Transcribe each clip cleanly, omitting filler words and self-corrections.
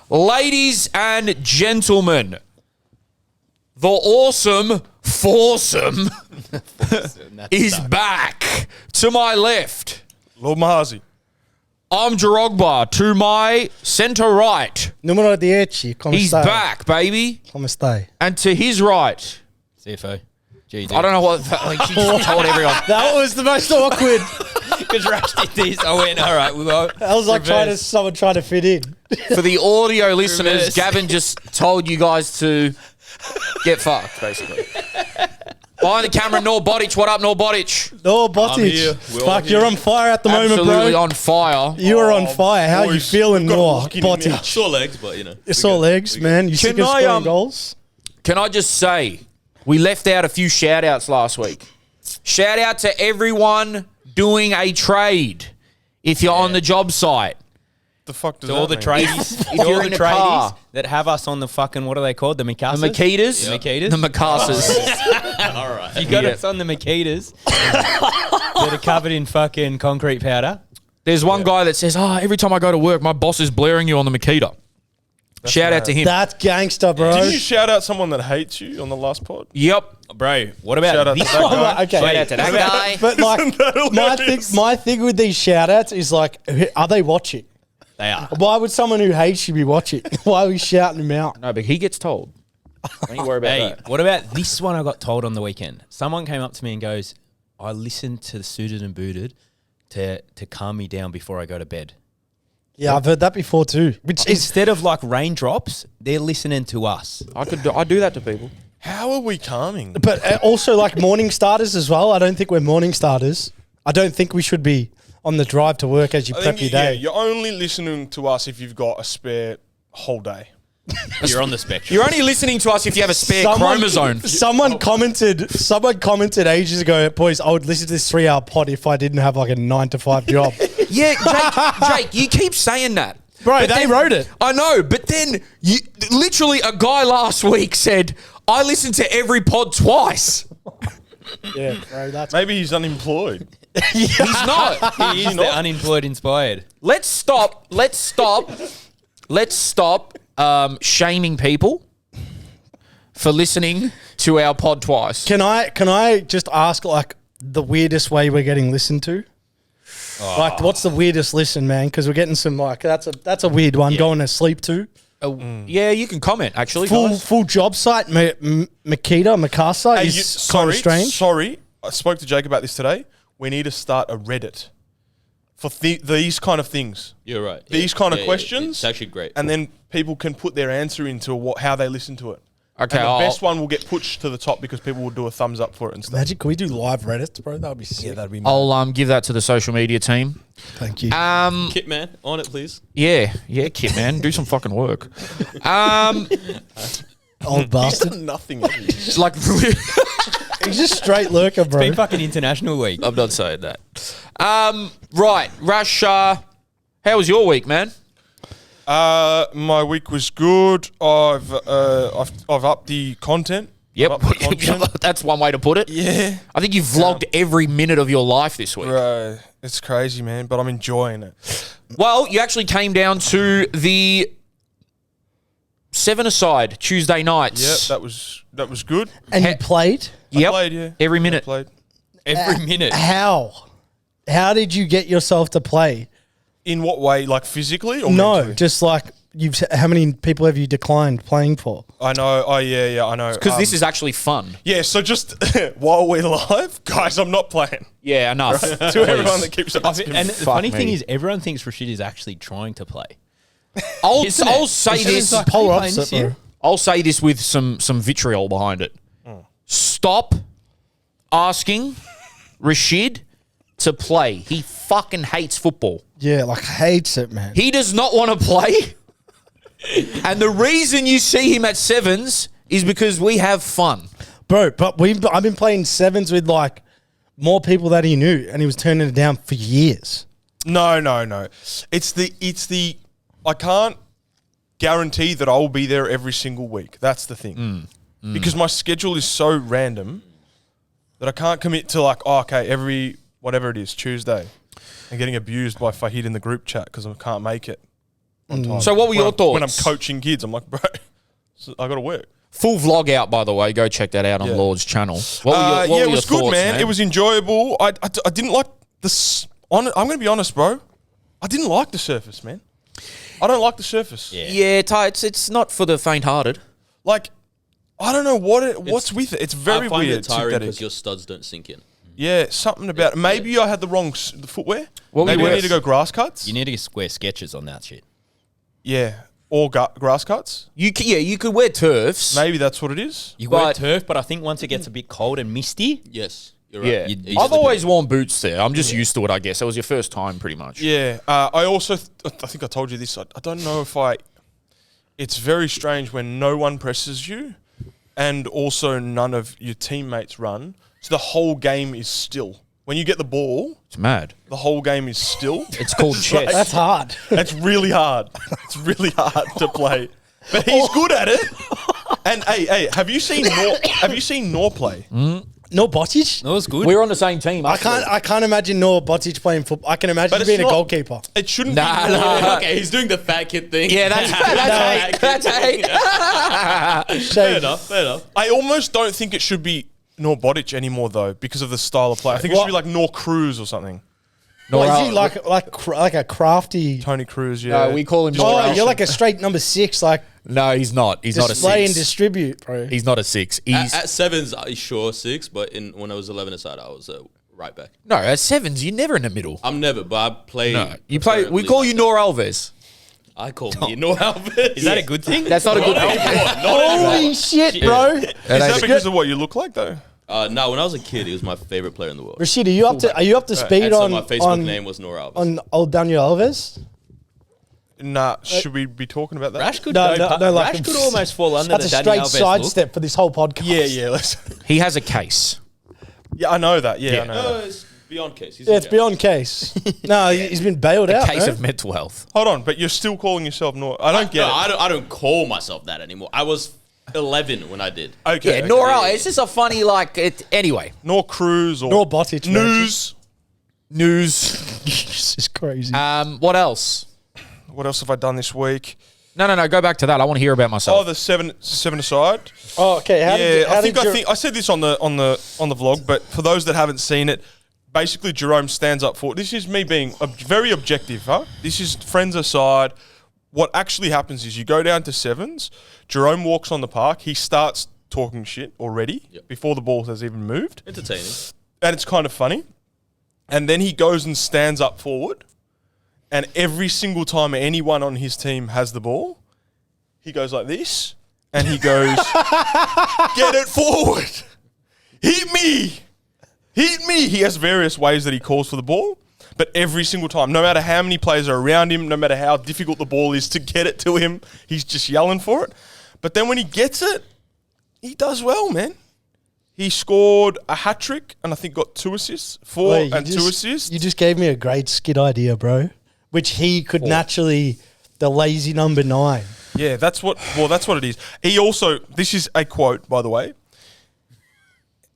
Ladies and gentlemen, the awesome foursome is back. To my left, Lord Mahazi. I'm Drogba. To my centre right, Numero 10, come he's stai? back, baby. Come stai? And to his right, CFO. GD. I don't know what, like, she just told everyone. That was the most awkward. Because Rash did this. I went, all right. I was like someone trying to fit in. For the audio listeners, Reverse. Gavin just told you guys to get fucked, basically. Behind the camera, Nor Bodic. What up, Nor Bodic? No, I'm here. Botic. We're all Fuck, here. you're on fire at the Absolutely moment, bro. on fire. You are on fire. How are you boys, feeling, we've got a Nor? lock in now. Botic. Sore legs, but you know. It's all legs, man. You sick of I, scoring goals? Can I just say, we left out a few shout-outs last week. Shout out to everyone doing a trade if you're on the job site. The fuck does To that all the mean? tradies, If all you're the in a car. tradies that have us on the fucking, what are they called? The Micassas? The Makitas. The Makitas? The Mikasas. All right. You got Yeah. us on the Makitas that are covered in fucking concrete powder. There's one guy that says, every time I go to work, my boss is blaring you on the Makita. Shout out to him. That's gangster, bro. Didn't you shout out someone that hates you on the last pod? Yep. Bro, what about Shout out to this that one? guy. Okay. Shout out to that guy. But like, that hilarious? my thing with these shout-outs is like, are they watching? They are. Why would someone who hates you be watching? Why are we shouting him out? No, but he gets told. Don't you worry about Hey, that. what about this one I got told on the weekend? Someone came up to me and goes, I listened to the Suited and Booted to calm me down before I go to bed. Yeah, I've heard that before too. Which is Instead of like raindrops, they're listening to us. I do that to people. How are we calming? But also like morning starters as well. I don't think we're morning starters. I don't think we should be on the drive to work as you I prep think your day. you're only listening to us if you've got a spare whole day. You're on the spectrum. You're only listening to us if you have a spare chromosome. Someone commented ages ago, boys, I would listen to this 3-hour pod if I didn't have like a 9-to-5 job. Yeah, Jake, you keep saying that. Bro, But they then- wrote it. I know, but then literally a guy last week said, I listened to every pod twice. Yeah, bro, that's Maybe he's unemployed. He's not. He is the unemployed inspired. Let's stop shaming people for listening to our pod twice. Can I just ask like the weirdest way we're getting listened to? Like, what's the weirdest listen, man? Because we're getting some like that's a weird one going to sleep to. Yeah, you can comment, actually. Full guys. full job site, Mikasa Hey, is kind of strange. Sorry, I spoke to Jake about this today. We need to start a Reddit for these kind of things. You're right. These kind of questions. It's actually great. And then people can put their answer into how they listen to it. Okay, And the I'll- best one will get pushed to the top because people will do a thumbs up for it and stuff. Imagine, can we do live Reddits, bro? That would be sick. Yeah, that'd be. I'll give that to the social media team. Thank you. Kit man, on it, please. Yeah, Kit, man. Do some fucking work. Old bastard. Nothing. Like, He's just straight lurker, bro. Been fucking international week. I'm not saying that. Right, Rash, how was your week, man? My week was good. I've upped the content. Yep, I've upped the content. that's one way to put it. Yeah. I think you've vlogged every minute of your life this week. Bro, it's crazy, man, but I'm enjoying it. Well, you actually came down to the 7-a-side Tuesday nights. Yep, that was good. And you played? Yep. I played, yeah. Every minute. I played. Every minute. How? How did you get yourself to play? In what way? Like physically or No, mentally? just like how many people have you declined playing for? I know. Oh, yeah, I know. Because this is actually fun. Yeah, so just while we're live, guys, I'm not playing. Yeah, enough. To everyone that keeps asking. And the Fuck funny thing me. is, everyone thinks Rashid is actually trying to play. I'll Isn't it? say Isn't it this. like, Polar are you playing opposite, this year? bro. I'll say this with some vitriol behind it. Stop asking Rashid to play. He fucking hates football. Yeah, like hates it, man. He does not want to play. And the reason you see him at sevens is because we have fun. Bro, but I've been playing sevens with like more people that he knew, and he was turning it down for years. No. It's the. I can't guarantee that I'll be there every single week. That's the thing. Because my schedule is so random that I can't commit to like, every whatever it is, Tuesday, and getting abused by Fahid in the group chat because I can't make it. on time. So what were your thoughts? When I'm coaching kids, I'm like, bro, I got to work. Full vlog out, by the way. Go check that out on Lord's channel. What were it your was good, thoughts, man. It was enjoyable. I didn't like this. I'm going to be honest, bro. I didn't like the surface, man. I don't like the surface. Yeah, it's not for the faint-hearted. Like, I don't know what's with it. It's very I find weird. it tiring synthetic. because your studs don't sink in. Yeah, something about it. Maybe I had the wrong the footwear. Maybe I need to go grass cuts. You need to wear Skechers on that shit. Yeah, or grass cuts. You could wear turfs. Maybe that's what it is. You wear But- turf, but I think once it gets a bit cold and misty, Yes, you're right. Yeah, You I've just- always worn boots there. I'm just used to it, I guess. It was your first time, pretty much. Yeah. I also, I think I told you this. I don't know if it's very strange when no one presses you and also none of your teammates run. So the whole game is still. When you get the ball, It's mad. the whole game is still. It's called chess. That's hard. It's really hard. It's really hard to play. But he's good at it. And hey, have you seen Nor play? No Botic? that was good. We're on the same team. I can't imagine no Botic playing football. I can imagine But it's being a not- goalkeeper. It shouldn't Nah, be. nah. Okay, he's doing the fat kid thing. Yeah, that's hate. That's hate. Fair enough. Fair enough. I almost don't think it should be Nor Bodic anymore though, because of the style of play. I think it should be like Nor Cruz or something. What, is he like a crafty? Tony Cruz, yeah. No, we call him. Oh, you're like a straight number 6, like No, he's not. He's not a display and 6. distribute, bro. He's not a 6. He's At sevens, sure 6, but when I was 11 aside, I was right back. no at 7s. You're never in the middle. I'm never, but I play. No, you play. We call you Nor Alves. I call me no Alves. Is that a good thing? That's not a good thing. Holy shit, bro! Is that because of what you look like though? No, when I was a kid, he was my favorite player in the world. Rashid, are you up to speed And so on my Facebook on, name was Nor Alves. on old Daniel Alves? Nah, should we be talking about that? Rash could No, go. no, like Rash could almost fall under That's a the straight Daniel Alves look. sidestep for this whole podcast. Yeah, let's. He has a case. Yeah, I know that. Yeah, I know No, that. it's beyond case. He's Yeah, in it's jail. beyond case. No, he's been bailed out. Case no? of mental health. Hold on, but you're still calling yourself Nor. I don't get No, it. I don't call myself that anymore. I was 11 when I did. Okay, Yeah, Nor Alves. It's just a funny Anyway, Nor Cruz or Nor Botic. News. news. This is crazy. What else? What else have I done this week? No. Go back to that. I want to hear about myself. Oh, the seven aside. Oh, okay. I think I said this on the vlog, but for those that haven't seen it, basically Jerome stands up for. This is me being very objective, huh? This is friends aside. What actually happens is you go down to sevens. Jerome walks on the park. He starts talking shit already before the ball has even moved, Entertaining. and it's kind of funny. And then he goes and stands up forward, and every single time anyone on his team has the ball, he goes like this, and he goes, "Get it forward, hit me, hit me." He has various ways that he calls for the ball, but every single time, no matter how many players are around him, no matter how difficult the ball is to get it to him, he's just yelling for it. But then when he gets it, he does well, man. He scored a hat-trick and I think got 2 assists, 4 Wait, and 2 assists. You just gave me a great skit idea, bro. Which he could naturally, the lazy number 9. Yeah, that's what it is. He also, this is a quote, by the way.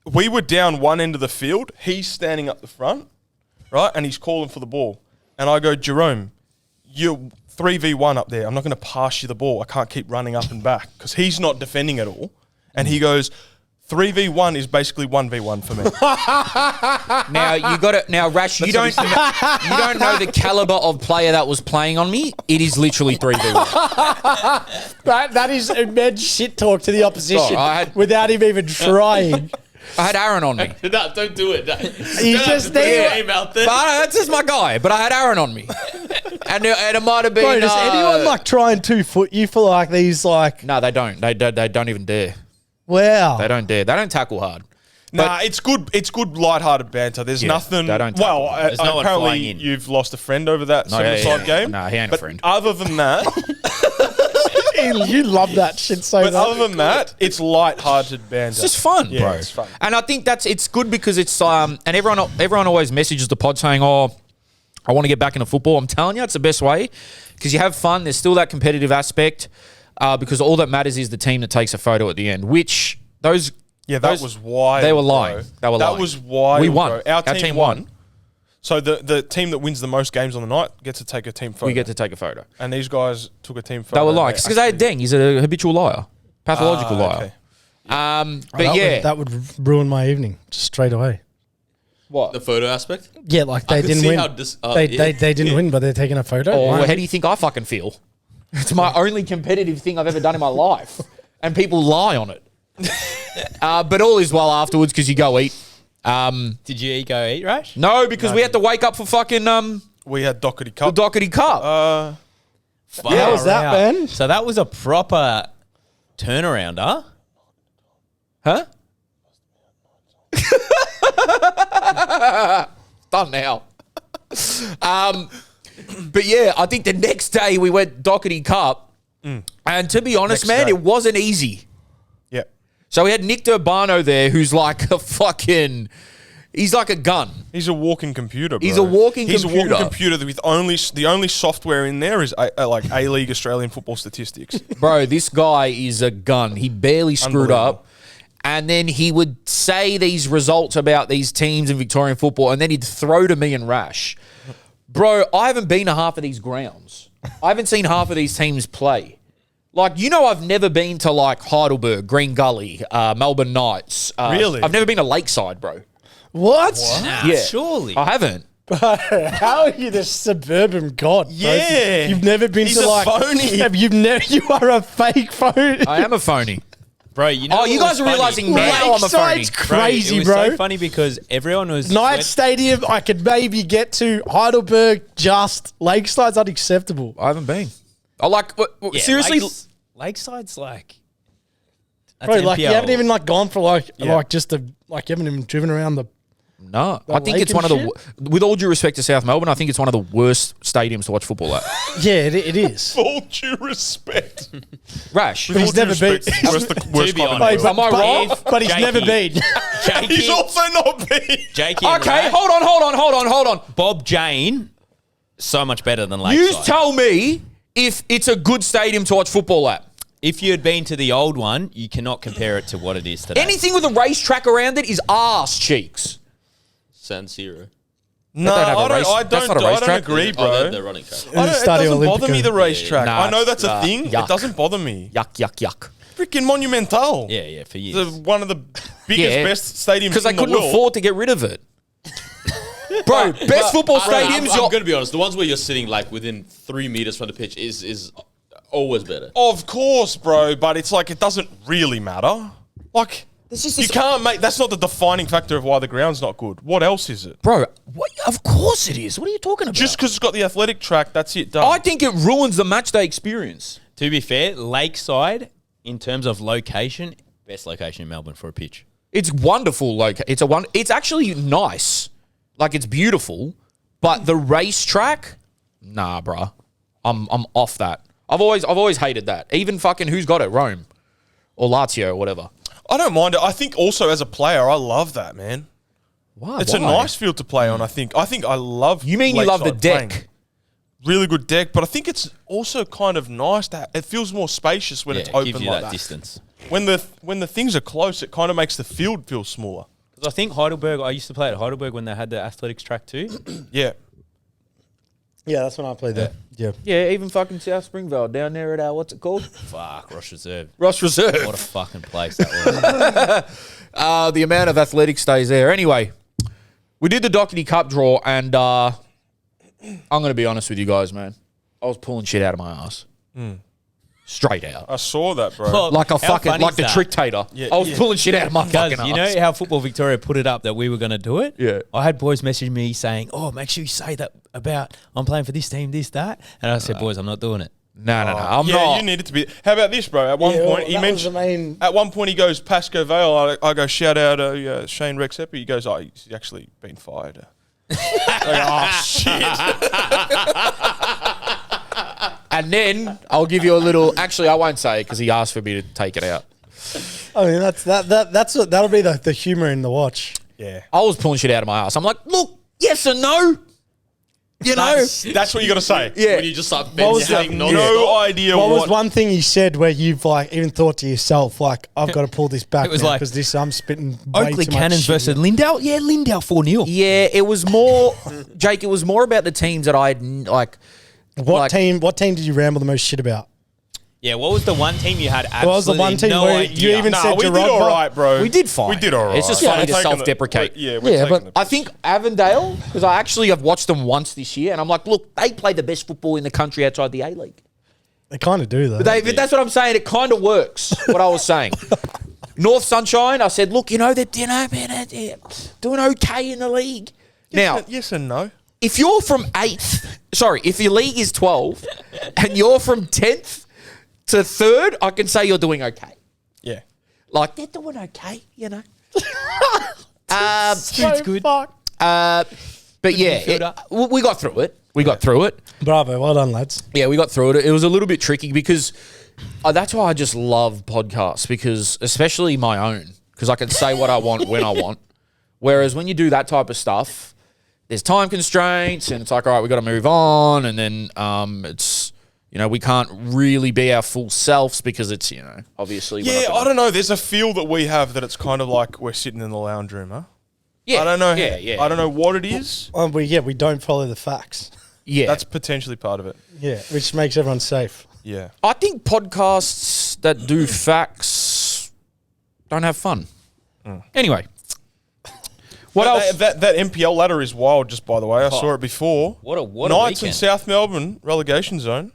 We were down one end of the field. He's standing up the front, right? And he's calling for the ball. And I go, Jerome, you're 3v1 up there. I'm not going to pass you the ball. I can't keep running up and back because he's not defending at all. And he goes, 3v1 is basically 1v1 for me. Now you got it. Now Rash, you don't know the caliber of player that was playing on me. It is literally 3v1. That is immense shit talk to the opposition I without him even trying. I had Aaron on me. No, don't do it. No. He's just Put there. your name out there. But that's just my guy. But I had Aaron on me, and it might have been. Bro, does anyone like try and 2-foot you for like these like? No, they don't. They don't even dare. Wow. They don't dare. They don't tackle hard. Nah, it's good. It's good, light-hearted banter. There's nothing. they don't Well, There's no one apparently flying in. you've lost a friend over that seven-a-side game. No, he ain't a but friend. Other than that, You love that shit so but much. other than that, it's light-hearted banter. It's just fun, Yeah, bro. it's fun. And I think it's good because it's and everyone always messages the pod saying, "Oh, I want to get back into football." I'm telling you, it's the best way because you have fun. There's still that competitive aspect because all that matters is the team that takes a photo at the end. Which those Yeah, that was why they were lying. They were lying. That was why We won. Our team won. So the team that wins the most games on the night gets to take a team photo. We get to take a photo. And these guys took a team photo. They were like, because they had Deng. He's a habitual liar, pathological liar. Okay. But that would ruin my evening just straight away. what? The photo aspect. Yeah, like they I could didn't see win. how They didn't win, but they're taking a photo. Oh, Why? well, how do you think I fucking feel? It's my only competitive thing I've ever done in my life, and people lie on it. But all is well afterwards because you go eat. Did you go eat, Rash? No, because we had to wake up for fucking We had Dockerty the Cup. Dockerty Cup. How was that, Wow. man? So that was a proper turnaround, huh? Huh? Done now. But yeah, I think the next day we went Dockerty Cup, and to be honest, Next man, day. it wasn't easy. Yeah. So we had Nick Durbano there, who's like a fucking, he's like a gun. He's a walking computer, bro. He's a walking He's computer. a walking computer with the only software in there is like A-League Australian football statistics. Bro, this guy is a gun. He barely screwed up. And then he would say these results about these teams in Victorian football, and then he'd throw to me and Rash. Bro, I haven't been to half of these grounds. I haven't seen half of these teams play. Like, I've never been to, like, Heidelberg, Green Gully, Melbourne Knights. Really? I've never been to Lakeside, bro. What? Nah, Yeah. surely. I haven't. How are you the suburban god? bro? Yeah. You've never been He's to a like. phony. You are a fake phony. I am a phony. Bro, you know Oh, you what guys was are funny? realising now I'm a phony. Lakeside's crazy, it was bro. so funny because everyone was Night Stadium, I could maybe get to. Heidelberg, just Lakeside's unacceptable. I haven't been. I like, Yeah, seriously, Lakeside's like, that's Bro, like you NPL. haven't even like gone for like Yeah. just a like you haven't even driven around the. no. The I think lake it's one of and the, with all due respect to South Melbourne, I think it's one of the worst stadiums to watch football at. Yeah, it is. Full due respect. Rash. But he's never been. Worst To be club in the honest. world. Am I wrong? But he's Jakey. never been. Jakey, He's also not been. Jakey and Okay, Rash, hold on. Bob Jane, so much better than You Lakeside. tell me if it's a good stadium to watch football at. If you had been to the old one, you cannot compare it to what it is today. Anything with a racetrack around it is arse cheeks. San Siro. No, don't have a race- I that's don't not a racetrack. agree, Oh, bro. they're running track. It doesn't bother me, the racetrack. Nah, I know that's a it's, thing. yuck. It doesn't bother me. Yuck. Freaking monumental. Yeah, for years. One of the biggest, Yeah. best stadiums Because they in the couldn't world. afford to get rid of it. Bro, best football stadiums. I'm going to be honest. The ones where you're sitting like within 3 meters from the pitch is always better. Of course, bro, but it's like it doesn't really matter. Like, you can't make... That's not the defining factor of why the ground's not good. What else is it? Bro, what? Of course it is. What are you talking about? Just because it's got the athletic track, that's it, done. I think it ruins the match day experience. To be fair, Lakeside, in terms of location, best location in Melbourne for a pitch. It's wonderful. Like it's actually nice. Like it's beautiful, but the racetrack, nah, bruh. I'm off that. I've always hated that. Even fucking who's got it, Rome or Lazio or whatever. I don't mind it. I think also as a player, I love that, man. Why? It's a nice field to play on, I think. I think I love You mean you love the Lakeside deck? playing. Really good deck, but I think it's also kind of nice that it feels more spacious when it's It open gives you like that that. distance. When the things are close, it kind of makes the field feel smaller. Because I think Heidelberg, I used to play at Heidelberg when they had the athletics track too. Yeah. Yeah, that's when I played there. Yeah. Yeah, even fucking South Springvale down there at what's it called? Fuck, Ross Reserve. Ross Reserve. What a fucking place that was. The amount of athletic stays there. Anyway, we did the Dockerty Cup draw, and I'm going to be honest with you guys, man. I was pulling shit out of my ass. Straight out. I saw that, bro. Well, Like a how fucking, funny like is the that? trick tater. Yeah, I was yeah. pulling shit out of my fucking Because ass. you know how Football Victoria put it up that we were going to do it? Yeah. I had boys message me saying, oh, make sure you say that about I'm playing for this team, this, that. And I said, boys, I'm not doing it. No, I'm yeah, not. you needed to be. How about this, bro? At one point, he mentioned. At one point, he goes Pasco Vale. I go shout out Shane Rexepper. He goes, he's actually been fired. Oh shit! And then I'll give you a little. Actually, I won't say it because he asked for me to take it out. I mean, that'll be the humor in the watch. Yeah. I was pulling shit out of my ass. I'm like, look, yes or no? You know? That's what you got to say. Yeah. When you just start What was bending, the- not No idea What what. was one thing you said where you've like even thought to yourself, like, I've got to pull this back It was now like, because this I'm spitting way Oakley too much Cannons shit versus here. Lindale. Yeah, Lindale 4-0. Yeah, it was more, Jake, it was more about the teams that I had, like, What team did you ramble the most shit about? Yeah, what was the one team you had absolutely What was the one team no where idea? you even Nah, said we did Gerard, all right, bro. we did fine. We did all right. It's just Yeah, funny we're to taking the- self-deprecate. we're Yeah, taking but the I piss. think Avondale, because I actually have watched them once this year, and I'm like, look, they play the best football in the country outside the A-League. They kind of do though. But that's what I'm saying. It kind of works, what I was saying. North Sunshine, I said, look, they're doing okay in the league. Now, yes and no. if you're from 8th, if your league is 12 and you're from 10th to 3rd, I can say you're doing okay. Yeah. Like, they're doing okay, you know. It's good. But yeah, we got through it. We got through it. Bravo, well done, lads. Yeah, we got through it. It was a little bit tricky because that's why I just love podcasts, because especially my own, because I can say what I want when I want. Whereas when you do that type of stuff, there's time constraints and it's like, all right, we got to move on. And then it's, we can't really be our full selves because it's, obviously. we're Yeah, not gonna- I don't know. There's a feel that we have that it's kind of like we're sitting in the lounge room, huh? Yeah, I don't know. Yeah. I don't know what it is. We don't follow the facts. Yeah. That's potentially part of it. Yeah, which makes everyone safe. Yeah. I think podcasts that do facts don't have fun. Anyway. What else? That NPL ladder is wild, just by the way. I saw it before. What a Knights in weekend. South Melbourne, relegation zone.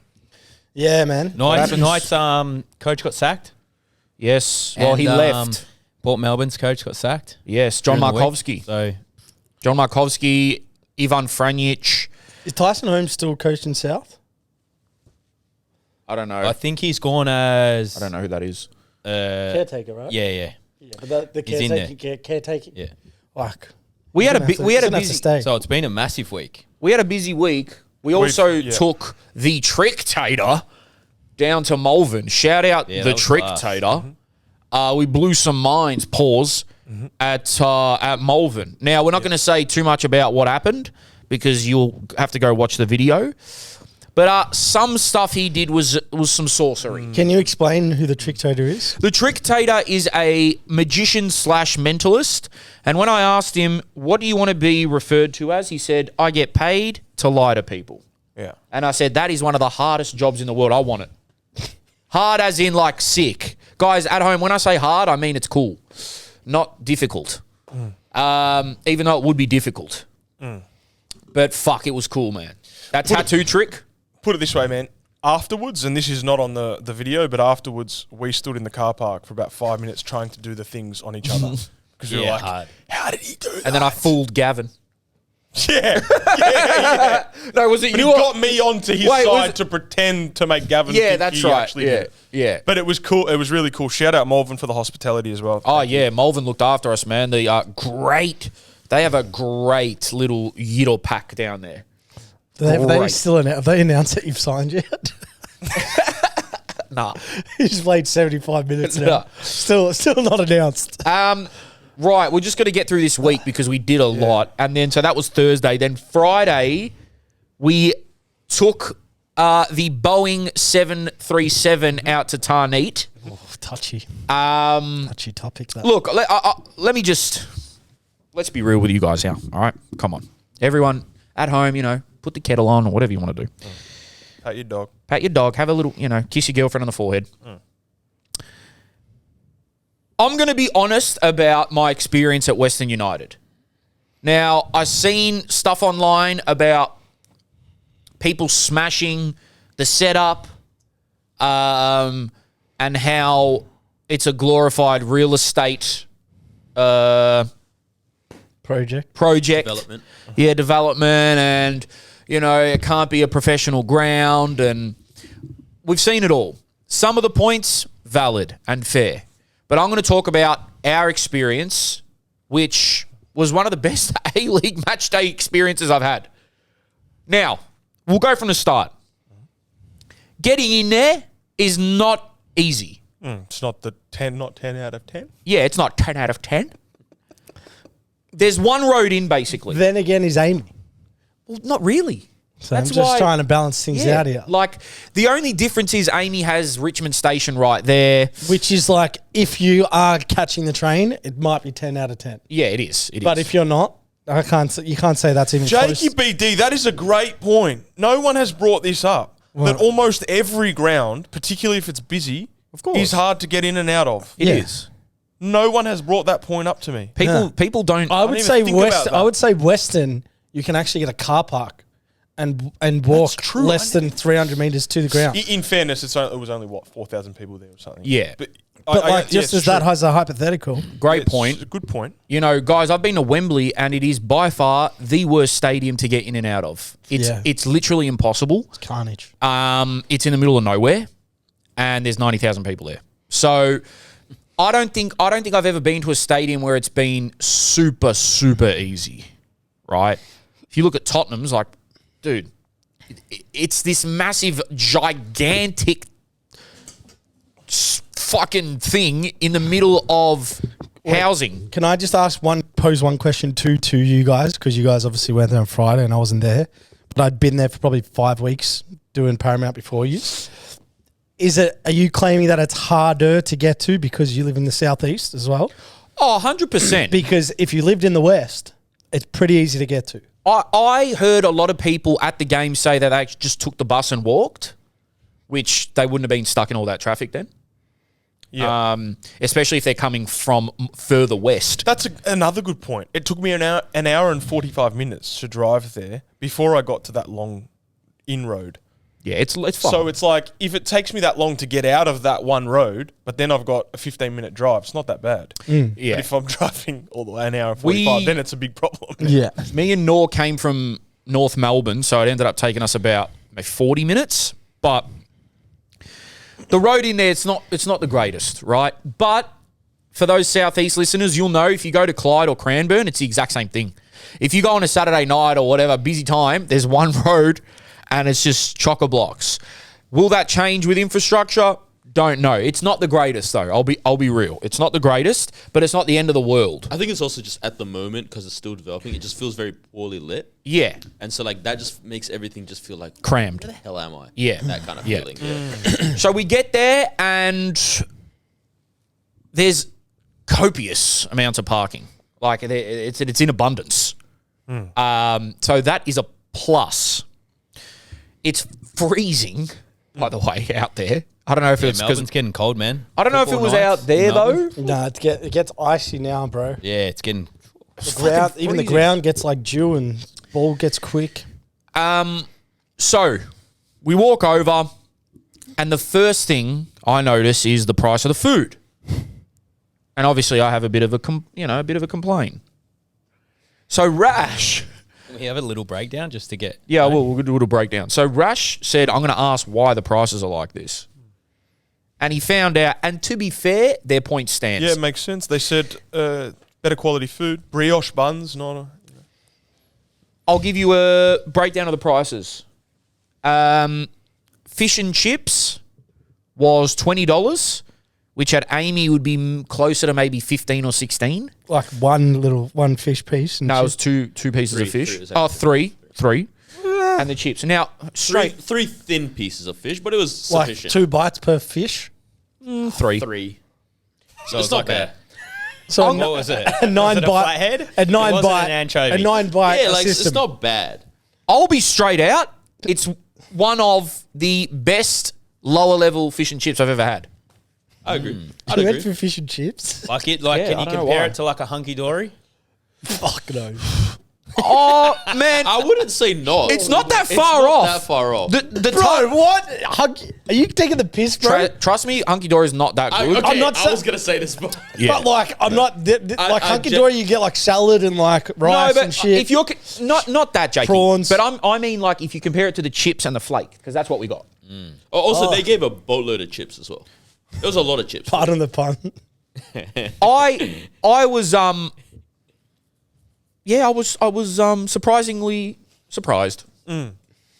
Yeah, man. Knights coach got sacked. Yes. Well, And, he left. Port Melbourne's coach got sacked. Yes, John during the week. Markovsky. So John Markovsky, Ivan Franjic. Is Tyson Holmes still coaching South? I don't know. I think he's gone as I don't know who that is. Caretaker, right? Yeah. Yeah, but the He's in there. caretaker. Yeah. Like, We had a he's we had a gonna have to busy stay. So it's been a massive week. week. We also took the Trick Tater down to Malvern. Shout out Yeah, the that was Trick class. Tater. We blew some minds. Pause at Malvern. Now we're not going to say too much about what happened because you'll have to go watch the video. But some stuff he did was some sorcery. Can you explain who the Trick Tater is? The Trick Tater is a magician / mentalist. And when I asked him, what do you want to be referred to as? He said, I get paid to lie to people. Yeah. And I said, that is one of the hardest jobs in the world. I want it. Hard as in like sick. Guys, at home, when I say hard, I mean it's cool. Not difficult. Even though it would be difficult. But fuck, it was cool, man. That tattoo trick. Put it this way, man. Afterwards, and this is not on the video, but afterwards, we stood in the car park for about 5 minutes trying to do the things on each other. Because we were like, hard. how did he do that? And then I fooled Gavin. Yeah. No, was it But he you? got me onto his Wait, was side it- to pretend to make Gavin Yeah, think that's he right. actually Yeah, did it. yeah. But it was cool. It was really cool. Shout out Malvern for the hospitality as well. Oh, yeah. Malvern looked after us, man. They are great. They have a great little Yiddle pack down there. Have they Great. still have they announced that you've signed yet? Nah. He's played 75 minutes now. Nah. Still not announced. Right, we're just going to get through this week because we did a lot. And then, so that was Thursday. Then Friday, we took the Boeing 737 out to Tarneet. Oh, touchy. Touchy topic. That. Look, let me just, let's be real with you guys here. All right, come on. Everyone at home, put the kettle on or whatever you want to do. Pat your dog. Pat your dog, have a little, kiss your girlfriend on the forehead. I'm going to be honest about my experience at Western United. Now, I've seen stuff online about people smashing the setup and how it's a glorified real estate Project. Development. Yeah, development, and it can't be a professional ground, and we've seen it all. Some of the points valid and fair, but I'm going to talk about our experience, which was one of the best A-League match day experiences I've had. Now, we'll go from the start. Getting in there is not easy. It's not 10 out of 10. Yeah, it's not 10 out of 10. There's one road in, basically. Then again, he's aiming. Well, not really. So I'm just trying to balance things out here. Like, the only difference is Amy has Richmond Station right there. Which is like, if you are catching the train, it might be 10 out of 10. Yeah, it is. But if you're not, you can't say that's even close. Jakey BD, that is a great point. No one has brought this up. That almost every ground, particularly if it's busy, is hard to get in and out of. It is. No one has brought that point up to me. People don't. I would say Western, you can actually get a car park and walk less than 300 metres to the ground. In fairness, it was only, 4,000 people there or something. Yeah. But just as that has a hypothetical. Great point. It's a good point. You know, guys, I've been to Wembley and it is by far the worst stadium to get in and out of. It's literally impossible. It's carnage. It's in the middle of nowhere and there's 90,000 people there. So I don't think I've ever been to a stadium where it's been super, super easy, right? If you look at Tottenham's, like, dude, it's this massive, gigantic fucking thing in the middle of housing. Can I just pose one question to you guys? Because you guys obviously went there on Friday and I wasn't there. But I'd been there for probably 5 weeks doing Paramount before you. Are you claiming that it's harder to get to because you live in the southeast as well? Oh, 100%. Because if you lived in the west, it's pretty easy to get to. I heard a lot of people at the game say that they just took the bus and walked, which they wouldn't have been stuck in all that traffic then. Yeah. Especially if they're coming from further west. That's another good point. It took me an hour and 45 minutes to drive there before I got to that long inroad. Yeah, it's fine. So it's like, if it takes me that long to get out of that one road, but then I've got a 15-minute drive, it's not that bad. Yeah. But if I'm driving all the way an hour and 45, then it's a big problem. Yeah. Me and Nor came from North Melbourne, so it ended up taking us about maybe 40 minutes. But the road in there, it's not the greatest, right? But for those southeast listeners, you'll know if you go to Clyde or Cranbourne, it's the exact same thing. If you go on a Saturday night or whatever, busy time, there's one road and it's just chock-a-blocks. Will that change with infrastructure? Don't know. It's not the greatest though. I'll be real. It's not the greatest, but it's not the end of the world. I think it's also just at the moment, because it's still developing, it just feels very poorly lit. Yeah. And so like that just makes everything just feel like Crammed. Where the hell am I? Yeah. That kind of Yeah. feeling. Yeah. So we get there and there's copious amounts of parking. Like it's in abundance. So that is a plus. It's freezing, by the way, out there. I don't know if it's because Melbourne's getting cold, man. I don't know if it was Nights out there in Melbourne. though. No, it gets icy now, bro. Yeah, it's getting. Even the ground gets like dew and ball gets quick. So we walk over, and the first thing I notice is the price of the food, and obviously I have a bit of a complaint. So Rash. Can we have a little breakdown just to get... Yeah, we'll do a little breakdown. So Rash said, I'm going to ask why the prices are like this. And he found out, and to be fair, their point stands. Yeah, it makes sense. They said better quality food, brioche buns, not. I'll give you a breakdown of the prices. Fish and chips was $20, which at Amy would be closer to maybe 15 or 16. Like one fish piece. And No, it was two pieces of fish. Three. And the chips. Now, Three thin pieces of fish, but it was like sufficient. 2 bites per fish. three. So it's not bad. So What was it? a 9 Was it a bite. flathead? A It 9 wasn't bite. an anchovy. A 9 bite. Yeah, like system. it's not bad. I'll be straight out. It's one of the best lower level fish and chips I've ever had. I agree. I'd You went agree. for fish and chips? Like it? Yeah, I Can you don't know compare why. it to like a hunky-dory? Fuck no. Oh, man. I wouldn't say not. It's not that It's far not off. that far off. The Bro, what? Are you taking the piss, bro? trust me, Hunky Dory is not that good. Okay, I'm not I was gonna say this, but But like, I'm not like I hunky dory. You get like salad and like rice No, but and shit. if you're not that, Jakey. Prawns. But I mean like if you compare it to the chips and the flake, because that's what we got. also they gave a boatload of chips as well. There was a lot of chips. Pardon the pun. I was surprisingly surprised.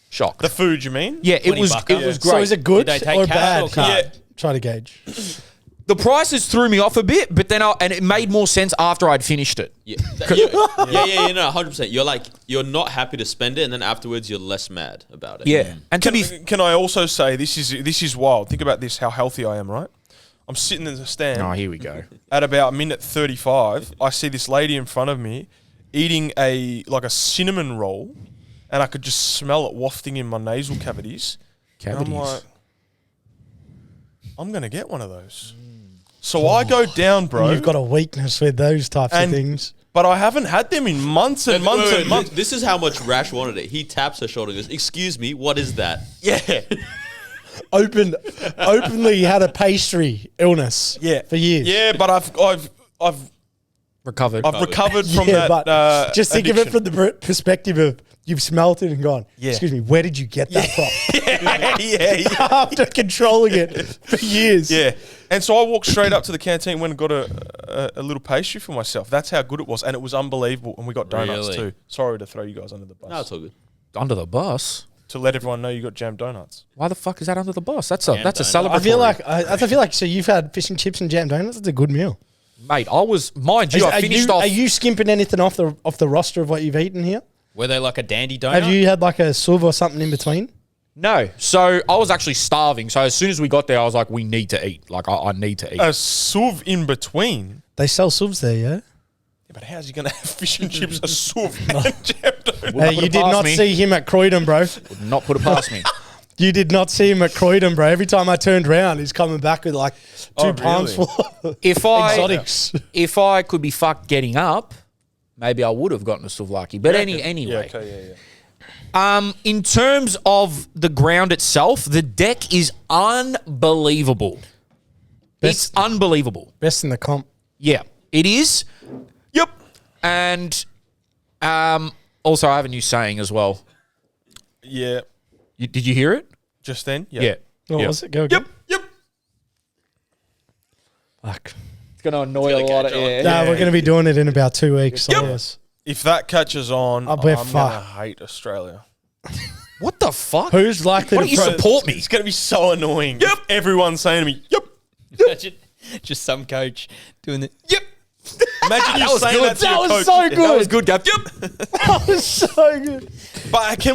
Shocked. The food, you mean? Yeah, it was $20. great. So is it good Did they take or cash bad? or card? Yeah. Try to gauge. The prices threw me off a bit, but then and it made more sense after I'd finished it. Yeah, no, 100%. You're not happy to spend it, and then afterwards you're less mad about it. Yeah, and Can I also say this is wild? Think about this: how healthy I am, right? I'm sitting in the stand. Oh, here we go. At about minute 35, I see this lady in front of me eating a cinnamon roll, and I could just smell it wafting in my nasal cavities. And I'm like, I'm gonna get one of those. So I go down, bro. You've got a weakness with those types of things. But I haven't had them in months and months and months. This is how much Rash wanted it. He taps her shoulder and goes, "Excuse me, what is that?" Yeah. Openly had a pastry illness. Yeah. For years. Yeah, but I've recovered. from Yeah, that. but just think of it addiction. from the perspective of you've smelt it and gone, Yeah. excuse me, where did you get that from? yeah. After controlling it for years. Yeah. And so I walked straight up to the canteen, went and got a little pastry for myself. That's how good it was. And it was unbelievable. And we got donuts Really? too. Sorry to throw you guys under the bus. No, it's all good. Under the bus? To let everyone know you got jam donuts. Why the fuck is that under the bus? That's a Jam celebratory. donut. I feel like so you've had fish and chips and jam donuts. That's a good meal. Mate, mind you, I finished off. Are you skimping anything off the roster of what you've eaten here? Were they like a dandy donut? Have you had like a sub or something in between? No. So I was actually starving. So as soon as we got there, I was like, we need to eat. Like, I need to eat. A suv in between. They sell subs there, yeah? Yeah, but how's he going to have fish and chips, a suv, and jam donut? Hey, you did not see him at Croydon, bro. Would not put it past me. You did not see him at Croydon, bro. Every time I turned around, he's coming back with like two palms really? full of If exotics. if I could be fucked getting up, maybe I would have gotten a souvlaki. But anyway. Yeah, okay, yeah. In terms of the ground itself, the deck is unbelievable. It's unbelievable. Best in the comp. Yeah, it is. Yep. And also, I have a new saying as well. Yeah. Did you hear it? Just then? Yeah. What was it? Go again. Yep. Fuck. It's going to annoy a lot of air. Nah, we're going to be doing it in about 2 weeks. Yep. Yes. If that catches on, I'm we're going to fucked. hate Australia. What the fuck? Who's likely Why to don't you support me? It's going to be so annoying. Yep. Everyone's saying to me, yep. Imagine just some coach doing the Yep. Imagine you was saying good. that to That your was coach. so good. That was good, Gav. Yep. That was so good. But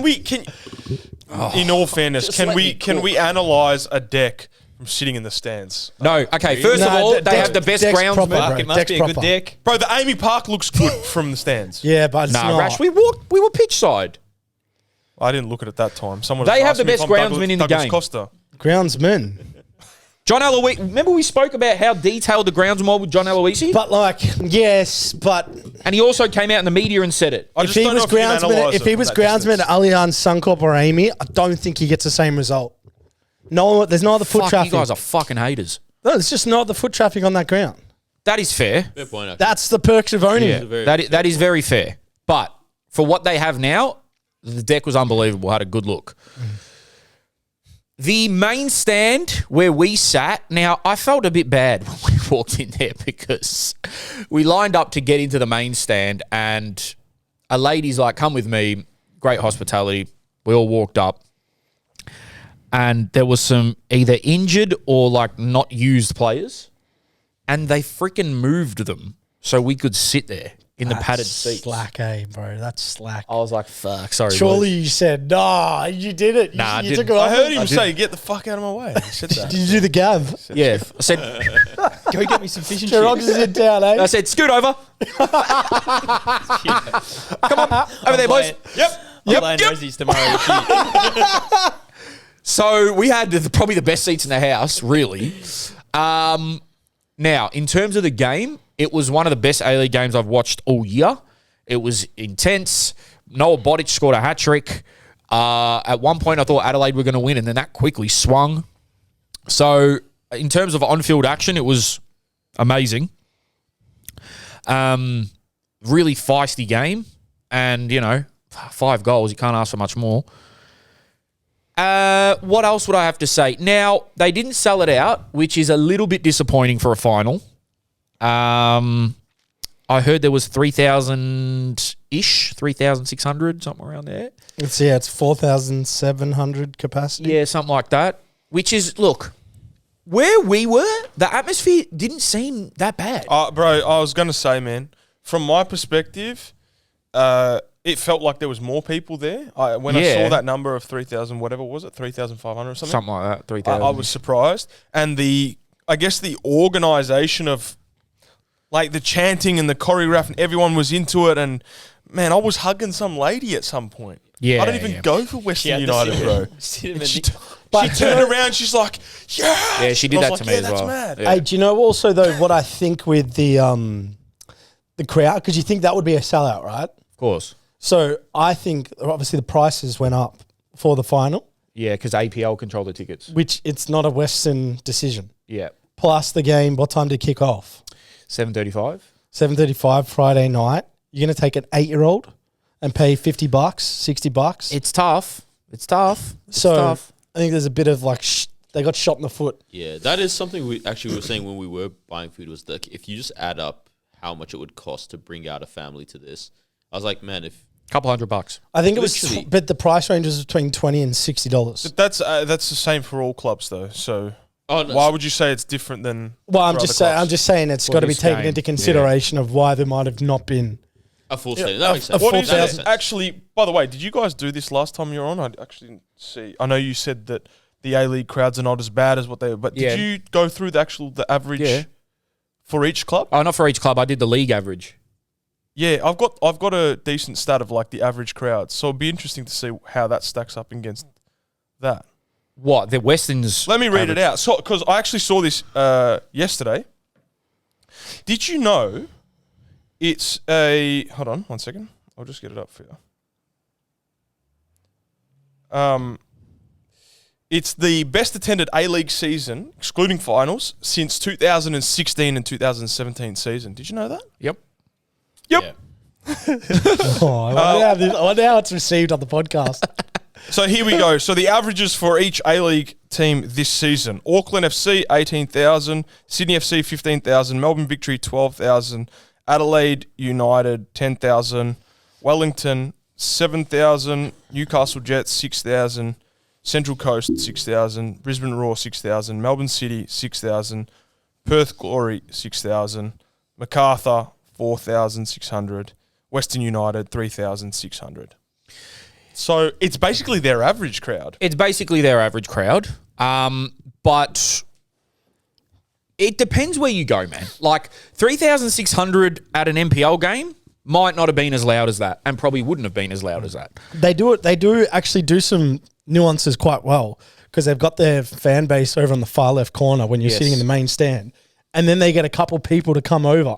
in all fairness, can we analyze a deck from sitting in the stands? No. Okay, first of Nah, all, the they have the best deck's groundsman. proper, bro. Fuck, it must Deck's be a good proper. deck. Bro, the Amy Park looks good from the stands. Yeah, but it's Nah, not. Rash, we were pitch side. I didn't look at it that time. Someone They just have asked the me if best I'm groundsman in the Douglas game. Costa. Groundsmen. John Eloise, remember we spoke about how detailed the groundsman was with John Eloise? But like, yes, but And he also came out in the media and said it. I if just he don't was know if you can groundsman, analyse if it he from was that groundsman distance. at Allianz, Suncorp, or Amy, I don't think he gets the same result. No, there's no other foot Fuck, traffic. you guys are fucking haters. No, it's just not the foot traffic on that ground. That is fair. Fair point. Actually. That's the perks of owning it. That is very fair. But for what they have now, the deck was unbelievable. Had a good look. The main stand where we sat, now I felt a bit bad when we walked in there because we lined up to get into the main stand and a lady's like, come with me, great hospitality. We all walked up and there was some either injured or like not used players and they freaking moved them so we could sit there in the padded seats. Slack, bro. That's slack. I was like, fuck, sorry. Surely boys. you said, nah, you did it. Nah, I you didn't. took it I off heard it. him say, get the fuck out of my way. He said that. Did you do the gav? Yeah. I said, Go get me some fish and Sherrock chips. is in town, eh? I said, scoot over. Come on, over there, boys. Yep. I'm playing Rosies tomorrow. So we had probably the best seats in the house, really. Now, in terms of the game, it was one of the best A-League games I've watched all year. It was intense. Noah Bodic scored a hat-trick. At one point, I thought Adelaide were going to win, and then that quickly swung. So, in terms of on-field action, it was amazing. Really feisty game. And, 5 goals. You can't ask for much more. What else would I have to say? Now, they didn't sell it out, which is a little bit disappointing for a final. I heard there was 3,000-ish, 3,600, something around there. It's 4,700 capacity. Yeah, something like that. Which is, look, where we were, the atmosphere didn't seem that bad. Bro, I was going to say, man, from my perspective, it felt like there was more people there. When I saw that number of 3,000, whatever was it, 3,500 or something? Something like that, 3,000. I was surprised. And I guess the organisation of, like, the chanting and the choreograph and everyone was into it. And, man, I was hugging some lady at some point. Yeah, I don't even go for Western United, bro. She But turned around, she's like, yeah. Yeah, she did I that was to like, me as that's well. mad. Yeah. Hey, do you know also though what I think with the crowd? Because you think that would be a sellout, right? Of course. So I think obviously the prices went up for the final, Yeah, because APL control the tickets. which it's not a Western decision. Yeah. Plus the game, what time did it kick off? 7:35. 7:35 Friday night. You're going to take an 8-year-old and pay $50, $60. It's tough. It's tough. It's So tough. I think there's a bit of like they got shot in the foot. Yeah, that is something we were saying when we were buying food, was that if you just add up how much it would cost to bring out a family to this, I was like, man, if Couple $100. I think it was, Literally. but the price range was between $20 and $60. That's the same for all clubs, though. So oh no, why would you say it's different than? Well, I'm for just other saying. clubs? I'm just saying it's For got to be this taken game, into consideration of why there might have not been. a full stadium? That makes a sense. full What is That makes it? sense. Actually, by the way, did you guys do this last time you were on? I actually didn't see. I know you said that the A-League crowds are not as bad as what they were, but Yeah. did you go through the average for each club? Oh, not for each club. I did the league average. Yeah, I've got a decent stat of like the average crowd, so it'd be interesting to see how that stacks up against that. What? The Westerns. Let me read average. it out. So, because I actually saw this yesterday. Did you know it's a... Hold on 1 second. I'll just get it up for you. It's the best attended A-League season, excluding finals, since 2016 and 2017 season. Did you know that? Yep. Yep. Yeah. Oh, I wonder how it's received on the podcast. So here we go. So the averages for each A-League team this season. Auckland FC, 18,000. Sydney FC, 15,000. Melbourne Victory, 12,000. Adelaide United, 10,000. Wellington, 7,000. Newcastle Jets, 6,000. Central Coast, 6,000. Brisbane Roar, 6,000. Melbourne City, 6,000. Perth Glory, 6,000. Macarthur, 4,600. Western United, 3,600. So it's basically their average crowd. It's basically their average crowd. But it depends where you go, man. Like 3,600 at an NPL game might not have been as loud as that, and probably wouldn't have been as loud as that. They do actually do some nuances quite well because they've got their fan base over on the far left corner when you're Yes. sitting in the main stand, and then they get a couple people to come over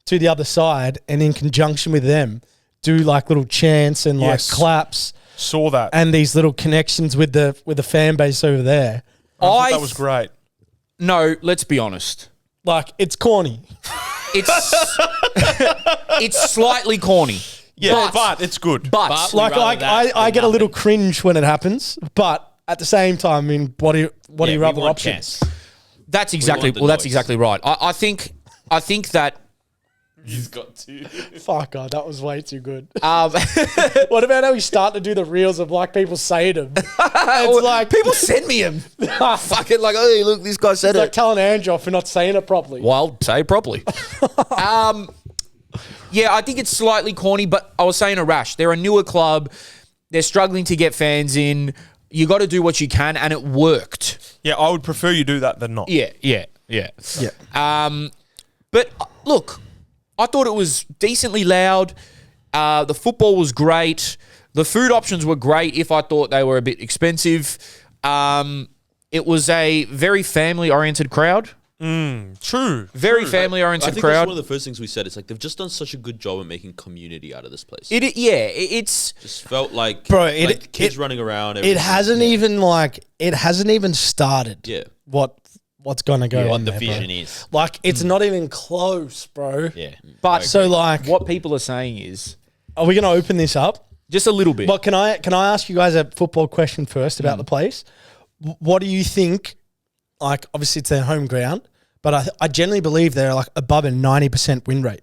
to the other side, and in conjunction with them, do like little chants and like Yes. claps Saw that. and these little connections with the fan base over there. I thought that was great. No, let's be honest. Like it's corny. It's it's slightly corny. Yeah, but it's good. But Like rather that I than get a little nothing. cringe when it happens, but at the same time, I mean, what are your we other want options? chance. that's exactly want the well. That's noise. exactly right. I think that He's got to. Fuck God, that was way too good. um, What about how we start to do the reels of like people saying them? it's like- people send me him. Fucking like, hey, look, this guy said It's like it. telling Ange off for not saying it properly. Well, say it properly. Yeah, I think it's slightly corny, but I was saying to Rash, they're a newer club. They're struggling to get fans in. You got to do what you can, and it worked. Yeah, I would prefer you do that than not. Yeah. But look, I thought it was decently loud. The football was great. The food options were great if I thought they were a bit expensive. It was a very family-oriented crowd. True. Very I family-oriented think crowd. that's one of the first things we said. It's like they've just done such a good job at making community out of this place. It's just felt like, Bro, like kids running around. It hasn't even started. Yeah. What's gonna go What on the there, vision bro. is. Like it's not even close, bro. Yeah. but So like, what people are saying is are we gonna open this up? just a little bit. But can I ask you guys a football question first about the place? What do you think? Like, obviously it's their home ground, but I generally believe they're like above a 90% win rate.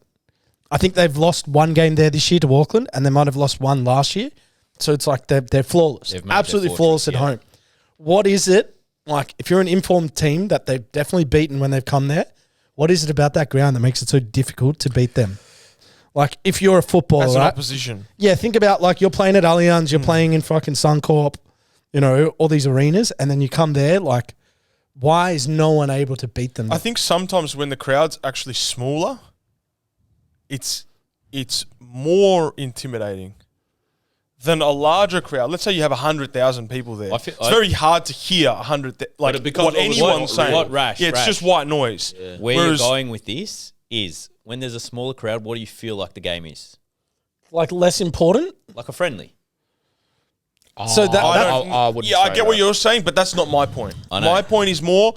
I think they've lost one game there this year to Auckland, and they might have lost one last year. So it's like they're flawless, They've made their absolutely fortress, flawless at yeah. home. What is it like, if you're an informed team that they've definitely beaten when they've come there, what is it about that ground that makes it so difficult to beat them? Like, if you're a footballer, As an right? opposition. Yeah, think about, like, you're playing at Allianz, you're playing in fucking Suncorp, you know, all these arenas, and then you come there, like, why is no one able to beat them? I think sometimes when the crowd's actually smaller, it's more intimidating than a larger crowd. Let's say you have 100,000 people there. It's very hard to hear 100,000, like what anyone's saying. Rash, it's Rash. just white noise. Yeah. Where you're going with this is when there's a smaller crowd, what do you feel like the game is? like, less important? Like a friendly. So that- I wouldn't Yeah, I say get what that. you're saying, but that's not my point. I know. My point is more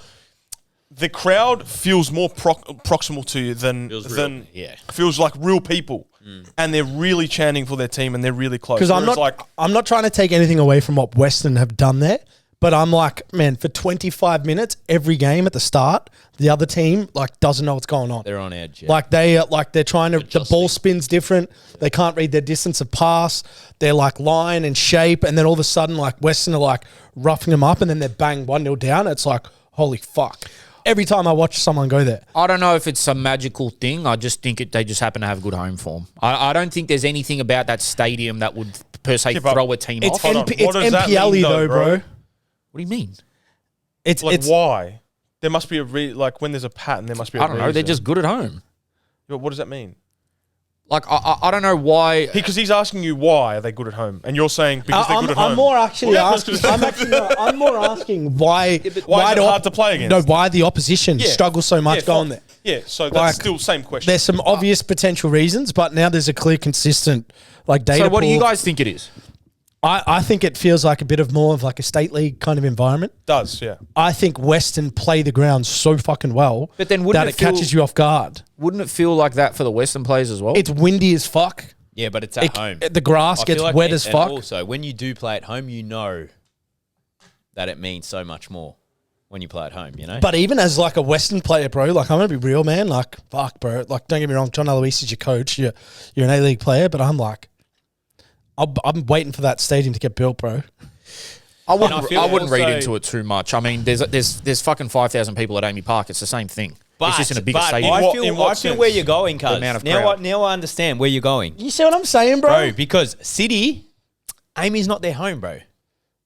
the crowd feels more proximal to you than Feels real. than Yeah. feels like real people, and they're really chanting for their team and they're really close. Because I'm Whereas, I'm not trying to take anything away from what Western have done there, but I'm like, man, for 25 minutes every game at the start, the other team like doesn't know what's going on. They're on edge. Yeah. Like they're trying to. The ball spins different. They can't read their distance of pass. They're like line and shape, and then all of a sudden, like Western are like roughing them up, and then they're bang 1-0 down. It's like, holy fuck! Every time I watch someone go there, I don't know if it's a magical thing. I just think they just happen to have good home form. I don't think there's anything about that stadium that would per se but throw a team it's off. Hold on. it's What does that NPL mean though, bro. What do you mean? It's like it's why? There must be like when there's a pattern, there must be. I don't know. They're just good at home. But what does that mean? Like I don't know why. Because he's asking you why are they good at home, and you're saying because they're good at home. I'm more actually asking. I'm more asking why. Why is it the hard to play against? No, why the opposition Yeah. struggles so much Yeah, going fine. there. Yeah, so that's Like, still same question. There's some obvious potential reasons, but now there's a clear, consistent like data. So what do you pool. guys think it is? I think it feels like a bit of more of like a state league kind of environment. Does, yeah. I think Western play the ground so fucking well But then wouldn't that it it feel- catches you off guard. Wouldn't it feel like that for the Western players as well? It's windy as fuck. yeah, but it's at home. The grass I feel gets like wet and- as and fuck. Also, when you do play at home, you know that it means so much more when you play at home, you know? But even as like a Western player, bro, like I'm gonna be real, man. Like fuck, bro. Like don't get me wrong, John Aloisi is your coach. You're an A-League player, but I'm like, I'm waiting for that stadium to get built, bro. I wouldn't, And I feel I wouldn't read also- into it too much. I mean, there's fucking 5,000 people at Amy Park. It's the same thing. It's just in a bigger stadium. I what- feel, in what I feel sense? where you're going, cuz. amount of Now crowd. I understand where you're going. You see what I'm saying, bro? Bro, because City, Amy's not their home, bro.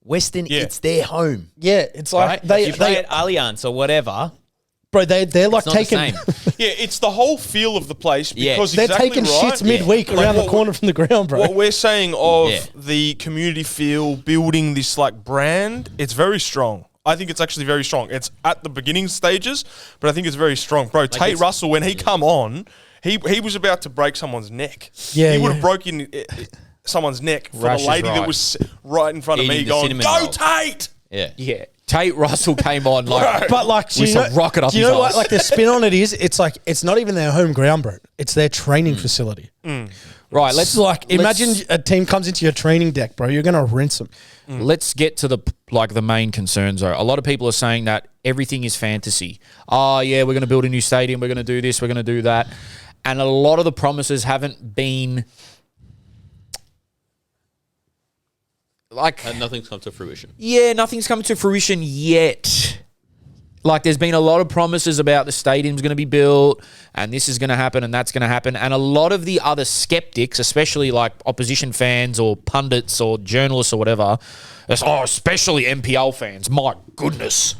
Western, Yeah. it's their home. Yeah, it's like Right? they if you play at Allianz or whatever, bro, they're like it's not the taking same. Yeah, it's the whole feel of the place Yeah. because they're exactly taking right. shits midweek Like around the what- corner from the ground, bro. What we're saying of Yeah. the community feel, building this like brand, it's very strong. I think it's actually very strong. It's at the beginning stages, but I think it's very strong. Bro, Tate it's- Russell, when he come on, he was about to break someone's neck. Yeah, he would yeah. have broken someone's neck for Rash the is lady that right. was right in front of me Eating the going, cinnamon "Go roll." Tate!" yeah. Yeah. Tate Russell came on like But like, do with you some know, rocket up do you his know what? arse. Like the spin on it is, it's like it's not even their home ground, bro. It's their training facility. right. It's Let's like imagine a team comes into your training deck, bro. You're gonna rinse them. let's get to the main concerns though. A lot of people are saying that everything is fantasy. Oh yeah, we're going to build a new stadium. We're going to do this. We're going to do that. And a lot of the promises haven't been like And nothing's come to fruition. yeah, nothing's come to fruition yet. Like, there's been a lot of promises about the stadium's going to be built and this is going to happen and that's going to happen. And a lot of the other skeptics, especially like opposition fans or pundits or journalists or whatever, especially NPL fans, my goodness.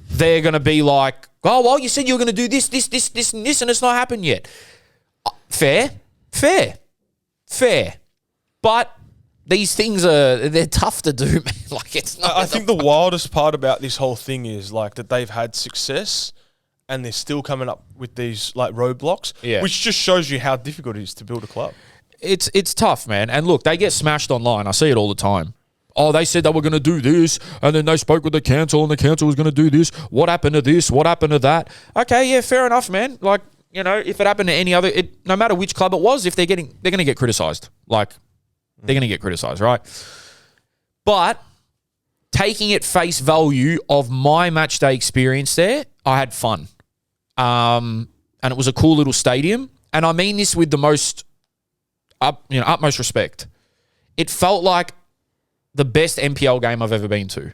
They're going to be like, oh, well, you said you were going to do this, and this, and it's not happened yet. Fair. But these things they're tough to do, man. Like, it's not. I think the wildest part about this whole thing is like that they've had success and they're still coming up with these like roadblocks, Yeah. which just shows you how difficult it is to build a club. It's tough, man. And look, they get smashed online. I see it all the time. Oh, they said they were going to do this, and then they spoke with the council, and the council was going to do this. What happened to this? What happened to that? Okay, yeah, fair enough, man. Like, you know, if it happened to any other, no matter which club it was, if they're going to get criticised. Like, they're going to get criticised, right? But taking it face value of my match day experience there, I had fun. And it was a cool little stadium. And I mean this with the most utmost respect. It felt like the best NPL game I've ever been to.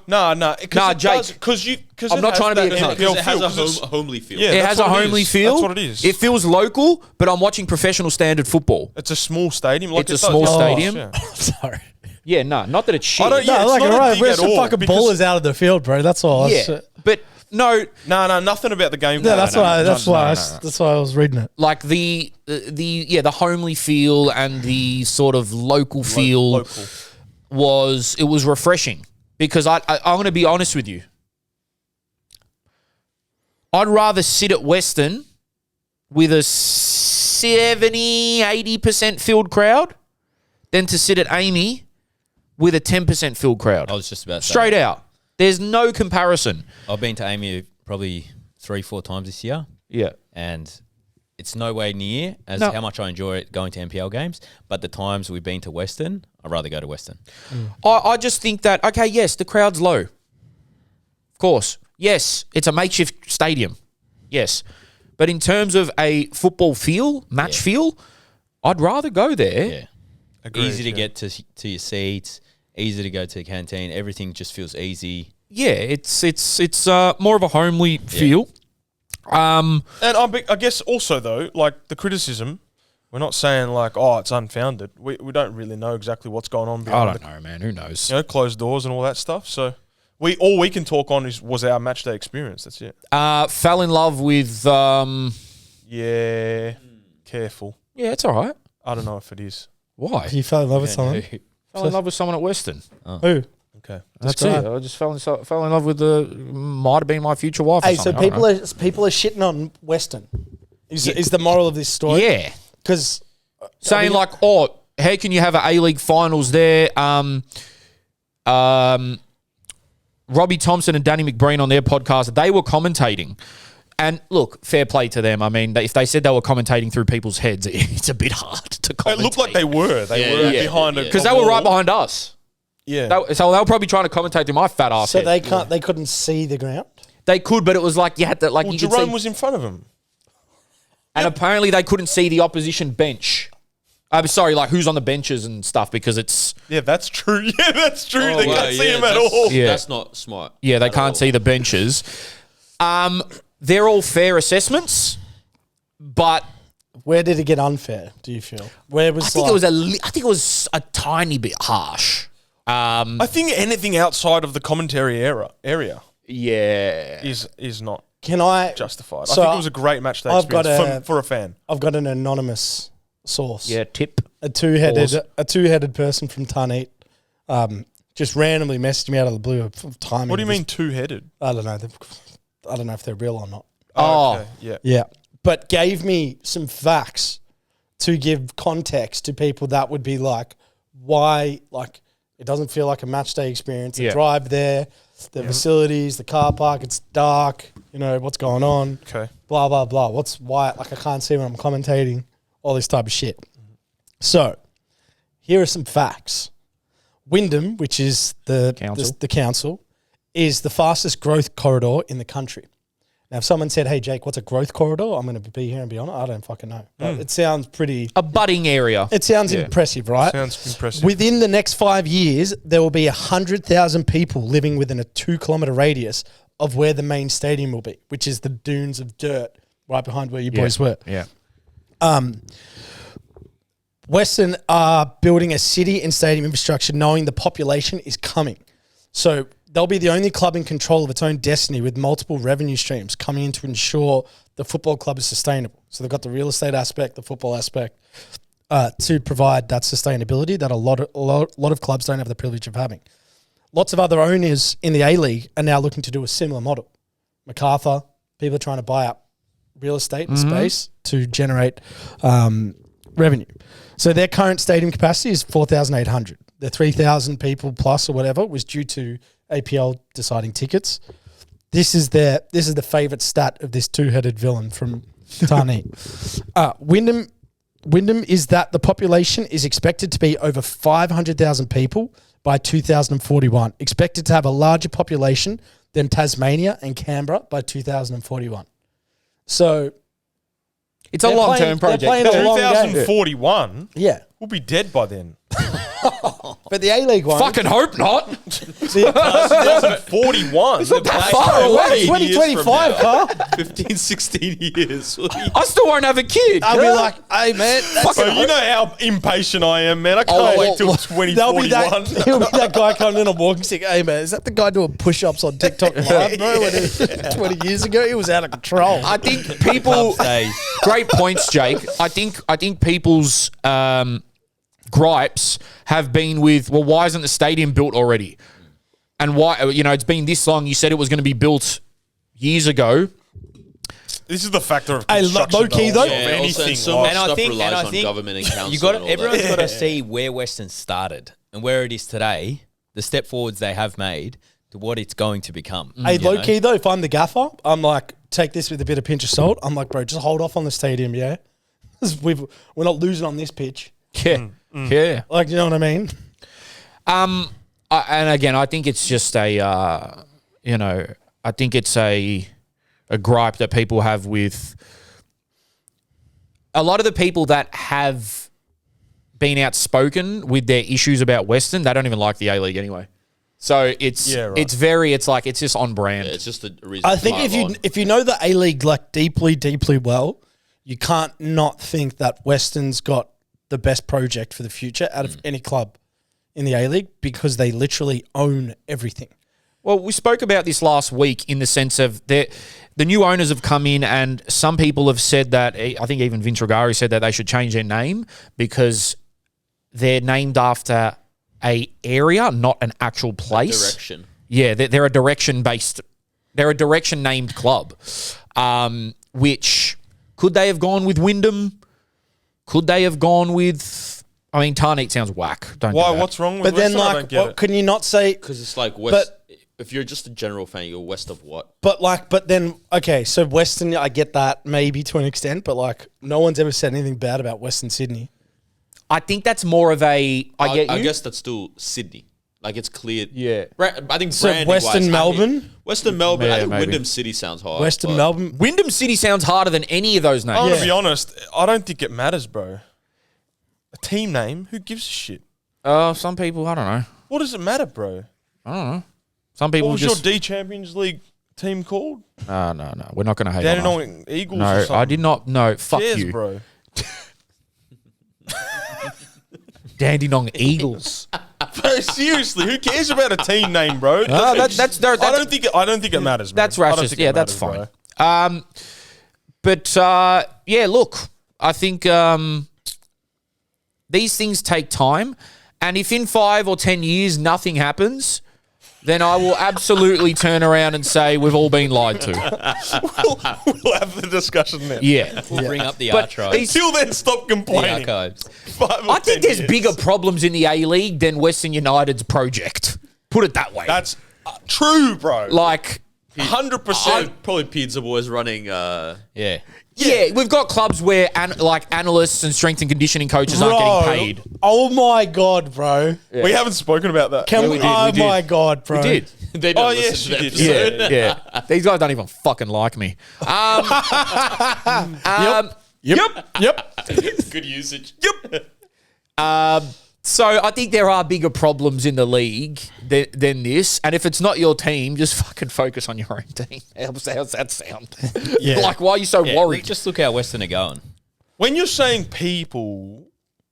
No, Jake. Because I'm not trying to be a cunt. Because it has a homely feel. Yeah, It that's has a what it homely is. feel. That's what it is. It feels local, but I'm watching professional standard football. It's a small stadium. Like It's a small stadium. Yeah. Sorry. Yeah, not that it's shit. I don't- yeah, No, it's like, not a right, dig where's at some all, fucking because- ballers out of the field, bro? That's all. Yeah, but no, No, nothing about the game. Yeah, that's why. That's why. no. That's why I was reading it. like the homely feel and the sort of local feel Local. was refreshing because I'm going to be honest with you. I'd rather sit at Western with a 70-80% filled crowd than to sit at Amy with a 10% filled crowd. I was just about to Straight say. out. There's no comparison. I've been to Amy probably 3-4 times this year, Yeah. and it's no way near as No. how much I enjoy it going to NPL games. But the times we've been to Western, I'd rather go to Western. I just think that, okay, yes, the crowd's low. Of course. Yes, it's a makeshift stadium. Yes. But in terms of a football feel, match feel, I'd rather go there. Yeah, Agreed, easy to yeah. get to your seats, easy to go to the canteen. Everything just feels easy. Yeah, it's more of a homely feel. And I guess also though, like the criticism, we're not saying like, oh, it's unfounded. We don't really know exactly what's going on I behind don't know, man. Who knows? closed doors and all that stuff. So all we can talk on was our match day experience. That's it. Fell in love with. Yeah, careful. Yeah, it's all right. I don't know if it is. Why? You fell in love with someone. Fell in love with someone at Western. Who? Okay. That's Describe. it. I just fell in love with might have been my future wife. Hey, or so something. I don't people are shitting on Western. Is the moral of this know. story? Yeah. Because Saying like, oh, how can you have an A-League finals there? Robbie Thompson and Danny McBreen on their podcast, they were commentating. And look, fair play to them. I mean, if they said they were commentating through people's heads, it's a bit hard to commentate. It looked like they were. They were behind it. because they were right behind us. Yeah. So they were probably trying to commentate through my fat ass. so head. they couldn't see the ground. They could, but it was like you had to like Well, you could Jerome see, was in front of him. and apparently they couldn't see the opposition bench. I'm sorry, like who's on the benches and stuff because it's Yeah, that's true. Yeah, that's true. Oh, they wow, can't see yeah, him at that's- all. Yeah. That's not smart. yeah they at can't all. see the benches. They're all fair assessments, but Where did it get unfair? Do you feel? Where was I think it was a tiny bit harsh. I think anything outside of the commentary area Yeah, is not Can I justified. So I think it was a great match day I've got experience for a fan. I've got an anonymous source. yeah. Tip. A two-headed person from Tarneet, just randomly messaged me out of the blue. Timing. What do you mean two-headed? I don't know. I don't know if they're real or not. Oh. Okay, yeah. Yeah, but gave me some facts to give context to people that would be like, why, like, it doesn't feel like a match day experience. The Yeah. drive there, the facilities, the car park, it's dark, what's going on, Okay. blah, blah, blah. Why, like, I can't see when I'm commentating, all this type of shit. So, here are some facts. Wyndham, which is the council, is the fastest growth corridor in the country. Now, if someone said, hey, Jake, what's a growth corridor? I'm going to be here and be honest. I don't fucking know. But it sounds pretty... A budding area. It sounds impressive, right? Sounds impressive. Within the next 5 years, there will be 100,000 people living within a 2-kilometre radius of where the main stadium will be, which is the dunes of dirt right behind where you boys were. Yeah. Western are building a city and stadium infrastructure knowing the population is coming. So they'll be the only club in control of its own destiny with multiple revenue streams coming in to ensure the football club is sustainable. So they've got the real estate aspect, the football aspect, to provide that sustainability that a lot of clubs don't have the privilege of having. Lots of other owners in the A-League are now looking to do a similar model. MacArthur, people are trying to buy up real estate and space to generate revenue. So their current stadium capacity is 4,800. The 3,000 people plus or whatever was due to APL deciding tickets. This is the favourite stat of this two-headed villain from Tarneet. Wyndham is that the population is expected to be over 500,000 people by 2041. Expected to have a larger population than Tasmania and Canberra by 2041. So It's a They're long-term playing- they're project. playing a long game. 2041, yeah, we'll be dead by then. But the A-League one. Fucking hope not. 2041. It's not that far away. 2025, Carl. 15, 16 years. I still won't have a kid. I'll be like, hey, man. Bro, you know how impatient I am, man. I can't wait till There'll be 2041. he'll be that guy coming in on walking stick. Hey, man, is that the guy doing push-ups on TikTok live, bro? When 20 years ago, he was out of control. I think people. Great points, Jake. I think people's gripes have been with, well, why isn't the stadium built already? And why, it's been this long. You said it was going to be built years ago. This is the factor of Hey, construction. low-key, though. of anything. So much And I stuff think- relies and I on think government and council. You got and all everyone's that. got to see where Western started and where it is today, the step forwards they have made to what it's going to become. Hey, you know? low-key, though, if I'm the gaffer, I'm like, take this with a bit of pinch of salt. I'm like, bro, just hold off on the stadium, yeah? 'Cause we're not losing on this pitch. Yeah. Yeah. Like, you know what I mean? And again, I think it's just I think it's a gripe that people have with a lot of the people that have been outspoken with their issues about Western. They don't even like the A-League anyway. So it's just on brand. Yeah, it's just a reason. I think if you know the A-League like deeply, deeply well, you can't not think that Western's got the best project for the future out of any club in the A-League because they literally own everything. Well, we spoke about this last week in the sense of the new owners have come in and some people have said that, I think even Vince Rugari said that they should change their name because they're named after a area, not an actual place. Direction. Yeah, they're a direction-based, they're a direction-named club, which could they have gone with Wyndham? Could they have gone with... I mean, Tarneet sounds whack. Don't do Why? that. What's wrong with But then, Western? I like, don't get it. can you not say... Because it's like west. If you're just a general fan, you go west of what? But then, okay, so Western, I get that maybe to an extent, but like, no one's ever said anything bad about Western Sydney. I think that's more of a... I guess that's still Sydney. Like it's cleared. Yeah. I think So branding Western wise, Melbourne? Western Melbourne. Yeah, I think maybe. Wyndham City sounds hard. Western but- Melbourne. Wyndham City sounds harder than any of those names. I'm going Yeah. to be honest. I don't think it matters, bro. A team name? Who gives a shit? Some people, I don't know. What does it matter, bro? I don't know. Some people What was just... your D Champions League team called? No. We're not going to hate on that. Dandenong Eagles or No, something? I did not. No, fuck Cheers, you. bro. Dandenong Eagles. Bro, seriously, who cares about a team name, bro? No, I don't think it matters. Man. That's I don't racist. think it Yeah, that's matters, fine. bro. But yeah, look, I think these things take time, and if in 5 or 10 years nothing happens, then I will absolutely turn around and say we've all been lied to. We'll have the discussion then. Yeah. We'll bring up the But archives. these- Until then, stop The complaining. archives. 5 or I think 10 there's years. bigger problems in the A-League than Western United's project. Put it that way. That's true, bro. Like, 100%. Probably Pizza Boys running. Yeah. yeah, we've got clubs where analysts and strength and conditioning coaches aren't Bro, getting paid. Oh my God, bro. We haven't spoken about that. Can we? we did, Oh we did. my God, bro. We did. They don't Oh, listen yes, to you the did. episode. Yeah. These guys don't even fucking like me. Yep. Good usage. So I think there are bigger problems in the league than this. And if it's not your team, just fucking focus on your own team. How's that sound? Yeah. Like, why are you so Yeah, worried? just look how Western are going. When you're saying people,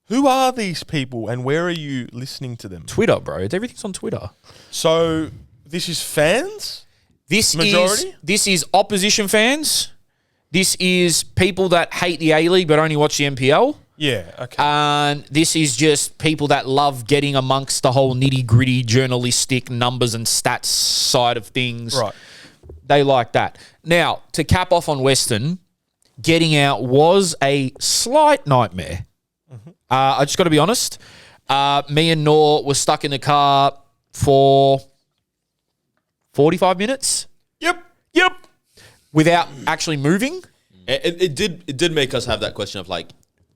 who are these people and where are you listening to them? Twitter, bro. Everything's on Twitter. So this is fans? Majority? This is opposition fans. This is people that hate the A-League but only watch the NPL. Yeah, okay. And this is just people that love getting amongst the whole nitty-gritty journalistic numbers and stats side of things. Right. They like that. Now, to cap off on Western, getting out was a slight nightmare. I just got to be honest. Me and Nor were stuck in the car for 45 minutes Yep. without actually moving. It did make us have that question of like,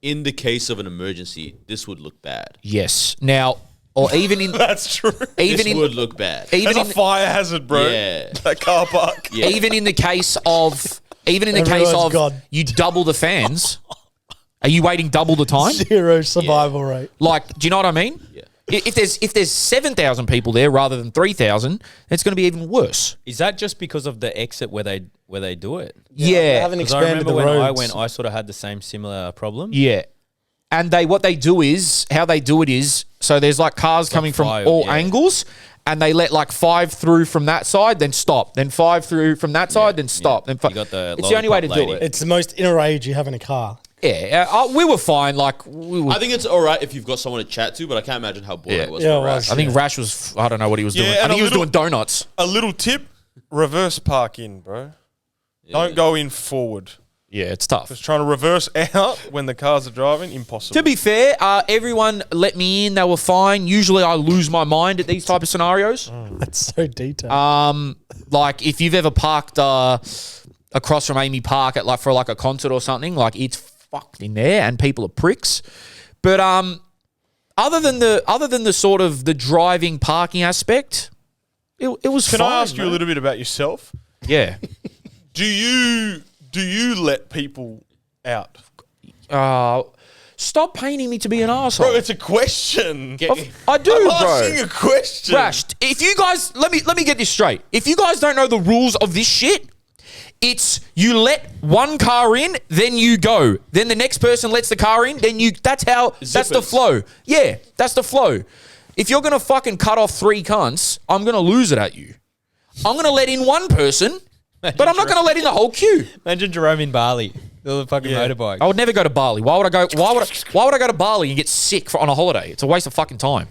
in the case of an emergency, this would look bad. Yes. Now, or even in That's true. even This in would look bad. even That's in a fire hazard, bro. Yeah. That car park. Yeah. even in the case of Everyone's gone. you double the fans. Are you waiting double the time? Zero survival rate. Like, do you know what I mean? Yeah. If there's 7,000 people there rather than 3,000, it's going to be even worse. Is that just because of the exit where they do it? They Yeah. haven't 'Cause I expanded remember the when roads. I went, I sort of had the similar problem. Yeah. And what they do is, how they do it is, so there's like cars coming from five, all yeah. angles, and they let like 5 through from that side, then stop. Then 5 through from that side, then stop. Then You got the it's the only way to lollipop do lady. it. It's the most inner age you have in a car. Yeah. We were fine. Like, we were. I think it's all right if you've got someone to chat to, but I can't imagine how boring Yeah. it was Yeah, for it Rash. was. I think Rash was, I don't know what he was Yeah, doing. I and think he a was little- doing donuts. A little tip: reverse park in, bro. Don't go in forward. Yeah, it's tough. Just trying to reverse out when the cars are driving, impossible. To be fair, everyone let me in. They were fine. Usually I lose my mind at these type of scenarios. That's so detailed. Like if you've ever parked across from Amy Park at for a concert or something, like it's fucked in there and people are pricks. But other than the sort of the driving parking aspect, it was Can fine. I ask you a man. little bit about yourself? Yeah. Do you let people out? Stop painting me to be an arsehole. Bro, it's a question. I do, I'm bro. asking a question. Rash, if you guys let me get this straight. If you guys don't know the rules of this shit, it's you let one car in, then you go. Then the next person lets the car in, then you that's the Zippers. flow. Yeah, that's the flow. If you're gonna fucking cut off 3 cunts, I'm gonna lose it at you. I'm gonna let in one person, but I'm not gonna let in the whole queue. Imagine Jerome in Bali, the fucking motorbike. I would never go to Bali. Why would I go to Bali and get sick on a holiday? It's a waste of fucking time.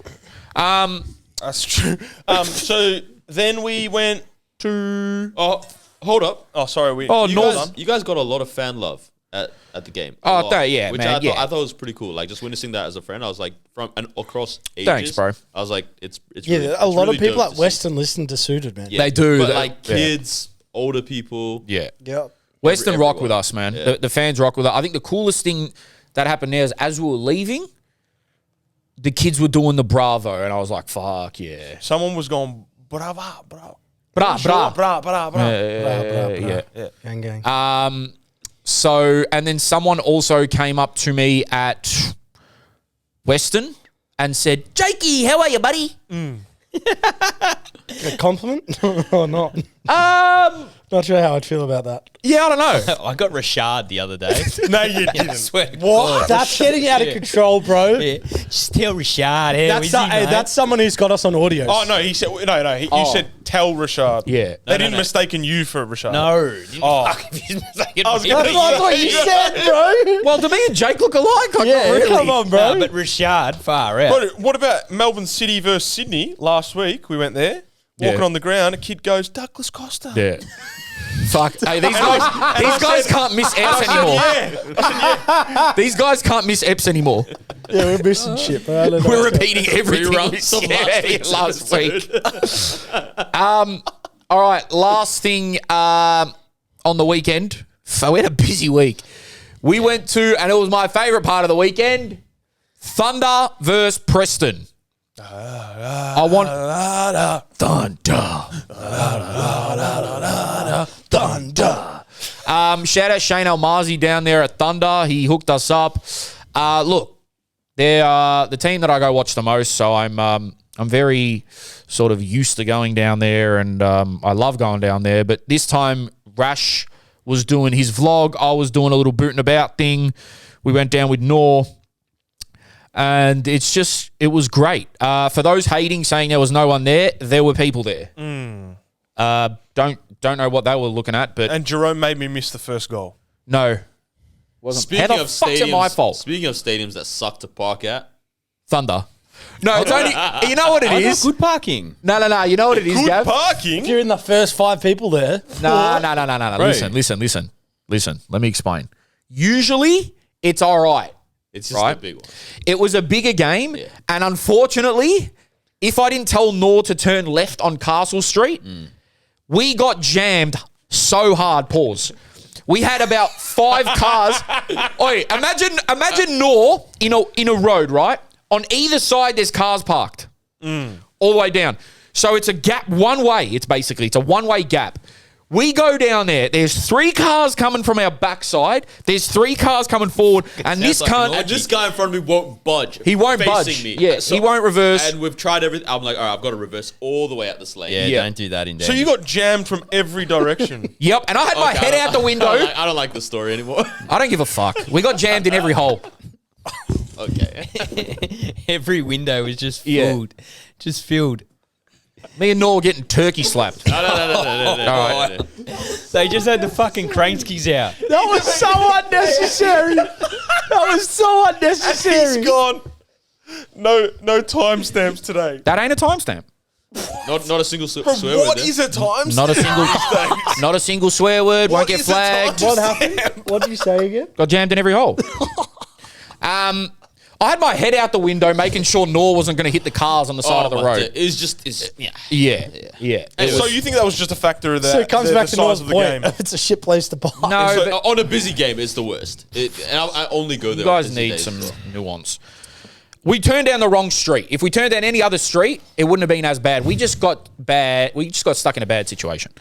That's true. So then we went to. Oh, hold up. Oh, sorry. You guys got a lot of fan love at the game. A Oh, lot, yeah, which man, I yeah. thought was pretty cool. Like just witnessing that as a friend, I was like across ages. Thanks, bro. I was like, it's Yeah, really, a it's lot really of people dope at to see. Western listen to Suited, man. Yeah. They do. but They- like yeah. kids, older people. Yeah. Yep. Western rock everyone. with us, man. Yeah. The fans rock with us. I think the coolest thing that happened there is as we were leaving, the kids were doing the Bravo, and I was like, fuck yeah. Someone was going, brava, bravo. Bra, bra. Bra, bra, bra. Yeah. Gang, gang. So, and then someone also came up to me at Western and said, Jakey, how are you, buddy? A compliment or not? Not sure how I'd feel about that. Yeah, I don't know. I got Rashad the other day. No, you didn't. I swear to What? God. That's getting out of control, bro. Yeah. Just tell Rashad. Hey, That's someone who's got us on audio. Oh, no, he said, no. You said tell Rashad. Yeah. They didn't mistaken you for Rashad. No. Oh. I was gonna That's what you said, bro. Well, do me and Jake look alike? Like, Yeah, not really. come on, bro. But Rashad, far out. Bro, what about Melbourne City versus Sydney last week? We went there, walking Yeah. on the ground. A kid goes, Douglas Costa. Yeah. Fuck. Hey, these guys can't miss Eps anymore. Yeah. These guys can't miss Eps anymore. Yeah, we're missing shit, bro. I don't know We're what's repeating everything we Reruns of said last week's last week. All right, last thing on the weekend. So we had a busy week. We went to, and it was my favourite part of the weekend, Thunder versus Preston. I want Thunder. Thunder. Shout out Shane Almazi down there at Thunder. He hooked us up. Look, they're the team that I go watch the most, so I'm very sort of used to going down there, and I love going down there. But this time, Rash was doing his vlog. I was doing a little booting about thing. We went down with Nor. And it was great. For those hating, saying there was no one there were people there. Don't know what they were looking at, but And Jerome made me miss the first goal. no. Wasn't. Speaking How the of fuck's stadiums, it my fault? Speaking of stadiums that suck to park at, Thunder. No, it's only, you know what it I got is? good parking. No. You know what it is, Good Gav? parking. If you're in the first 5 people there, No. Listen. Let me explain. Usually, it's all right. it's just Right. a big one. It was a bigger game, and unfortunately, if I didn't tell Nor to turn left on Castle Street, we got jammed so hard. Pause. We had about 5 cars. Oi, imagine Nor in a road, right? On either side, there's cars parked, all the way down. So it's a gap one way. It's a one-way gap. We go down there. There's 3 cars coming from our backside. There's 3 cars coming forward. And this cunt... And this guy in front of me won't budge. He won't facing budge. me. Yeah, he won't reverse. And we've tried everything. I'm like, all right, I've got to reverse all the way out this lane. Yeah, don't do that in there. So you got jammed from every direction. Yep, and I had my head out the window. I don't like the story anymore. I don't give a fuck. We got jammed in every hole. Okay. Every window was just Yeah. filled. Just filled. Me and Noor were getting turkey slapped. No. All right. They just had the fucking Kranskis out. That was so unnecessary. That was so unnecessary. He's gone. No timestamps today. That ain't a timestamp. Not a single swear word. What there. is a timestamp? Not a single swear word. Won't What get is a flagged. What happened? What did you say again? Got jammed in every hole. I had my head out the window, making sure Noor wasn't going to hit the cars on the side of the road. Yeah. Yeah. So you think that was just a factor of that? So it comes back to size North's of the point. game. It's a shit place to buy. No, So, but on a busy game, it's the worst. And I only go there. you on guys busy need days. some nuance. We turned down the wrong street. If we turned down any other street, it wouldn't have been as bad. We just got stuck in a bad situation.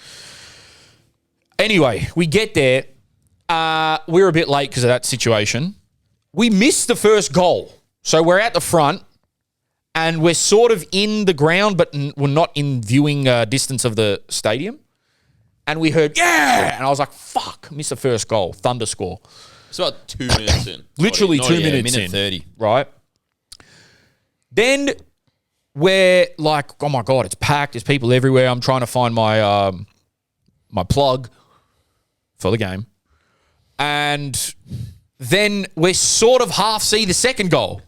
Anyway, we get there. We were a bit late because of that situation. We missed the first goal. So we're at the front and we're sort of in the ground, but we're not in viewing distance of the stadium. And we heard, yeah! And I was like, fuck, missed the first goal. Thunder score. It's about 2 minutes in. Literally Not 2 even. minutes minute in. 30. Right? Then we're like, oh my God, it's packed. There's people everywhere. I'm trying to find my my plug for the game. And then we sort of half see the second goal.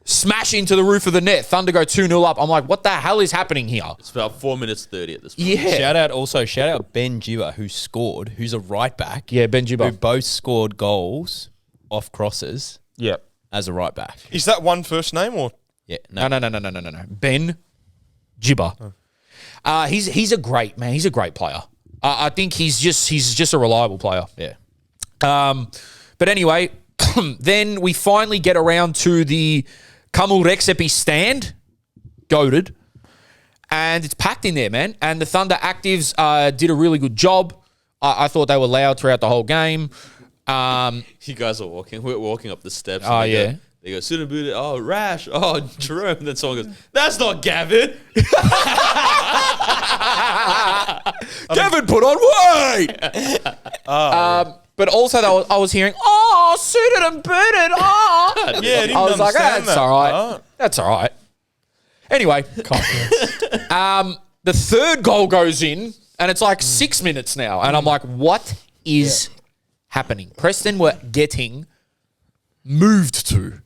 Smash into the roof of the net. Thunder go 2-0 up. I'm like, what the hell is happening here? It's about 4 minutes 30 at this point. Yeah. Shout out Ben Giba, who scored, who's a right back. Yeah, Ben Who Giba. both scored goals off crosses Yeah. as a right back. Is that one first name or? Yeah. No. Ben Giba. He's a great man. He's a great player. I think he's just a reliable player. Yeah. But anyway, then we finally get around to the Kamul Rexepi stand, goated, and it's packed in there, man. And the Thunder actives did a really good job. I thought they were loud throughout the whole game. You guys are walking. We're walking up the steps. Oh, and yeah. They go, Sid and Buddha, oh, Rash, oh, Jerome. And then someone goes, that's not Gavin. Gavin put on weight. But also, I was hearing, oh, suited and booted. Oh. Yeah, I didn't I was like, understand that's that. all right. Oh. That's all right. Anyway, the third goal goes in, and it's like 6 minutes now. And I'm like, what is happening? Preston were getting moved to.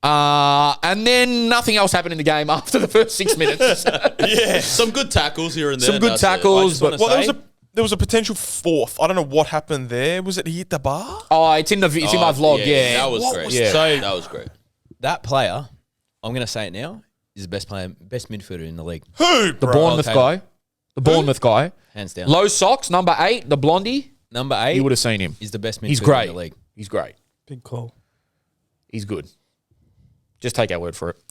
And then nothing else happened in the game after the first 6 minutes. Yeah. Some good tackles here and there. Some good that's it. I tackles, just wanna but- Well, say- there was a potential fourth. I don't know what happened there. Was it he hit the bar? Oh, it's in my vlog, yeah. That was What great. was Yeah. So- that was great. That player, I'm going to say it now, is the best midfielder in the league. Who, The bro? Bournemouth Tater. guy. The Bournemouth guy. Hands down. Low socks, number 8, the blondie. Number 8 You would have seen him. is the best midfielder He's great. in the league. He's great. Big call. He's good. Just take our word for it.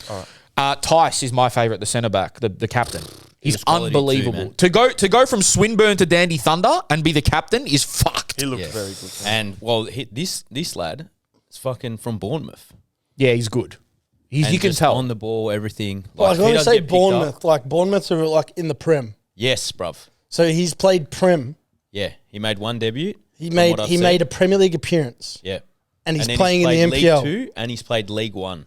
Tice is my favourite, the centre back, the captain. He's was quality unbelievable. too, to go from Swinburne to Dandy Thunder and be the captain is fucked. He looked Yeah. very good. And, well, this lad is fucking from Bournemouth. Yeah, he's good. You And can just tell. on the ball, everything. Like, he when you doesn't say get picked up- Bournemouth, like Bournemouth are like in the Prem. Yes, bruv. So he's played Prem. Yeah, he made one debut. He from made what I've he seen. made a Premier League appearance, Yeah. and he's And then playing in played the NPL. League 2 and he's played League 1.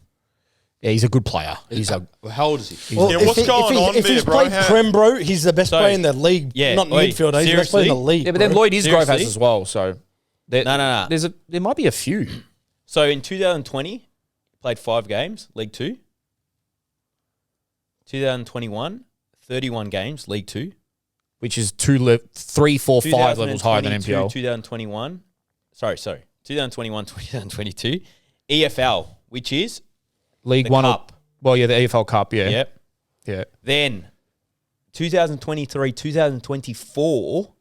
Yeah, he's a good player. He's a How old is he? Well, Yeah, if what's he- going if he- on if there, he's bro? played How- Prem, bro, he's the best So- player in the league. Yeah, not oi, midfielder. He's the best player in the seriously? league. yeah, but then bro. Lloyd Isgrove has Seriously? as well. So No. there might be a few. So in 2020, he played 5 games, League 2. 2021, 31 games, League 2. Which is 3, 4, 5 levels higher than 2022, NPL. 2021. Sorry. 2021, 2022. EFL, which is League the 1. Cup. Well, yeah, the EFL Cup, yeah. Yep. Yeah. Then 2023, 2024,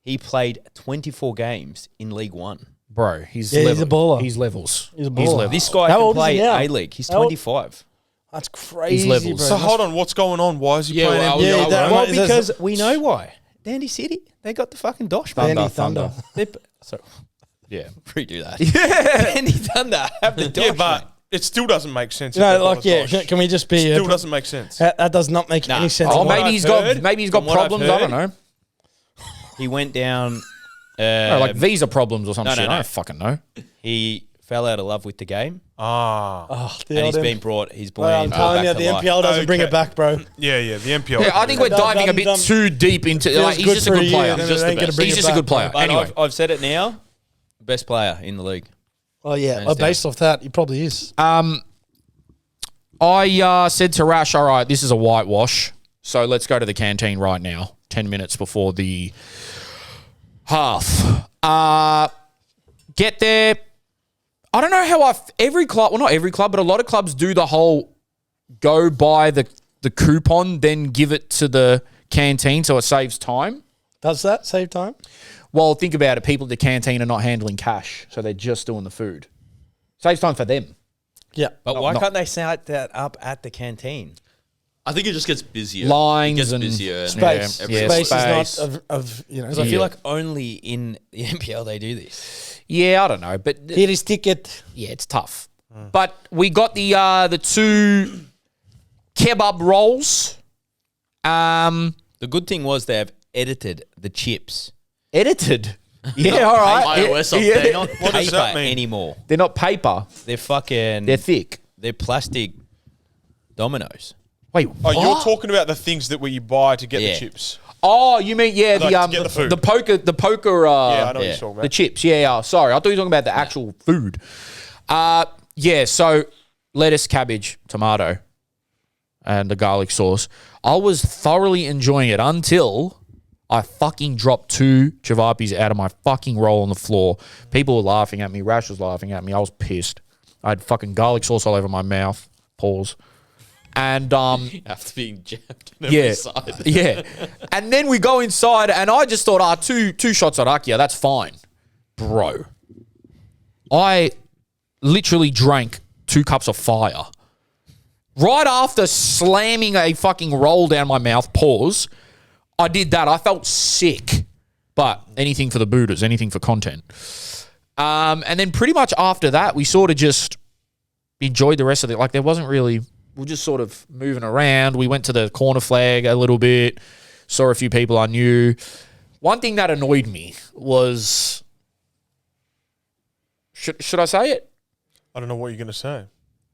he played 24 games in League 1. Bro, he's Yeah, he's a baller. He's levels. He's a baller. levels. This guy How can old is he play now? A-League. He's How old- 25. That's crazy, levels. bro. So hold on, what's going on? Why is he Yeah, playing well, NPL? yeah, that- bro? well, Well, because we know why. Dandy City, they got the fucking dosh. Dandy Thunder. Sorry, Yeah. redo that. Yeah, Dandy Thunder have the dosh. Yeah, but it still doesn't make sense. You if know, they've got like, a yeah, dosh. can we just be... Still doesn't make sense. that does not make any sense. Oh, From what maybe I've he's got from what I've problems. I don't heard- know. He went down. Like visa problems or some no, shit. no. I don't fucking know. He fell out of love with the game, Ah. Oh, and he's been brought. He's been I'm telling you, back the to life. NPL doesn't bring Okay. it back, bro. Yeah, the NPL. Yeah, I think we're diving a bit too deep into. Feels Like, he's good just a for good a player. year, then He's just it ain't the gonna best. bring He's it just a back, good bro. player. But Anyway, I've said it now. Best player in the league. Oh, yeah. Hands Well, down. based off that, he probably is. I said to Rash, all right, this is a whitewash, so let's go to the canteen right now. 10 minutes before the half. Get there. I don't know how every club, well, not every club, but a lot of clubs do the whole go buy the coupon, then give it to the canteen so it saves time. Does that save time? Well, think about it. People at the canteen are not handling cash, so they're just doing the food. Saves time for them. Yeah. But why can't they set that up at the canteen? I think it just gets busier. Lines it gets and busier. Space. every Yeah, Space space. is not of you know. Because I feel like only in the NPL they do this. Yeah, I don't know, but Here is ticket. yeah, it's tough. But we got the two kebab rolls. The good thing was they have edited the chips. Edited. Yeah, all right. iOS Yeah, update. yeah. Not What does paper that mean? anymore. They're not paper. They're fucking. They're thick. They're plastic dominoes. Wait, Oh, what? you're talking about the things that you buy to get Yeah. the chips. Oh, you mean Like, to get the the food. the poker Yeah, I know what yeah. you're talking about. the chips. Yeah. Sorry, I thought you were talking about the actual food. Yeah. So lettuce, cabbage, tomato, and the garlic sauce. I was thoroughly enjoying it until I fucking dropped 2 javapis out of my fucking roll on the floor. People were laughing at me. Rash was laughing at me. I was pissed. I had fucking garlic sauce all over my mouth. Pause. And After being jammed on every yeah, side. yeah. And then we go inside, and I just thought, two shots at Akia, that's fine, bro. I literally drank 2 cups of fire right after slamming a fucking roll down my mouth. Pause. I did that. I felt sick, but anything for the Buddhas, anything for content. And then pretty much after that, we sort of just enjoyed the rest of it. Like there wasn't really. We're just sort of moving around. We went to the corner flag a little bit, saw a few people I knew. One thing that annoyed me was, should I say it? I don't know what you're going to say.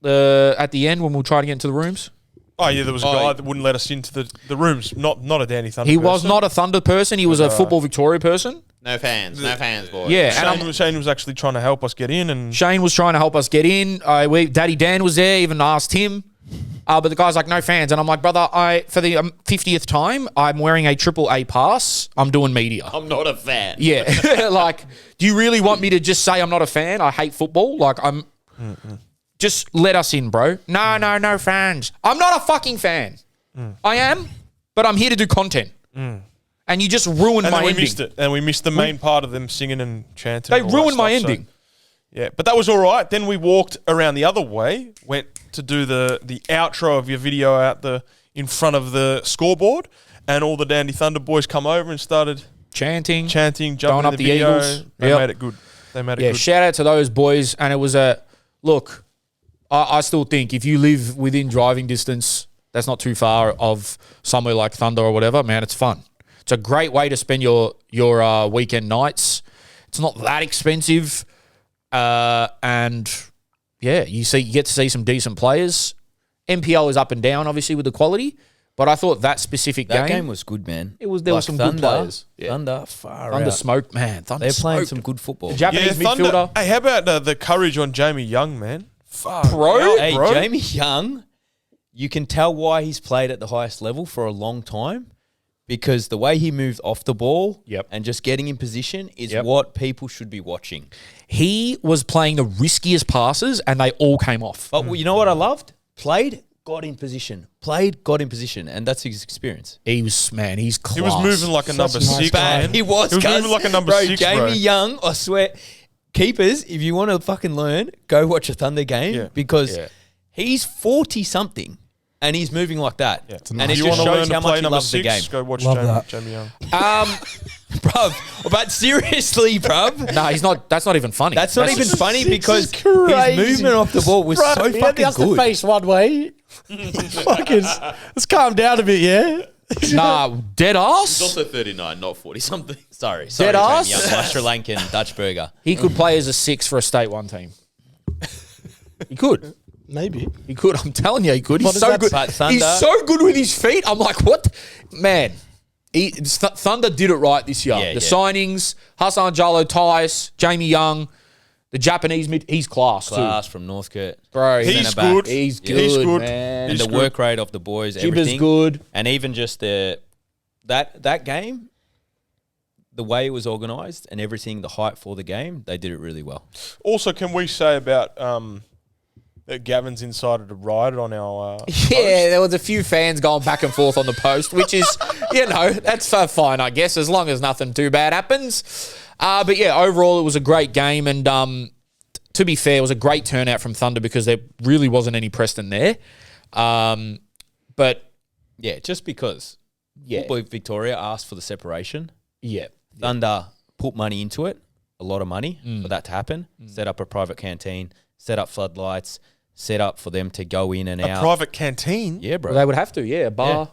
At the end when we were trying to get into the rooms? Oh, yeah, there was a guy that wouldn't let us into the rooms. Not a Danny Thunder He person. was not a Thunder person. He was a Football Victoria person. No fans, boys. Yeah, and Shane was actually trying to help us get in. And Shane was trying to help us get in. Daddy Dan was there, even asked him. But the guy's like, no fans. And I'm like, brother, for the 50th time, I'm wearing a AAA pass. I'm doing media. I'm not a fan. Yeah. Like, do you really want me to just say I'm not a fan? I hate football. Like, just let us in, bro. No fans. I'm not a fucking fan. I am, but I'm here to do content. And you just ruined and my then we ending. missed it. And we missed the main part of them singing and chanting. They and all that ruined my stuff, so- ending. Yeah, but that was all right. Then we walked around the other way, went to do the outro of your video out in front of the scoreboard, and all the Dandy Thunder boys come over and started Chanting. jumping Going in up the the video. Eagles. They Yep. made it good. They made it Yeah, good. shout out to those boys. And it was look, I still think if you live within driving distance, that's not too far of somewhere like Thunder or whatever, man, it's fun. It's a great way to spend your weekend nights. It's not that expensive. And yeah, you get to see some decent players. NPL is up and down, obviously, with the quality. But I thought that specific That game game was good, man. There was some good players. Yeah. Thunder, far Thunder out. smoked, man. Thunder They're playing smoked. some good football. The Japanese Thunder. midfielder. Hey, how about the courage on Jamie Young, man? Fuck, Bro? hell, Hey, bro. Jamie Young, you can tell why he's played at the highest level for a long time because the way he moved off the ball and just getting in position is what people should be watching. He was playing the riskiest passes, and they all came off. But you know what I loved? Played, got in position. Played, got in position. And that's his experience. He's class. He was moving like a number a nice 6, guy. man. He was moving like a number bro, 6, Jamie bro. Young, I swear. Keepers, if you want to fucking learn, go watch a Thunder game because he's 40-something and he's moving like that. Yeah. And it you just want to learn shows to how play much he number loves the 6? game. Go watch Love that. Jamie Young. Bruv, but seriously, bruv. No, he's not. That's not even funny. That's not even funny Six because is crazy. his movement off the ball was so he fucking has to good. face one way. Fuckers, let's calm down a bit, yeah? Nah, dead He's ass. also 39, not 40 something. Sorry, Dead ass? Jamie Young, my Sri Lankan Dutch burger. He could play as a 6 for a state 1 team. He could. Maybe. He could. I'm telling you, he could. What He's is so that? good. But Thunder- He's so good with his feet. I'm like, what? Man, Thunder did it right this year. Yeah, the yeah. signings, Hassan Jallo, Tice, Jamie Young, the Japanese mid, he's class Class from Northcote. too. Bro, He's Centre back. good. He's good, He's good. man. And He's the work rate of the boys, Jibba's everything. good. And even just that game, the way it was organised and everything, the hype for the game, they did it really well. Also, can we say about that Gavin's insider to ride on our Yeah, there was a few fans going back and forth on the post, which is, that's fine, I guess, as long as nothing too bad happens. But yeah, overall, it was a great game. And to be fair, it was a great turnout from Thunder because there really wasn't any Preston there. But Yeah, just because yeah, Football Victoria asked for the separation. yeah, Thunder put money into it, a lot of money for that to happen. Set up a private canteen, set up floodlights, set up for them to go in and a out. private canteen. Yeah, bro. well, they would have to, yeah, bar.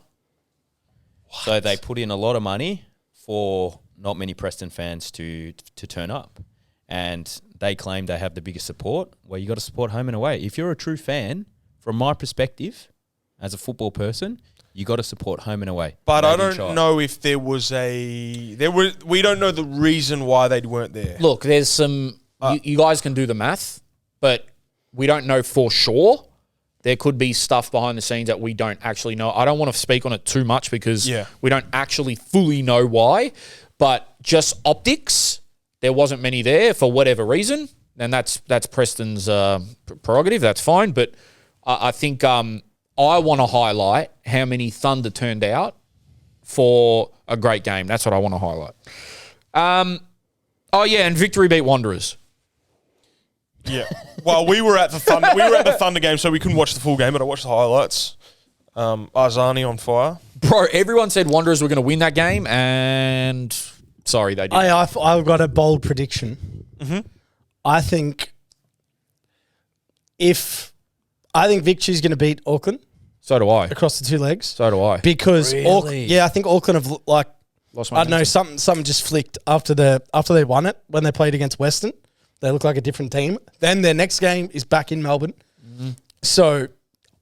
So they put in a lot of money for not many Preston fans to turn up. And they claim they have the biggest support. Well, you got to support home and away. If you're a true fan, from my perspective, as a football person, you got to support home and away. But I Maybe don't try. know if we don't know the reason why they weren't there. Look, there's some, you guys can do the math, but we don't know for sure. There could be stuff behind the scenes that we don't actually know. I don't want to speak on it too much because we don't actually fully know why. But just optics, there wasn't many there for whatever reason. And that's Preston's prerogative. That's fine. But I think I want to highlight how many Thunder turned out for a great game. That's what I want to highlight. Oh, yeah, and victory beat Wanderers. Yeah. Well, we were at the Thunder game, so we couldn't watch the full game, but I watched the highlights. Arzani on fire. Bro, everyone said Wanderers were going to win that game, and sorry, they didn't. I've got a bold prediction. Mm-hmm. I think Victory's going to beat Auckland So do I. across the two legs So do I. because Really? I think Auckland have Lost I don't know, something just flicked after they won it when they played against Western. They look like a different team. Then their next game is back in Melbourne. Mm-hmm. So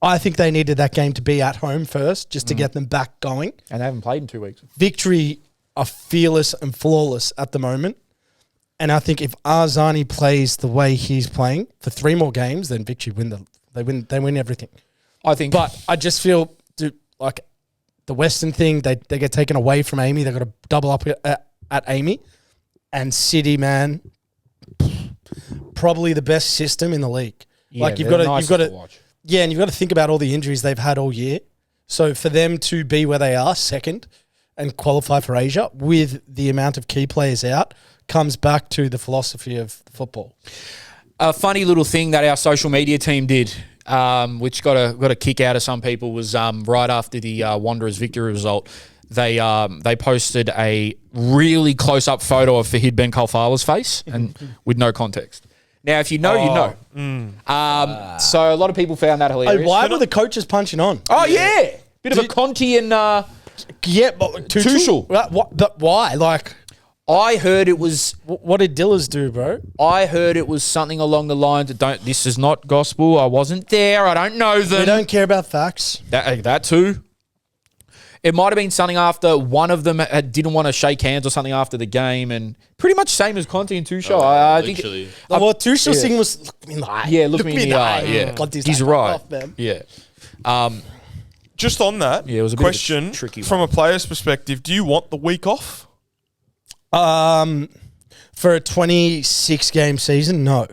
I think they needed that game to be at home first just to get them back going. And they haven't played in 2 weeks. Victory are fearless and flawless at the moment. And I think if Arzani plays the way he's playing for 3 more games, then Victory they win everything. I think. But I just feel like the Western thing, they get taken away from Amy. They've got to double up at Amy. And City, man, probably the best system in the league. Yeah, like you've they're got nice to watch. yeah, and you've got to think about all the injuries they've had all year. So for them to be where they are, second, and qualify for Asia with the amount of key players out, comes back to the philosophy of football. A funny little thing that our social media team did, which got a kick out of some people, was right after the Wanderers victory result. They posted a really close up photo of Fahid Ben Khalfala's face and with no context. Now, if you know, you know. So a lot of people found that hilarious. Why were the coaches punching on? Oh yeah, bit of a Conti and Yeah, but Tuchel. But why? Like, I heard it was. what did Dillas do, bro? I heard it was something along the lines of this is not gospel. I wasn't there. I don't know them. We don't care about facts. That too. It might have been something after one of them didn't want to shake hands or something after the game, and pretty much same as Conti and Tuchel. I think. Literally. Well, Tuchel's thing was look me in the eye. Yeah, look me in the eye. Yeah, Conti's he's like, right. "Fuck off, man." Yeah. Just on that, Yeah, it was a bit of a question tricky from a player's perspective. Do you want the week off? For a 26 game season, no.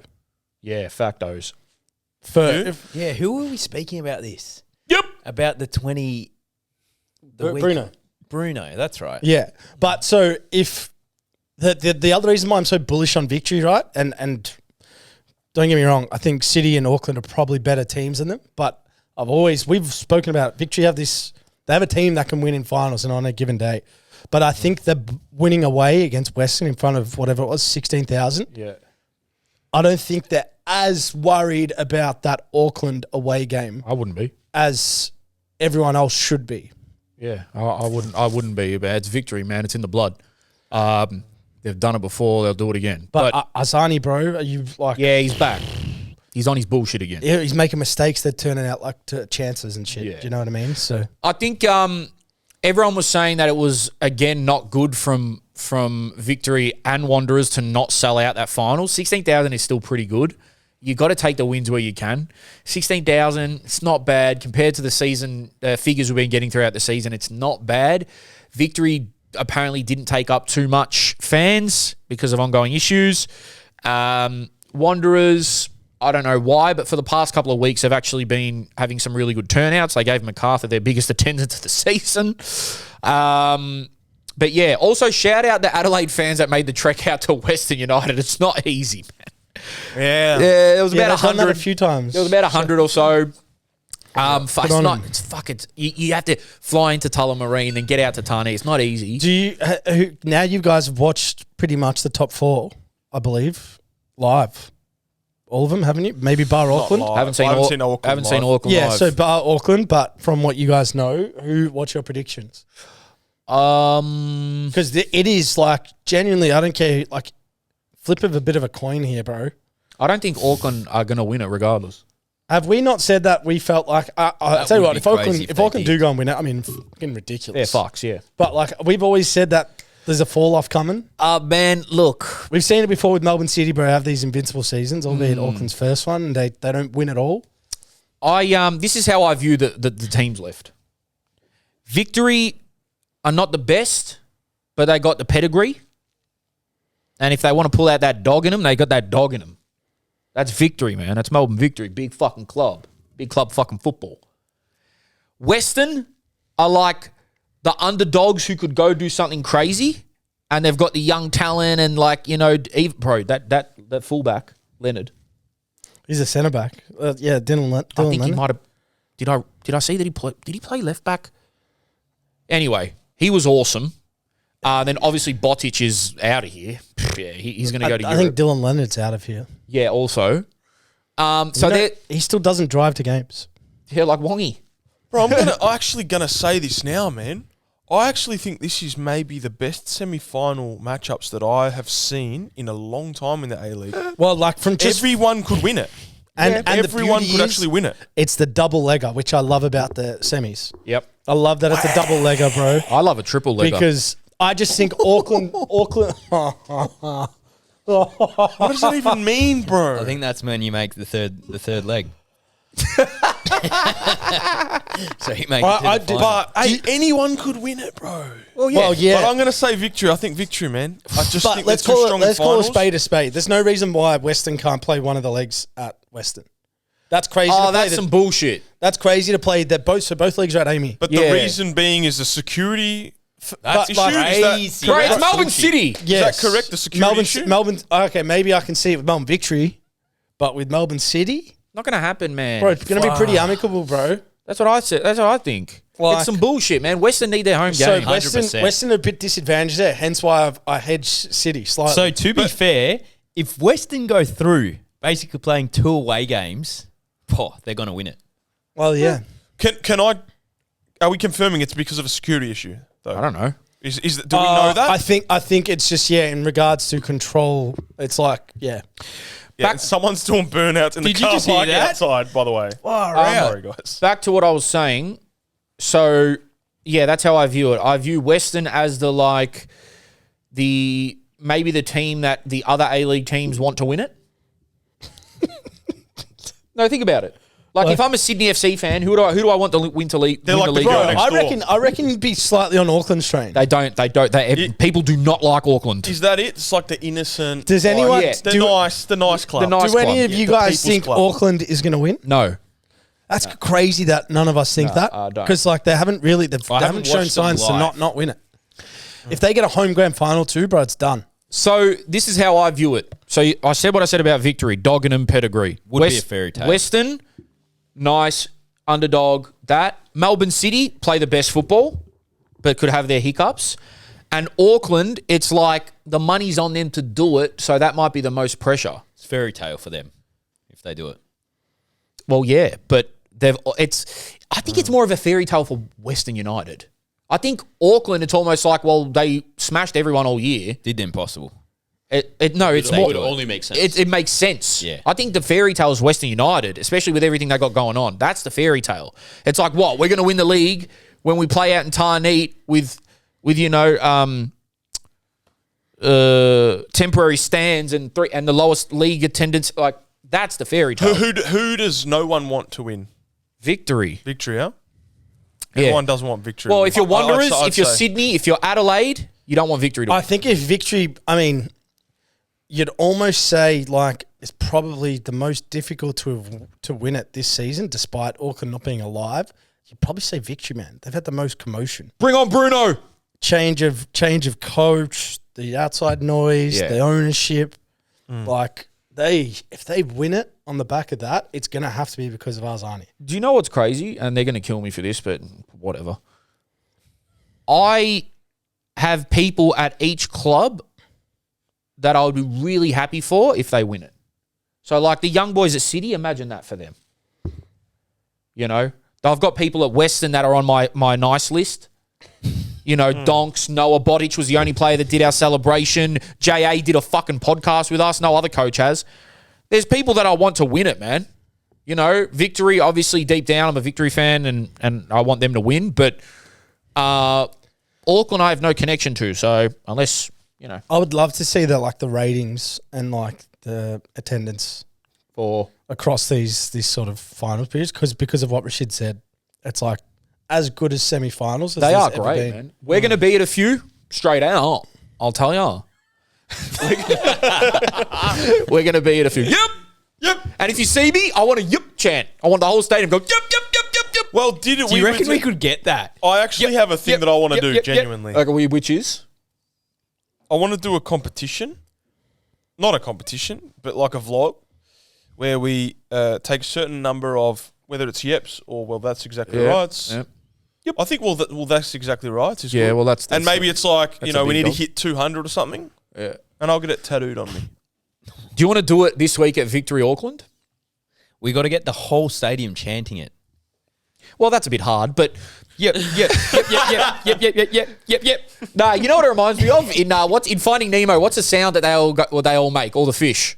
Yeah, factos. Yeah, who were we speaking about this? Yep. About the 20... The week- Bruno. Bruno, that's right. Yeah, but so if the other reason why I'm so bullish on Victory, right? And don't get me wrong, I think City and Auckland are probably better teams than them, but We've spoken about it. Victory they have a team that can win in finals and on a given day. But I think they're winning away against Western in front of whatever it was, 16,000. Yeah. I don't think they're as worried about that Auckland away game I wouldn't be. as everyone else should be. Yeah, I wouldn't be. But it's victory, man. It's in the blood. They've done it before. They'll do it again. But Asani, bro, are you like... Yeah, he's back. He's on his bullshit again. Yeah, he's making mistakes that turning out like to chances and shit. Yeah. Do you know what I mean? So I think everyone was saying that it was, again, not good from Victory and Wanderers to not sell out that final. 16,000 is still pretty good. You got to take the wins where you can. 16,000, it's not bad compared to the season figures we've been getting throughout the season. It's not bad. Victory apparently didn't take up too much fans because of ongoing issues. Wanderers, I don't know why, but for the past couple of weeks, they've actually been having some really good turnouts. They gave MacArthur their biggest attendance of the season. But yeah, also shout out the Adelaide fans that made the trek out to Western United. It's not easy, man. Yeah. Yeah, it was about they've done that 100. a few times. It was about 100 or so. It's on not. them. It's fuck. You have to fly into Tullamarine and get out to Tarnee. It's not easy. Do you now? You guys have watched pretty much the top four, I believe, live. All of them, haven't you? Maybe bar Auckland. live. Haven't seen I haven't Au- seen Auckland Haven't seen live. Auckland Yeah, live. so bar Auckland, but from what you guys know, what's your predictions? Because it is like genuinely, I don't care. Like, flip of a bit of a coin here, bro. I don't think Auckland are going to win it regardless. Have we not said that we felt like I tell you would what, be if Auckland crazy if if they Auckland did. do go and win it, I mean, fucking ridiculous. They're fucks, yeah. But like we've always said that there's a fall off coming. Man, look. We've seen it before with Melbourne City, bro. Have these invincible seasons, albeit Auckland's first one, and they don't win at all. This is how I view the teams left. Victory are not the best, but they got the pedigree. And if they want to pull out that dog in them, they got that dog in them. That's Victory, man. That's Melbourne Victory. Big fucking club. Big club fucking football. Western are like the underdogs who could go do something crazy, and they've got the young talent and like, you know, bro, that fullback, Leonard. He's a centre back. Yeah, Dylan I think he Leonard. might have. Did I see that he play? Did he play left back? Anyway, he was awesome. Then obviously Botic is out of here. Yeah, he's going to go to I Europe. think Dylan Leonard's out of here. Yeah, also. So He still doesn't drive to games. they're like Wongy. Bro, I'm actually gonna say this now, man. I actually think this is maybe the best semi-final matchups that I have seen in a long time in the A-League. Well, like from just Everyone could win it. and Everyone the beauty could is, actually win it. It's the double legger, which I love about the semis. Yep. I love that it's a double legger, bro. I love a triple legger. Because I just think Auckland. What does that even mean, bro? I think that's when you make the third leg. So you make it to I the did- final. But hey, anyone could win it, bro. Well, yeah. But I'm gonna say Victory. I think Victory, man. I just But think let's they're too call it strong let's in call a finals. spade a spade. There's no reason why Western can't play one of the legs at Western. That's crazy. Oh, to play that's some bullshit. That's crazy to play that both. So both legs are at Amy. But Yeah. the reason being is the security That's issue. crazy. Bro, it's correct? Melbourne City. Yes. Is that correct? The security issue? Melbourne. Okay, maybe I can see it with Melbourne Victory, but with Melbourne City, Not going to happen, man. bro, it's going to be pretty amicable, bro. That's what I said. That's what I think. Like- It's some bullshit, man. Western need their home So game. Western 100%. are a bit disadvantaged there. Hence why I hedge City slightly. So to be fair, if Western go through basically playing 2 away games, they're going to win it. well, yeah. Can I? Are we confirming it's because of a security issue? Though I don't know. Do we know that? I think it's just in regards to control. It's like yeah. And someone's doing burnouts in the Did you car just hear park that? outside. By the way. Sorry, guys. Back to what I was saying. So, yeah, that's how I view it. I view Western as maybe the team that the other A-League teams want to win it. No, think about it. Like, if I'm a Sydney FC fan, who do I want to win to league? They're win like the the league? bro over? next door. I reckon you'd be slightly on Auckland's train. They don't. People do not like Auckland. Is that it? It's like the innocent. Does anyone- yeah. The nice club. The nice Do any club. of you the guys people's think club. Auckland is going to win? No. That's crazy that none of us think that I don't. because like they haven't really they haven't haven't shown watched them signs to live. not win it. If they get a home grand final too, bro, it's done. So this is how I view it. So I said what I said about Victory, Doggenham pedigree. Would be a fairy tale. Western, nice. underdog, that. Melbourne City play the best football, but could have their hiccups. And Auckland, it's like the money's on them to do it, so that might be the most pressure. It's fairy tale for them if they do it. Well, yeah, but I think it's more of a fairy tale for Western United. I think Auckland, it's almost like, well, they smashed everyone all year. Did the impossible. It's It more. would only make sense. It makes sense. Yeah. I think the fairy tale is Western United, especially with everything they got going on. That's the fairy tale. It's like, what? We're going to win the league when we play out in Tarneet with temporary stands and the lowest league attendance. Like, that's the fairy tale. Who does no one want to win? Victory. Victory, huh? Yeah. Everyone doesn't want victory. Well, if you're Wanderers, I'd if you're say. Sydney, if you're Adelaide, you don't want victory to win. I think if victory, you'd almost say like it's probably the most difficult to win it this season, despite Auckland not being alive. You'd probably say victory, man. They've had the most commotion. Bring on Bruno. Change of coach, the outside noise, Yeah. the ownership. Like if they win it on the back of that, it's gonna have to be because of Arzani. Do you know what's crazy? And they're going to kill me for this, but whatever. I have people at each club that I would be really happy for if they win it. So, like the young boys at City, imagine that for them. You know, I've got people at Western that are on my nice list. You know, Donks, Noah Bodic was the only player that did our celebration. JA did a fucking podcast with us. No other coach has. There's people that I want to win it, man. You know, victory, obviously deep down, I'm a victory fan and I want them to win. But Auckland I have no connection to. So unless, you know. I would love to see the ratings and like the attendance For across these sort of finals periods because of what Rashid said. It's like as good as semi-finals as they there's are ever great, been. man. We're going to be at a few straight out. I'll tell you. We're going to be at a few. Yep. And if you see me, I want a yep chant. I want the whole stadium to go yep. Well, did it? Do you reckon we could get that? I actually have a thing that I want to do genuinely. Like, which is? I want to do a competition, not a competition, but like a vlog, where we take a certain number of whether it's yeps or that's exactly right. It's- Yep. I think that's exactly right. It's Yeah, good. well, that's and maybe it's like that's we a big need dog. to hit 200 or something, Yeah. and I'll get it tattooed on me. Do you want to do it this week at Victory Auckland? We got to get the whole stadium chanting it. Well, that's a bit hard, but Yep. nah, you know what it reminds me of in Finding Nemo. What's the sound that they all make? All the fish.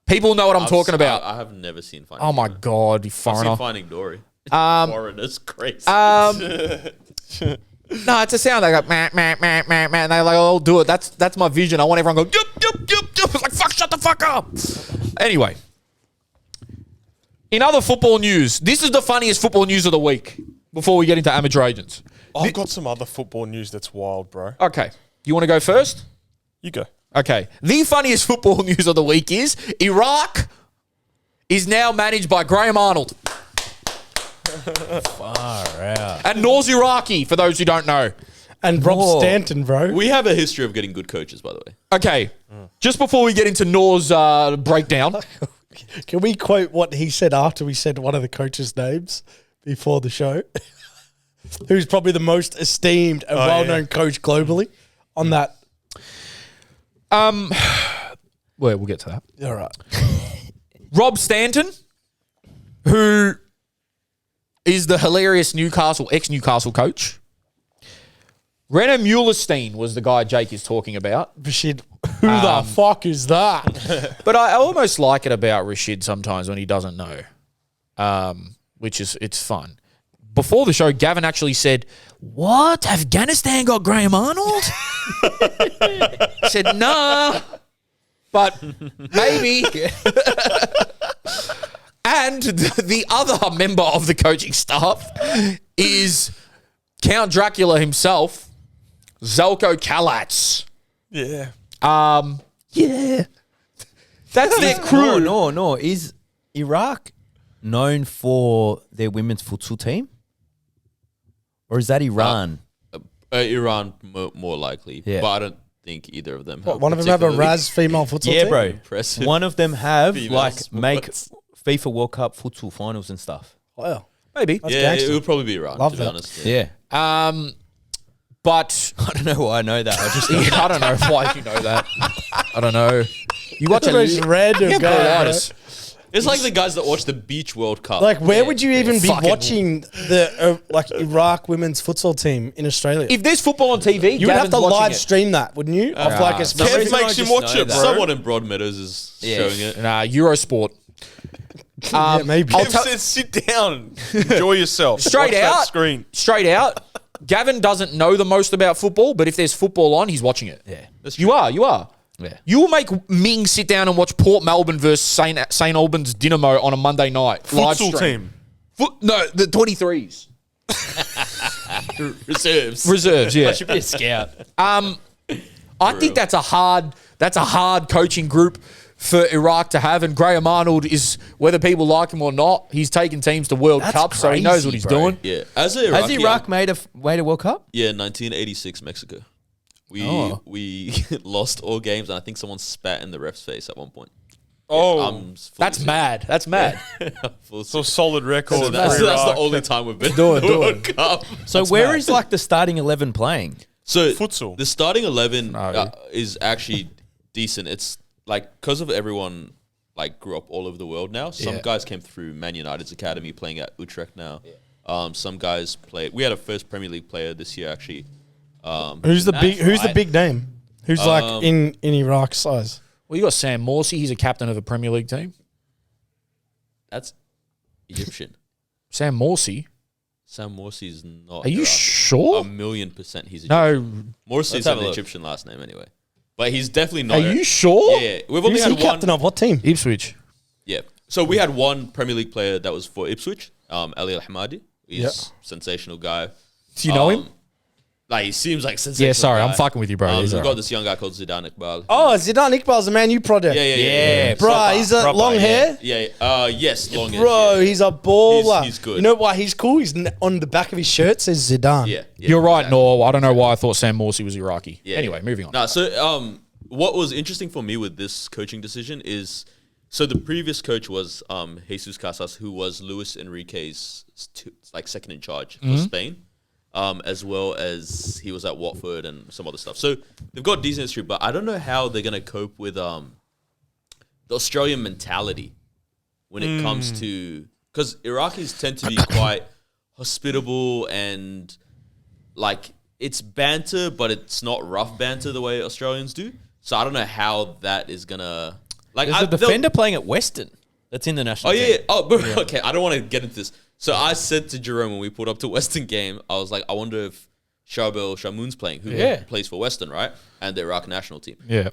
People know what I'm talking about. I have never seen Finding Oh my Nemo. god, you I've foreigner! seen Finding Dory. Foreigners, crazy. No, it's a sound. They go meh, meh, meh, meh, meh, and they all do it. That's my vision. I want everyone to go yup. It's like fuck, shut the fuck up. Anyway, in other football news, this is the funniest football news of the week. Before we get into amateur agents, I've got some other football news that's wild, bro. okay, you want to go first? You go. Okay, the funniest football news of the week is Iraq is now managed by Graham Arnold. Far out. And Nor's Iraqi, for those who don't know. And Rob Whoa. Stanton, bro. We have a history of getting good coaches, by the way. Okay, just before we get into Nor's breakdown, Can we quote what he said after we said one of the coaches' names before the show? Who's probably the most esteemed and well-known coach globally on that. well, we'll get to that. All right. Rob Stanton, who is the hilarious ex-Newcastle coach. René Muellerstein was the guy Jake is talking about. Rashid, who the fuck is that? But I almost like it about Rashid sometimes when he doesn't know, which is it's fun. Before the show, Gavin actually said, "What? Afghanistan got Graham Arnold?" I said, "Nah, but maybe." And the other member of the coaching staff is Count Dracula himself, Zelko Kalats. Yeah. Yeah. That's their crew. No. Is Iraq known for their women's futsal team? Or is that Iran? Iran more likely, Yeah. but I don't think either of them. Have One of them have a particularly Raz female futsal team? yeah, bro. impressive One of them have female make sports. FIFA World Cup futsal finals and stuff. Wow. Maybe. That's yeah, gangster. it would probably be Iran, Love to be that. honest. Yeah. But I don't know why I know that. I just I don't know why you know that. I don't know. You watch That's the most random Yeah, guy. bro. It's like the guys that watch the Beach World Cup. Like, where would you even be Fucking- watching the Iraq women's futsal team in Australia? If there's football on TV, You would have Gavin's to watching live it. stream that, wouldn't you? Off like a Kev specific. makes him watch it, bro. Someone in Broadmeadows is showing it. Nah, Eurosport. Yeah, maybe. I'll Kev tell- said, sit down. Enjoy yourself. Straight Watch that out. screen. Straight out. Gavin doesn't know the most about football, but if there's football on, he's watching it. Yeah. You are. Yeah. You will make Ming sit down and watch Port Melbourne versus St Albans Dynamo on a Monday night. Live Futsal stream. team. No, the 23s. Reserves. Yeah. I should be a scout. I think that's a hard coaching group for Iraq to have, and Graham Arnold is, whether people like him or not, he's taken teams to World That's Cup, so he knows crazy, what he's bro. doing. Yeah. As a Has Iraqi, Iraq made a way to World Cup? Yeah, 1986 Mexico. We lost all games, and I think someone spat in the ref's face at one point. Oh, I'm fully That's serious. mad. That's mad. Full so serious. solid record. So for that's the Iraq. only time we've been Do it, in the do World Cup. So where is like the starting 11 playing? So Futsal. the starting 11 No. is actually decent. It's like because of everyone like grew up all over the world now. Some Yeah. guys came through Man United's academy playing at Utrecht now. Some guys played. We had a first Premier League player this year actually. Who's the big? Nash, Who's the right? big name? Who's like in Iraq size? Well, you got Sam Morsey. He's a captain of a Premier League team. That's Egyptian. Sam Morsey. Sam Morsey's not. Are you Iraqi. sure? 1,000,000% he's Egyptian. No. Morsey's Let's have an a look. Egyptian last name anyway. But he's definitely not. Are you sure? Yeah, we've only Who's he had one. captain of? What team? Ipswich. Yeah. So we had one Premier League player that was for Ipswich, Ali Al-Hamadi. He's Yep. sensational guy. Do you know him? Like, he seems like sensational. Yeah, sorry. guy. I'm fucking with you, bro. He's We've alright. got this young guy called Zidane Iqbal. Oh, Zidane Iqbal's the Man U project. Yeah. Bro, he's a Proper, long yeah. hair. Yeah. Yes, long hair. Bro, yeah. he's a baller. He's good. You know why he's cool? He's on the back of his shirt says Zidane. Yeah. You're right, exactly. Nor. I don't know why I thought Sam Morsey was Iraqi. Yeah, Anyway, yeah. moving on. No, so what was interesting for me with this coaching decision is, so the previous coach was Jesus Casas, who was Luis Enrique's second in charge for Spain, as well as he was at Watford and some other stuff. So they've got decent history, but I don't know how they're going to cope with the Australian mentality when it comes to, because Iraqis tend to be quite hospitable and like it's banter, but it's not rough banter the way Australians do. So I don't know how that is gonna like. There's a defender playing at Western that's in the national Oh team. yeah. Oh, but, okay. I don't want to get into this. So I said to Jerome when we pulled up to Western game, I was like, I wonder if Charbel Shamoun's playing, who plays for Western, right, and the Iraq national team. Yeah.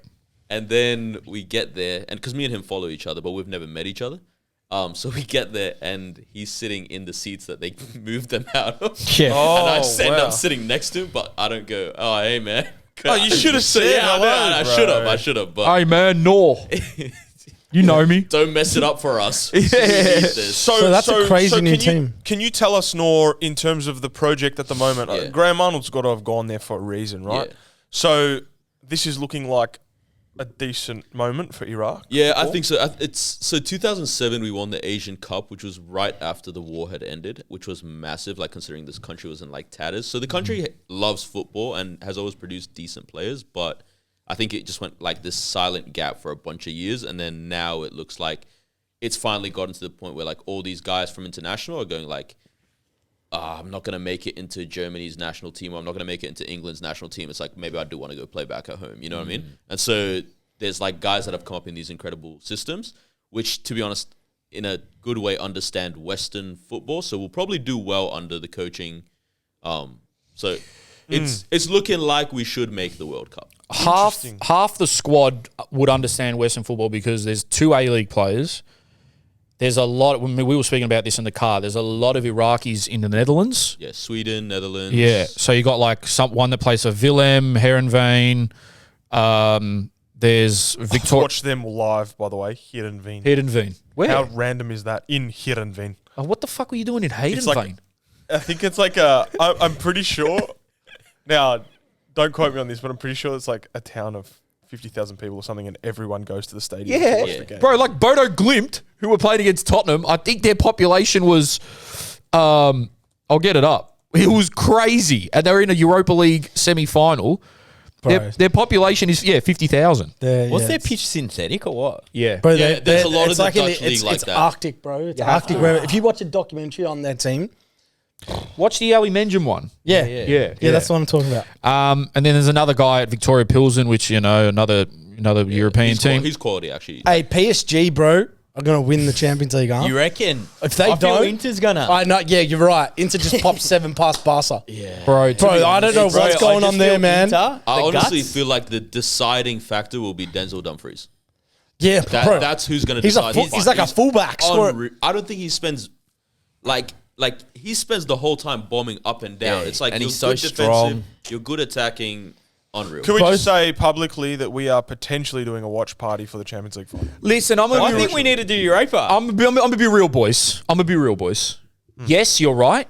And then we get there, and because me and him follow each other, but we've never met each other. So we get there, and he's sitting in the seats that they moved them out of. Yeah. And I Oh, end wow. up sitting next to him, but I don't go, oh, hey, man. Oh, you should have said Yeah, hello, I bro. should have, but Hey, man, Nor. You know me. don't mess it up for us. We need this. So that's a crazy new can team. Can you tell us, Nor, in terms of the project at the moment? Yeah. Graham Arnold's got to have gone there for a reason, right? Yeah. So this is looking like a decent moment for Iraq. Yeah, I think so. So 2007 we won the Asian Cup, which was right after the war had ended, which was massive, like considering this country was in like tatters. So the country loves football and has always produced decent players, but I think it just went like this silent gap for a bunch of years, and then now it looks like it's finally gotten to the point where like all these guys from international are going like, I'm not going to make it into Germany's national team, or I'm not going to make it into England's national team. It's like, maybe I do want to go play back at home. You know what I mean? And so there's like guys that have come up in these incredible systems, which, to be honest, in a good way, understand Western football. So we'll probably do well under the coaching. So it's looking like we should make the World Cup. Half the squad would understand Western football because there's 2 A-League players. There's a lot. When we were speaking about this in the car, there's a lot of Iraqis in the Netherlands. Yeah, Sweden, Netherlands. Yeah, so you got like one that plays for Willem, Heerenveen. There's Victoria. Watch them live, by the way. Heerenveen. Heerenveen. Where? How random is that? In Heerenveen. Oh, what the fuck were you doing in It's Heerenveen? like, I think it's like a. I'm pretty sure. Now, don't quote me on this, but I'm pretty sure it's like a town of 50,000 people or something, and everyone goes to the stadium Yeah. to watch the game. Bro, like Bodo Glimt, who were playing against Tottenham, I think their population was, I'll get it up. It was crazy. And they were in a Europa League semi-final. Their population is, 50,000. What's their pitch, synthetic or what? Yeah. Bro, Yeah, there's a lot it's of the like in Dutch league like it's that. Arctic, bro. It's Arctic. Where if you watch a documentary on their team, Watch the Ali Menjum one. yeah, that's what I'm talking about. And then there's another guy at Victoria Pilsen, which, another European team. He's quality, actually. Hey, PSG, bro, are gonna win the Champions League, huh? You reckon? If they I feel don't, Inter's gonna. I know. Yeah, you're right. Inter just popped 7 past Barca. Bro, Bro, I don't know Bro, what's going I on just there, feel man. Inter, I the honestly guts. feel like the deciding factor will be Denzel Dumfries. Yeah, bro. That's who's going to He's decide. he's like a fullback. Scorer. I don't think he spends like he spends the whole time bombing up and down. Yeah, It's like and you're he's so good strong. defensive, you're good attacking. Unreal. Can we just say publicly that we are potentially doing a watch party for the Champions League final? listen, I think we need to do Europa. I'm gonna be real, boys. Yes, you're right.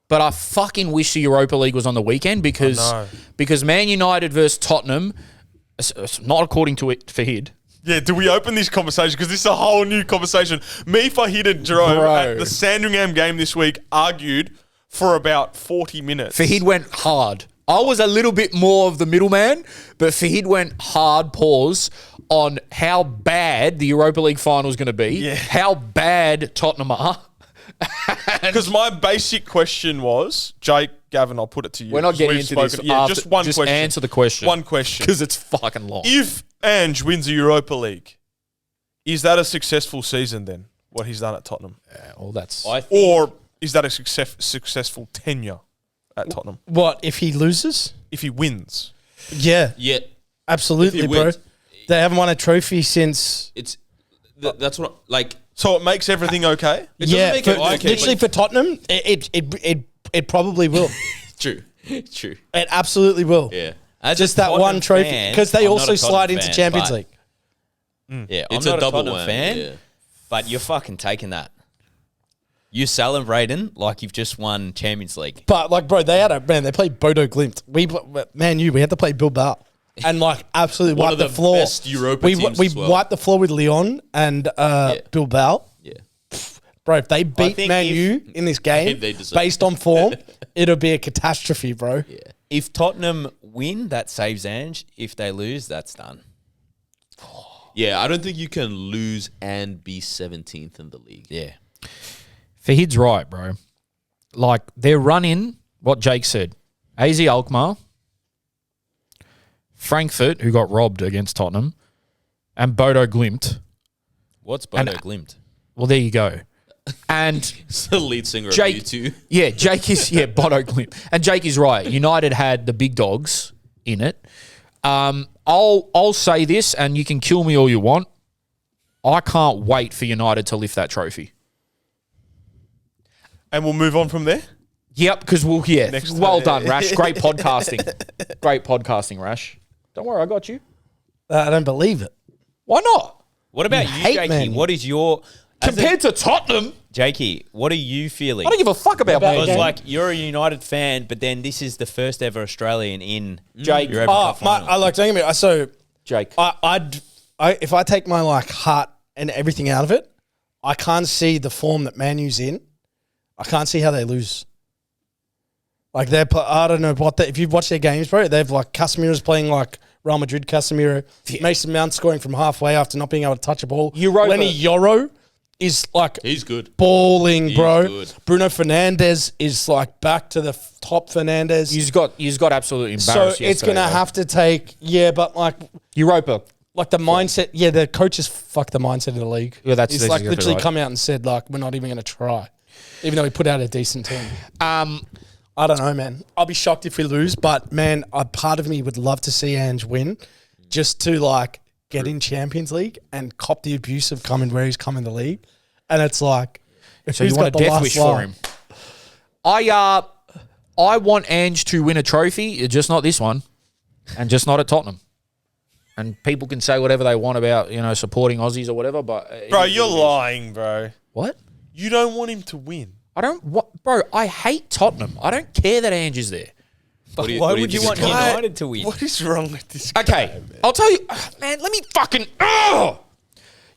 But I fucking wish the Europa League was on the weekend because Man United versus Tottenham, not according to it, Fahid. Yeah, do we open this conversation? Because this is a whole new conversation. Me, Fahid, and Jerome Bro. at the Sandringham game this week argued for about 40 minutes. Fahid went hard. I was a little bit more of the middleman, but Fahid went hard pause on how bad the Europa League final is going to be, how bad Tottenham are. Because my basic question was, Jake, Gavin, I'll put it to you. We're not 'cause getting we've into this. spoken- Yeah, after- just one question. Answer the question. One question. Because it's fucking long. If Ange wins the Europa League, is that a successful season then, what he's done at Tottenham? Well, that's... Or is that a successful tenure at Tottenham? What if he loses? If he wins. Yeah, Yeah, absolutely, If he bro. wins. They haven't won a trophy since. it's that's what like. So it makes everything okay? It doesn't make for, it okay, literally but- for Tottenham, it probably will. True. It absolutely will. Yeah, As Just a that Tottenham one trophy fan, because they I'm not also a Tottenham slide into fan, Champions but- League. Yeah, it's I'm not a double Tottenham whammy. fan, Yeah. but you're fucking taking that. You celebrating like you've just won Champions League. But like, bro, they played Bodo Glimt. We had to play Bilbao, and like absolutely One wiped of the the floor. best Europa we teams we as well. wiped the floor with Lyon and Bilbao. Yeah. Bro, if they beat think Man if- U in this game They deserve based on form, it'll be a catastrophe, bro. Yeah. If Tottenham win, that saves Ange. If they lose, that's done. Yeah, I don't think you can lose and be 17th in the league. Yeah. Fahid's right, bro. Like, they're running what Jake said. AZ Alkmaar, Frankfurt, who got robbed against Tottenham, and Bodo Glimt. What's Bodo Glimt? Well, there you go. And It's the lead singer Jake, of U2. yeah, Jake is Bodo Glimt, and Jake is right. United had the big dogs in it. I'll say this, and you can kill me all you want. I can't wait for United to lift that trophy. And we'll move on from there? Yep, because Next well time. done, Rash. Great podcasting. Great podcasting, Rash. Don't worry, I got you. I don't believe it. Why not? What about you, hate Jakey? Man U. What is your Compared to Tottenham, Jakey? What are you feeling? I don't give a fuck about Man Because U. like you're a United fan, but then this is the first ever Australian in Jake. Europa Cup final. I like don't get me. So Jake. if I take my like heart and everything out of it, I can't see the form that Man U's in. I can't see how they lose. Like I don't know what if you've watched their games, bro. They've like Casemiro's playing like Real Madrid. Casemiro, Mason Mount scoring from halfway after not being able to touch a ball. Europa. Lenny Yoro is like He's good. balling, bro. good. Bruno Fernandes is like back to the top Fernandes. He's got absolutely So embarrassed. it's going to yesterday, have to take, but like Europa. the mindset, the coaches fuck the mindset of the league. Yeah, that's He's like exactly literally right. come out and said like, we're not even going to try. Even though we put out a decent team. I don't know, man. I'll be shocked if we lose, but man, a part of me would love to see Ange win just to like get in Champions League and cop the abuse of coming where he's come in the league. And it's like, So you want a death wish for him? I want Ange to win a trophy, just not this one, and just not at Tottenham. And people can say whatever they want about supporting Aussies or whatever, but Bro, you're lying, bro. What? You don't want him to win. Bro, I hate Tottenham. I don't care that Ange is there. What do you, Why what do would you think want is going on? United to win? What is wrong with this guy, Okay, man? I'll tell you, man. Let me fucking.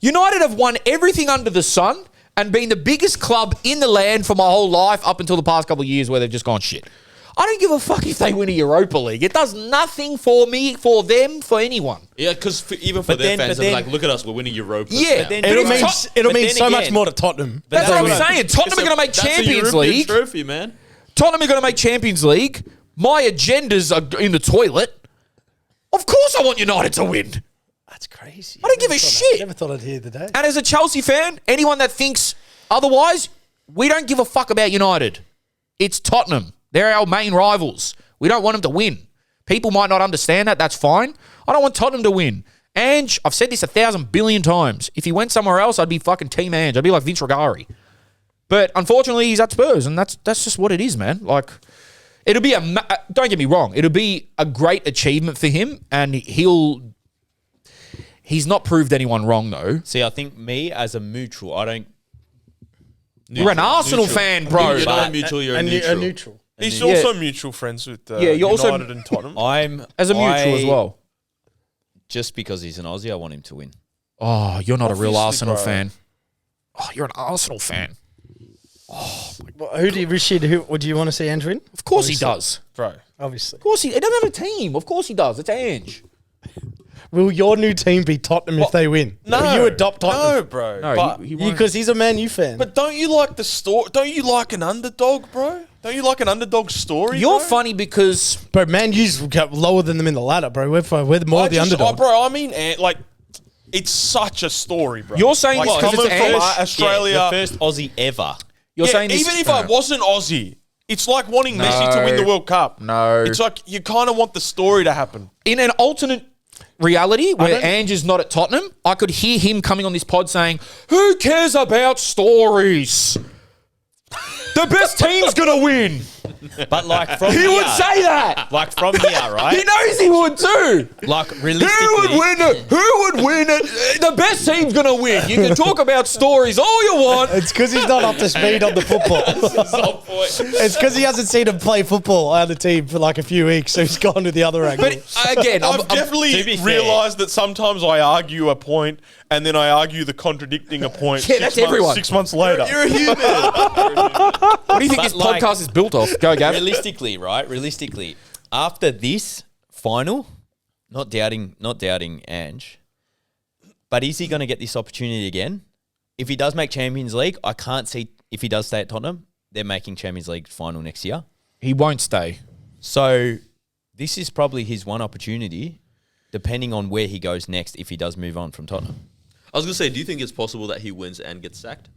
United have won everything under the sun and been the biggest club in the land for my whole life up until the past couple of years where they've just gone shit. I don't give a fuck if they win a Europa League. It does nothing for me, for them, for anyone. Yeah, because even for But their then- fans, but they're then- like, look at us, we're winning Europa. Yeah, now. then- It'll But mean it's it'll but mean then so much again- more to Tottenham. That's what I'm what saying. Tottenham are going to make That's a Champions European League. trophy, man. Tottenham are going to make Champions League. My agendas are in the toilet. Of course I want United to win. That's crazy. I don't give a shit. Never thought I'd hear the day. And as a Chelsea fan, anyone that thinks otherwise, we don't give a fuck about United. It's Tottenham. They're our main rivals. We don't want them to win. People might not understand that. That's fine. I don't want Tottenham to win. Ange, I've said this 1,000 billion times. If he went somewhere else, I'd be fucking Team Ange. I'd be like Vince Rigari. But unfortunately, he's at Spurs, and that's just what it is, man. Like, it'll be don't get me wrong, it'll be a great achievement for him, and he's not proved anyone wrong, though. See, I think me as a neutral, I don't. You're an Arsenal fan, bro. You're not a mutual, you're a neutral. neutral. He's Yeah. also mutual friends with Yeah, you're United also- and Tottenham. I'm As a mutual as well. Just because he's an Aussie, I want him to win. Oh, you're not a real Obviously, Arsenal bro. fan. Oh, you're an Arsenal fan. Who do you, Rashid? Who would you want to see Ange win? Of course he does. Bro. Obviously. Of course he doesn't have a team. Of course he does. It's Ange. Will your new team be Tottenham if they win? No. Will you adopt No, Tottenham? bro. No, but, he won't. Because he's a Man U fan. but don't you like the story? Don't you like an underdog, bro? Don't you like an underdog story? You're bro? funny because Bro, Man U's got lower than them in the ladder, bro. We're more the underdog. bro, I mean, like, it's such a story, bro. You're saying like, it's 'cause coming it's from Ange? Australia. Yeah, the first Aussie ever. you're Yeah, saying this, even if I wasn't Aussie, it's like wanting Messi to win the World Cup. No. It's like you kind of want the story to happen. in an alternate reality where don't- Ange is not at Tottenham, I could hear him coming on this pod saying, "Who cares about stories? The best team's gonna win." But like from He here, would say that. like from here, He right? knows he would too. Like Who would realistically, win it? Who would win it? The best team's gonna win. You can talk about stories all you want. It's because he's not up to speed on the football. It's because he hasn't seen him play football on the team for like a few weeks, so he's gone to the other angle. But again, I've to definitely be fair- realised that sometimes I argue a point and then I argue the contradicting a point. Yeah, that's everyone. 6 months later. You're a human. what do you think But this like- podcast is built off? Go, Gav. realistically, right? Realistically, after this final, not doubting Ange, but is he going to get this opportunity again? If he does make Champions League, I can't see if he does stay at Tottenham, they're making Champions League final next year. He won't stay. So this is probably his one opportunity, depending on where he goes next. If he does move on from Tottenham, I was going to say, do you think it's possible that he wins and gets sacked?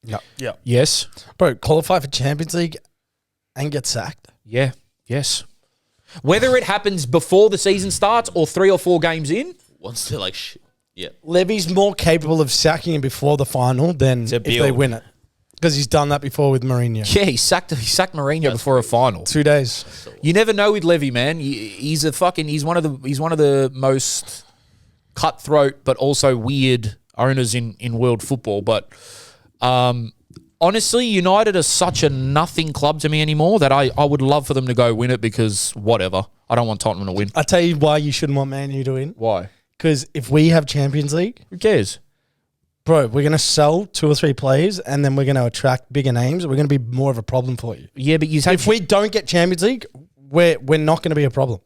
Yeah. Yes. Bro, qualify for Champions League and get sacked. Yeah. Yes. Whether it happens before the season starts or 3 or 4 games in, Once they're like, yeah. Levy's more capable of sacking him before the final than To if they build. win it. Because he's done that before with Mourinho. yeah, he sacked Mourinho before a final. 2 days. You never know with Levy, man. He's one of the most cutthroat but also weird owners in world football. But honestly, United are such a nothing club to me anymore that I would love for them to go win it because whatever. I don't want Tottenham to win. I'll tell you why you shouldn't want Man U to win. Why? Because if we have Champions League, Who cares? bro, we're going to sell 2 or 3 players and then we're going to attract bigger names. We're going to be more of a problem for you. Yeah, but you have If we don't get Champions League, we're not going to be a problem.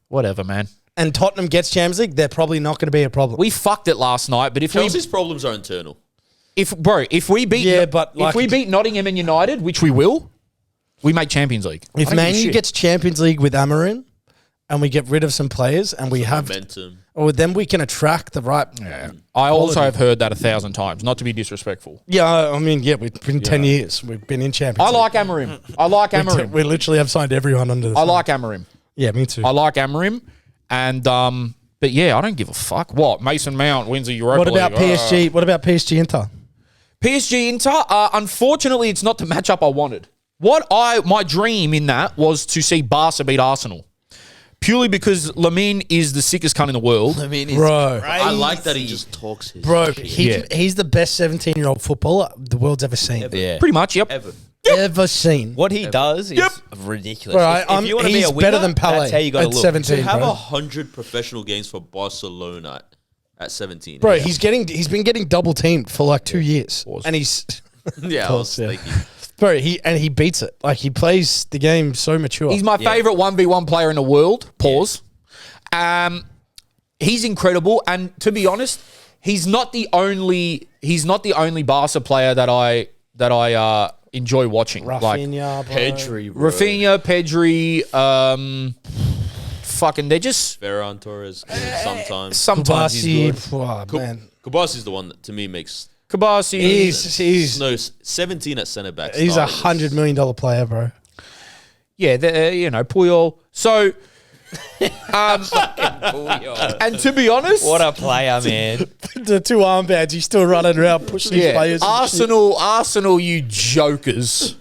whatever, man. And Tottenham gets Champions League, they're probably not going to be a problem. We fucked it last night, but if Chelsea's problems are internal. we beat Yeah, but if like- we beat Nottingham and United, which we will, we make Champions League. I If don't give a Man U shit. gets Champions League with Amarin and we get rid of some players and we have, Momentum. or then we can attract the right. Yeah. I also have heard that 1,000 times, not to be disrespectful. Yeah, I mean, we've been 10 years. We've been in Champions I League. like Amarim. I like Amarim. We literally have signed everyone under the I sun. like Amarim. Yeah, me too. I like Amarim. And, but yeah, I don't give a fuck. What? Mason Mount wins a Europa What about League. PSG? What about PSG Inter? PSG Inter, unfortunately, it's not the matchup I wanted. My dream in that was to see Barca beat Arsenal. Purely because Lamine is the sickest cunt in the world. I mean, Bro. I like that he just talks his Bro, shit. he's the best 17-year-old footballer the world's ever seen. yeah. Pretty much, yep. Ever. ever seen. What he does is ridiculous. Bro, If you want to be he's a winner, better than Pele that's how you got to at look. 17, To have bro. 100 professional games for Barcelona at 17. Bro, he's been getting double teamed for like 2 years, and he's yeah, I was yeah. thinking. bro. He beats it. Like he plays the game so mature. He's my favourite 1v1 player in the world. Pause. He's incredible, and to be honest, he's not the only Barca player that I enjoy watching. Rafinha, bro. Pedri, bro. Rafinha, Pedri, fucking, they're just Ferran Torres good sometimes. sometimes he's good. Kubasi, oh, man. Kubas is the one that to me makes Kabasi, He's no 17 at centre back. he's $100 million player, bro. yeah, Puyol. So, and to be honest, What a player, man. The two armbands, he's still running around pushing his players. and shit. Arsenal, you jokers.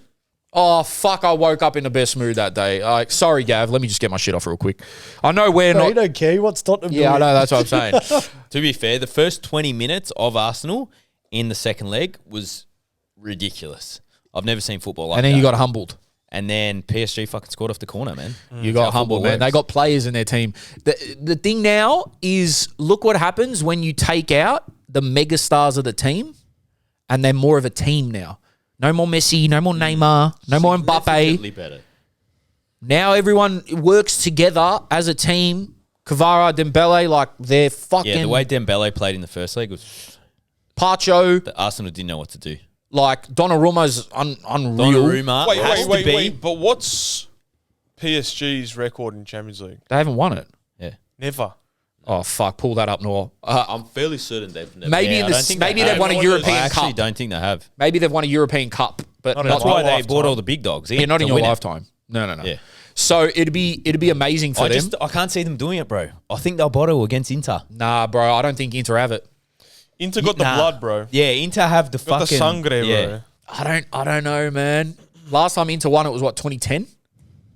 Oh, fuck, I woke up in the best mood that day. Sorry, Gav, let me just get my shit off real quick. I know we're Bro, not... you don't care. He wants Tottenham to Yeah, I win. know, that's what I'm saying. To be fair, the first 20 minutes of Arsenal in the second leg was ridiculous. I've never seen football like And that. then you got humbled. And then PSG fucking scored off the corner, man. You got how humbled, football man. They works. got players in their team. The thing now is, look what happens when you take out the mega stars of the team, and they're more of a team now. No more Messi, no more Neymar, no more Mbappe. Significantly better. Now everyone works together as a team. Kvara, Dembele, like they're fucking... Yeah, the way Dembele played in the first leg was... Pacho, The Arsenal didn't know what to do. like Donnarumma's unreal. Donnarumma has to be... But what's PSG's record in Champions League? They haven't won it. Yeah. Never. Oh, fuck. Pull that up, Noah. I'm fairly certain they've never. Maybe Yeah, in I the don't think maybe they they've have. won a I European actually Cup. don't think they have. Maybe they've won a European Cup, but Not not, in That's why my they lifetime. brought all the big dogs in. yeah, not in to your win it. lifetime. No. Yeah. So it'd be amazing for them. I can't see them doing it, bro. I think they'll bottle against Inter. Nah, bro. I don't think Inter have it. Inter got the Nah. blood, bro. Yeah, Inter have the Got the fucking... sangre, yeah. bro. I don't know, man. Last time Inter won it was what, 2010?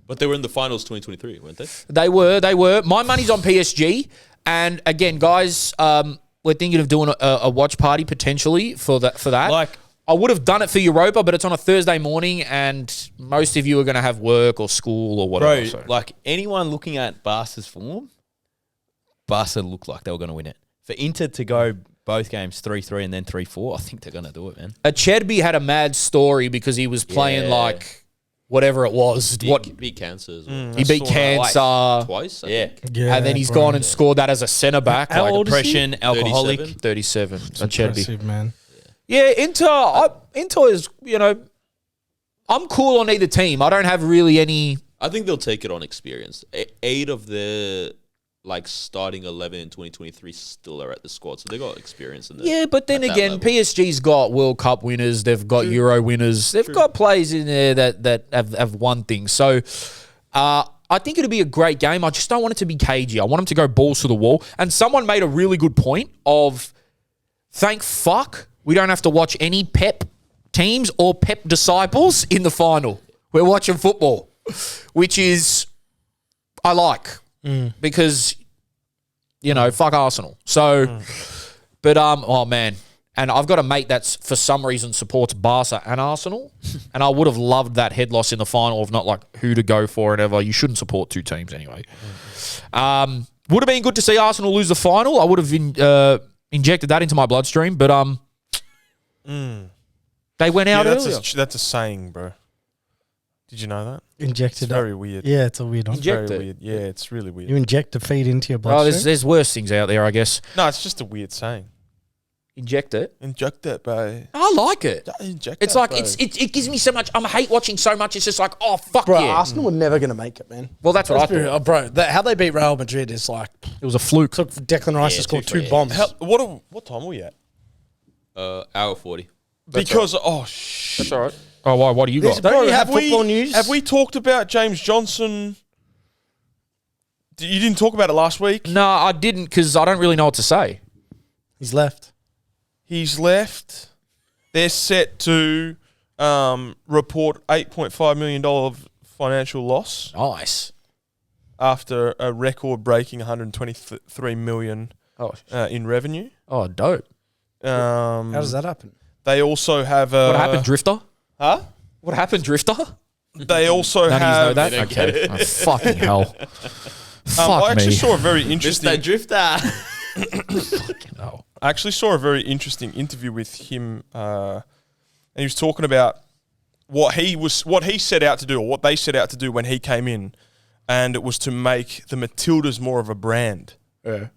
But they were in the finals 2023, weren't they? They were. My money's on PSG. And again, guys, we're thinking of doing a watch party potentially for that. Like- I would have done it for Europa, but it's on a Thursday morning, and most of you are going to have work or school or whatever. Bro, so. like anyone looking at Barca's form, Barca looked like they were going to win it. For Inter to go both games 3-3 and then 3-4, I think they're going to do it, man. Acerbi had a mad story because he was playing Yeah. like whatever it was. Beat cancer as well. He beat cancer, Twice, I Yeah. think. Yeah, and then he's bro. gone and scored that as a centre back. How Like old is he? Depression, alcoholic. 37. 37. Acerbi. Impressive, man. Yeah, Inter is, I'm cool on either team. I don't have really any. I think they'll take it on experience. 8 of the starting 11 in 2023 still are at the squad, so they got experience in there. Yeah, but then at that again, level. PSG's got World Cup winners. They've got Euro winners. They've got players in there that have won things. So I think it'll be a great game. I just don't want it to be cagey. I want them to go balls to the wall. And someone made a really good point of, thank fuck we don't have to watch any Pep teams or Pep disciples in the final. We're watching football, which is, I like, because, fuck Arsenal. So, but, oh man. And I've got a mate that's for some reason supports Barca and Arsenal. And I would have loved that head loss in the final of not like who to go for and ever. You shouldn't support two teams anyway. Would have been good to see Arsenal lose the final. I would have injected that into my bloodstream. But they went out earlier. That's a saying, bro. Did you know that? Injected. It's very weird. Yeah, it's a weird one. Inject Very it. weird. Yeah, it's really weird. You inject the feed into your Well, bloodstream. there's worse things out there, I guess. No, it's just a weird saying. Inject it. Inject it, bro. I like it. Inject It's that, like bro. it gives me so much. I hate watching so much. It's just like, oh fuck Bro, yeah. Arsenal were never going to make it, man. Well, that's what I thought. Oh, bro, how they beat Real Madrid is like, It was a fluke. took Declan Rice to score 2 2-3. bombs. What time are we at? Hour 40. Because shit. That's all right. Oh, why? What do you got? Don't you have football news? Have we talked about James Johnson? You didn't talk about it last week. No, I didn't because I don't really know what to say. He's left. He's left. They're set to report $8.5 million financial loss Nice. after a record-breaking $123 million Oh, in revenue. dope. How does that happen? They also have a... What happened, Drifter? Huh? What happened, Drifter? They also None of you know have. that? don't get Okay. Oh, fucking hell. I actually me. saw a very interesting. Drifter. No. I actually saw a very interesting interview with him, and he was talking about what he set out to do, or what they set out to do when he came in, and it was to make the Matildas more of a brand. Yeah.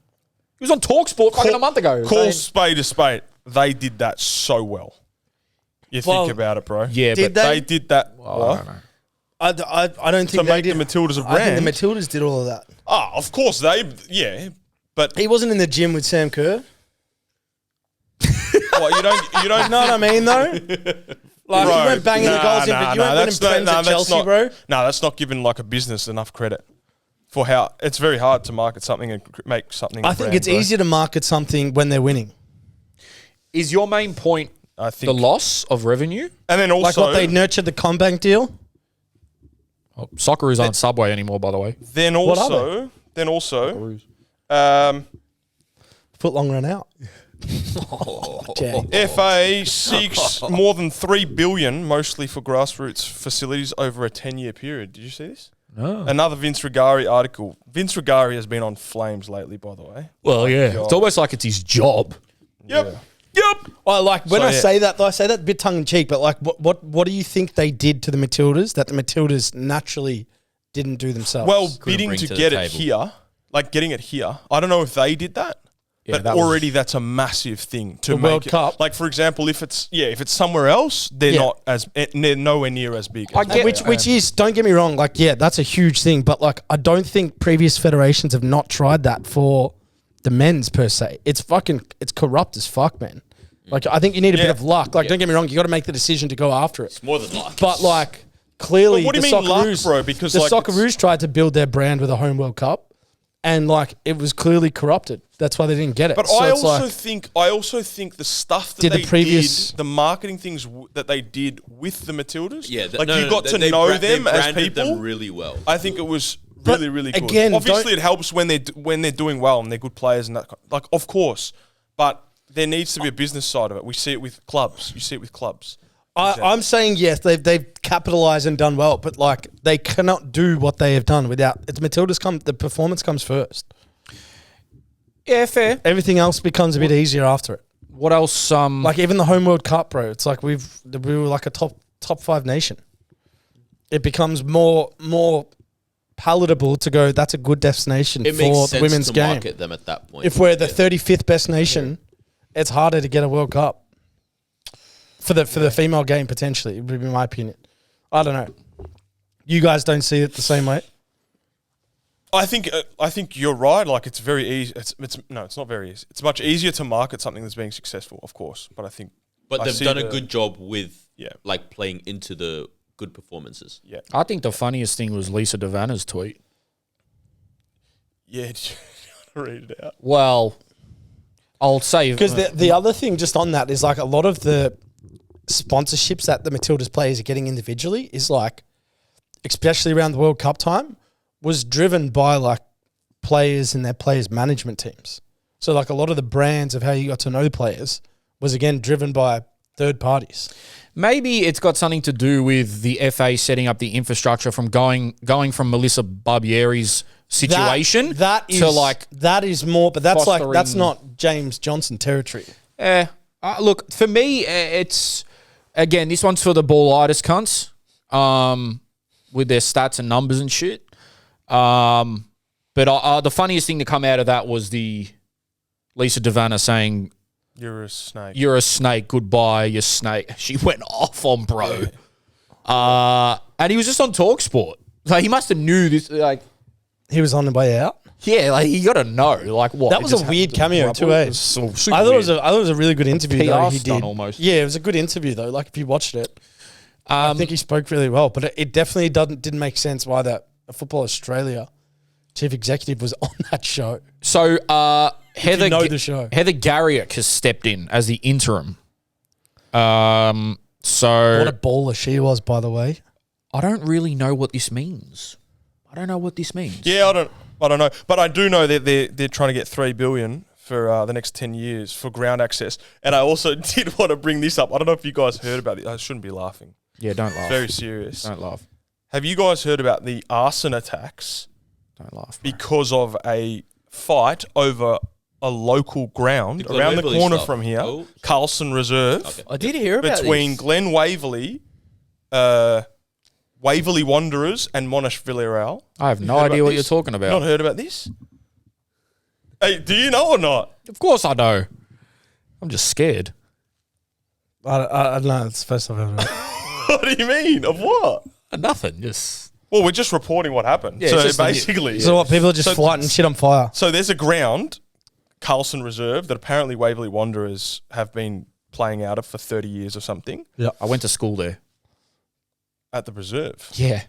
He was on TalkSport fucking a month ago. Call spade a spade. They did that so well. You think about it, bro. Yeah, Did but They did that. I What? don't know. I don't think To they make did. the Matildas a I think brand. the Matildas did all of that. Of course yeah, but He wasn't in the gym with Sam Kerr. what, you don't You know what I mean, though? Like, Bro, you weren't banging the goals in, but you weren't winning Prem at Chelsea, not, bro. No, that's not giving like a business enough credit for how it's very hard to market something and make something. I think it's easier to market something when they're winning. Is your main point I think the loss of revenue? and then Like also what they nurtured the Combank deal. Oh, Socceroos aren't Subway anymore, by the way. then What are also Foot long run out. Jay. FA seeks more than $3 billion, mostly for grassroots facilities over a 10-year period. Did you see this? No. Another Vince Rigari article. Vince Rigari has been on flames lately, by the way. Well, yeah. God. It's almost like it's his job. Yep. Oh, like when So, I yeah. say that, though, I say that a bit tongue in cheek. But like, what do you think they did to the Matildas that the Matildas naturally didn't do themselves? Well, Couldn't bidding bring to to the get it table. here, like getting it here. I don't know if they did that. Yeah, But that was- already that's a massive thing to The make World it. Cup. Like for example, if it's somewhere else, they're Yeah. not as they're nowhere near as big. I as get- they which are. is, don't get me wrong, like that's a huge thing. But like, I don't think previous federations have not tried that for the men's per se. It's corrupt as fuck, man. Like, I think you need a bit Yeah. of luck. Like, don't get me wrong, you got to make the decision to go after it. More than luck. But like, clearly, But what do the you mean luck, Socceroos, bro? Because the like Socceroos tried to build their brand with a home World Cup, and like it was clearly corrupted. That's why they didn't get it. But So I it's also think the stuff that Did the they previous- did, the marketing things that they did with the Matildas, Yeah, like you got to know them as branded people. them really well. I think it was But really good. again, Obviously, don't- it helps when they're doing well and they're good players and that. Like, of course, but there needs to be a business side of it. We see it with clubs. You see it with clubs. I'm saying yes, they've capitalized and done well, but like they cannot do what they have done without it's Matildas. The performance comes first. Yeah, fair. Everything else becomes a bit easier after it. What else? Like even the home World Cup, bro. It's like we were like a top 5 nation. It becomes more palatable to go. That's a good destination It for makes the sense women's to game. market them at that point. If we're the 35th best nation, it's harder to get a World Cup for the female game potentially. It would be my opinion. I don't know. You guys don't see it the same way. I think you're right. Like it's very easy. It's not very easy. It's much easier to market something that's being successful, of course. But I think, But I they've see done a the- good job with Yeah. like playing into the good performances. yeah, I think the funniest thing was Lisa Devanna's tweet. yeah. Did you read it out? Well, I'll say Because the other thing just on that is like a lot of the sponsorships that the Matildas players are getting individually is like, especially around the World Cup time, was driven by like players and their players' management teams. So like a lot of the brands of how you got to know players was again driven by third parties. maybe it's got something to do with the FA setting up the infrastructure from going from Melissa Barbieri's situation that is to like that is more, but that's like that's fostering- not James Johnson territory. look, for me, it's again, this one's for the ballitis cunts, with their stats and numbers and shit. But the funniest thing to come out of that was the Lisa Devanna saying, You're a snake. "You're a snake. Goodbye, you snake." She went off on bro, and he was just on TalkSport. Like he must have knew this. Like, He was on the way out. yeah, like you got to know. Like what? That it was just a weird happened to cameo rubble. too, eh? It was so super I thought weird. it was a really good interview PR though. He stunt did almost. Yeah, it was a good interview though. Like if you watched it, I think he spoke really well. But it definitely didn't make sense why that Football Australia chief executive was on that show. So Heather, know the show. Heather Garrick has stepped in as the interim. So What a baller she was, by the way. I don't really know what this means. I don't know what this means. Yeah, I don't know, but I do know that they're trying to get $3 billion for the next 10 years for ground access. And I also did want to bring this up. I don't know if you guys heard about it. I shouldn't be laughing. Yeah, don't laugh. Very serious. Don't laugh. Have you guys heard about the arson attacks Don't laugh. Bro. because of a fight over a local ground The Glen around the Waverley corner stuff. from here, Oh. Carlson Reserve, Okay. I did hear about between this. Glen Waverley, Waverley Wanderers, and Monash Villarreal. I have no Heard idea about what you're this? talking about. Not heard about this? Hey, do you know or not? Of course I know. I'm just scared. I don't know. It's the first time I've ever heard. What do you mean? Of what? Nothing. Just Well, we're just reporting what happened. Yeah, so it's just the- basically, So what? People are just So- fighting shit on fire. so there's a ground, Carlson Reserve, that apparently Waverley Wanderers have been playing out of for 30 years or something I went to school there. at the reserve. Yeah.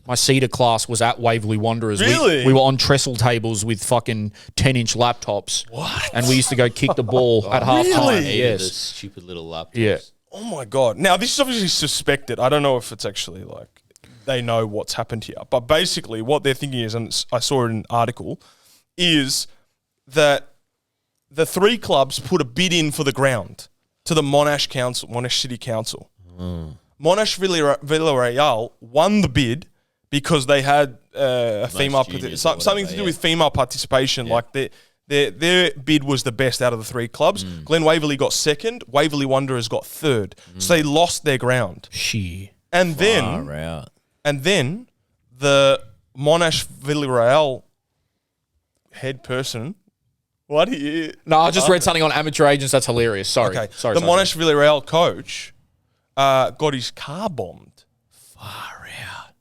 My Cedar class was at Waverley Wanderers. Really? We were on trestle tables with fucking 10-inch laptops. What? And we used to go kick the ball at half time. Really? Hated those Yes. stupid little laptops. Yeah. Oh my God. Now, this is obviously suspected. I don't know if it's actually like they know what's happened here. But basically, what they're thinking is, and I saw in an article, is that the three clubs put a bid in for the ground to the Monash City Council. Monash Villarreal won the bid because they had a female juniors or something to whatever, do yeah. with female participation. Like their bid was the best out of the three clubs. Glen Waverley got second. Waverley Wanderers got third. So they lost their ground. She. And then Far out. the Monash Villarreal head person. What do you? No, I just read something on amateur agents. That's hilarious. Sorry. Okay. Sorry. The sorry. Monash Villarreal coach got his car bombed. Far out.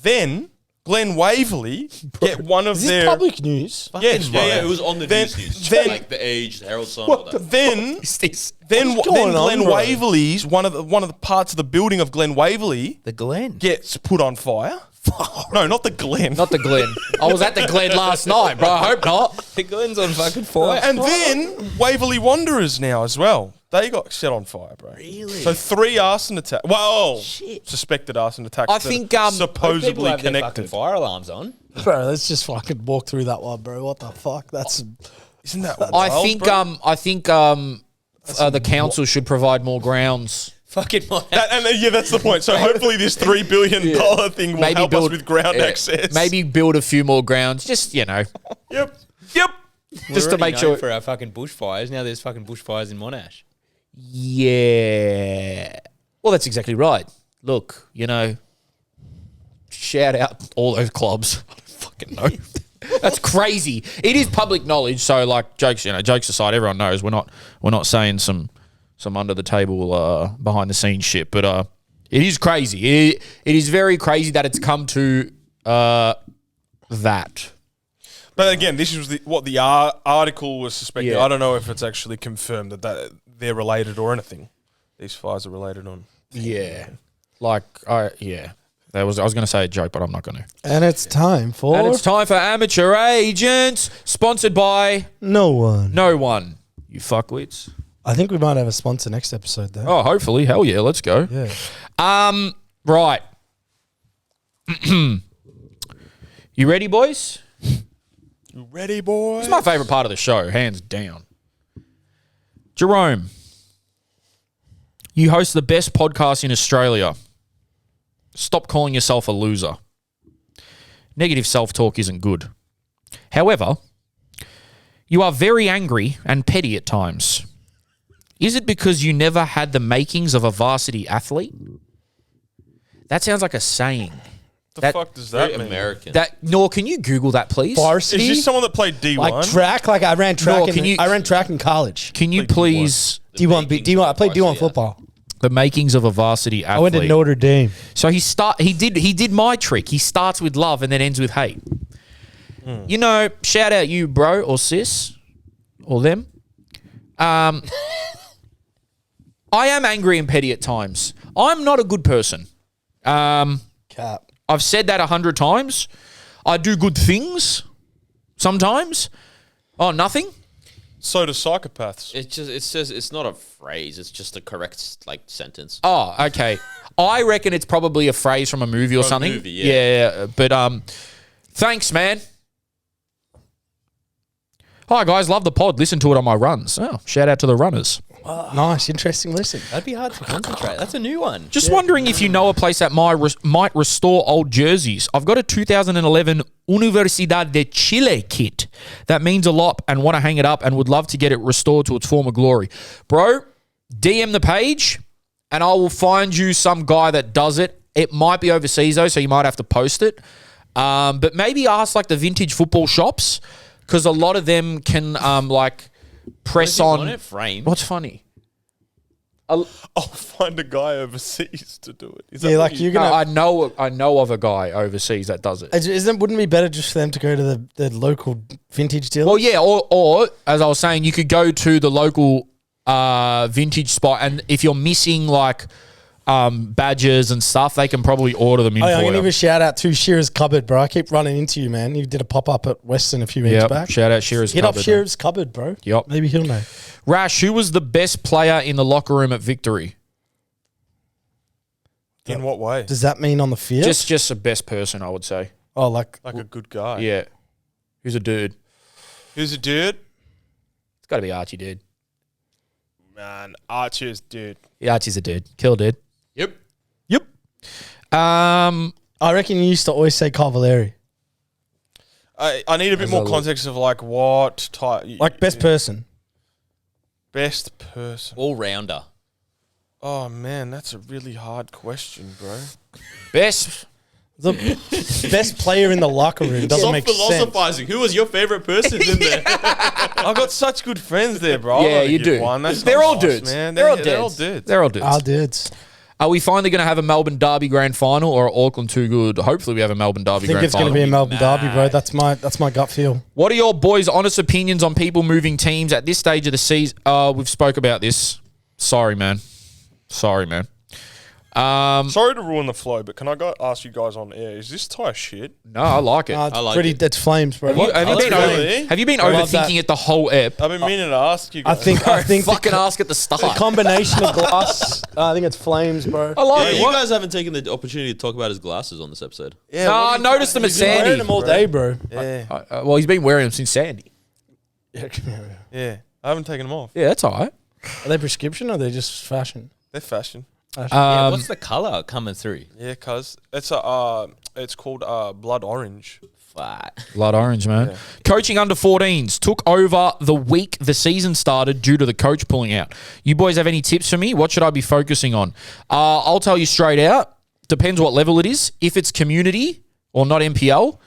Then Glen Waverley get one of Is this their public news? yes, Yeah, it was on the Then- news. then- Like the Age, the Herald Sun, all that. Then Is this? then What's going on, Glen bro? Waverley's one of the parts of the building of Glen Waverley The Glen. gets put on fire. No, not the Glen. Not the Glen. I was at the Glen last night, bro. I hope not. The Glen's on fucking fire. And then Waverley Wanderers now as well. They got set on fire, bro. Really? So 3 arson attacks. Well, suspected arson attacks. I that think, are People supposedly have their fucking connected. fire alarms on. Bro, let's just fucking walk through that one, bro. What the fuck? That's Isn't that wild, I think bro? the council should provide more grounds. Fucking Monash. Yeah, that's the point. So hopefully this $3 billion thing will help us with ground access. Maybe build a few more grounds. Just, you know, Yep. just to make sure. for our fucking bushfires. Now there's fucking bushfires in Monash. Yeah. Well, that's exactly right. Look, you know, shout out all those clubs. I don't fucking know. That's crazy. It is public knowledge. So, like, jokes aside, everyone knows we're not saying some under the table, behind the scenes shit. But it is crazy. It is very crazy that it's come to that. But again, this was what the article was suspecting. Yeah. I don't know if it's actually confirmed that they're related or anything. These fires are related on. Yeah. I was going to say a joke, but I'm not going to. and it's time for And it's time for Amateur Agents, sponsored by no one. no one. You fuckwits. I think we might have a sponsor next episode though. Oh, hopefully. Hell yeah, let's go. Yeah. Right. You ready, boys? You ready, boys? It's my favourite part of the show, hands down. Jerome, you host the best podcast in Australia. Stop calling yourself a loser. Negative self-talk isn't good. However, you are very angry and petty at times. Is it because you never had the makings of a varsity athlete? That sounds like a saying. the fuck does that Very mean? American. Nor, can you Google that, please? Varsity. Is this someone that played D1? like track? Like I ran track. No, can you- I ran track in college. Can you please... D1. I played D1 varsity football. The makings of a varsity athlete. I went to Notre Dame. So he did my trick. He starts with love and then ends with hate. You know, shout out you, bro, or sis, or them. I am angry and petty at times. I'm not a good person. Cap. I've said that 100 times. I do good things sometimes. Oh, nothing? So do psychopaths. It says it's not a phrase. It's just a correct sentence. Oh, okay. I reckon it's probably a phrase from a movie or From a something. movie, yeah. Yeah, but thanks, man. Hi guys, love the pod. Listen to it on my runs. Oh, shout out to the runners. Nice, interesting listen. That'd be hard to concentrate. That's a new one. Just wondering if you know a place that might restore old jerseys. I've got a 2011 Universidad de Chile kit that means a lot and want to hang it up and would love to get it restored to its former glory. Bro, DM the page and I will find you some guy that does it. It might be overseas though, so you might have to post it. But maybe ask like the vintage football shops because a lot of them can like press on it framed. What's funny? I'll find a guy overseas to do it. Is that Yeah, what like you- you're gonna. I know of a guy overseas that does it. Wouldn't it be better just for them to go to the local vintage dealer? Well, yeah, or as I was saying, you could go to the local vintage spot, and if you're missing like badges and stuff, they can probably order them in I'm for going to you. give a shout out to Shearer's Cupboard, bro. I keep running into you, man. You did a pop up at Western a few weeks Yep, back. shout out Shearer's Hit Cupboard, up Shearer's Cupboard, bro. Yep. Maybe he'll know. Rash, who was the best player in the locker room at Victory? In what way? Does that mean on the field? Just the best person, I would say. oh, like Like a good guy. Yeah. Who's a dude? Who's a dude? It's got to be Archie, dude. Man, Archer's dude. Yeah, Archie's a dude. Kill dude. Yep. Yep. I reckon you used to always say Cavalieri, I need a bit As more a- context of like what type. like best person. Best person. All rounder. Oh man, that's a really hard question, bro. Best. The best player in the locker room doesn't Stop make sense. philosophizing. Who was your favorite person in there? I've got such good friends there, bro. Yeah, I'll you give do. One. That's They're not all nice, dudes. man. They're all They're all dudes. dudes. They're all dudes. Ah, dudes. Are we finally going to have a Melbourne Derby grand final or are Auckland too good? Hopefully we have a Melbourne I Derby think grand it's going final. to be a Melbourne Derby, bro. That's my gut feel. What are your boys' honest opinions on people moving teams at this stage of the season? We've spoke about this. Sorry, man. Sorry to ruin the flow, but can I ask you guys on air? Is this tie shit? No, I like it. It's I like pretty. it. That's flames, bro. Have you I been, like it. have you been I love that. overthinking it the whole ep? I've been meaning to ask you I guys. think Fucking ask at the start. the combination of glass. I think it's flames, bro. I like Yeah, it. you What? guys haven't taken the opportunity to talk about his glasses on this episode. Yeah, No, what I do noticed them at He's been wearing Sandy. them all day, bro. Yeah, Well, he's been wearing them since Sandy. yeah. I haven't taken them off. Yeah, that's all right. Are they prescription or are they just fashion? They're fashion. Yeah, what's the colour coming through? Yeah, cuz it's called blood orange. Fuck. Blood orange, man. Yeah. Coaching under 14s took over the week the season started due to the coach pulling out. You boys have any tips for me? What should I be focusing on? I'll tell you straight out. Depends what level it is. If it's community or not NPL,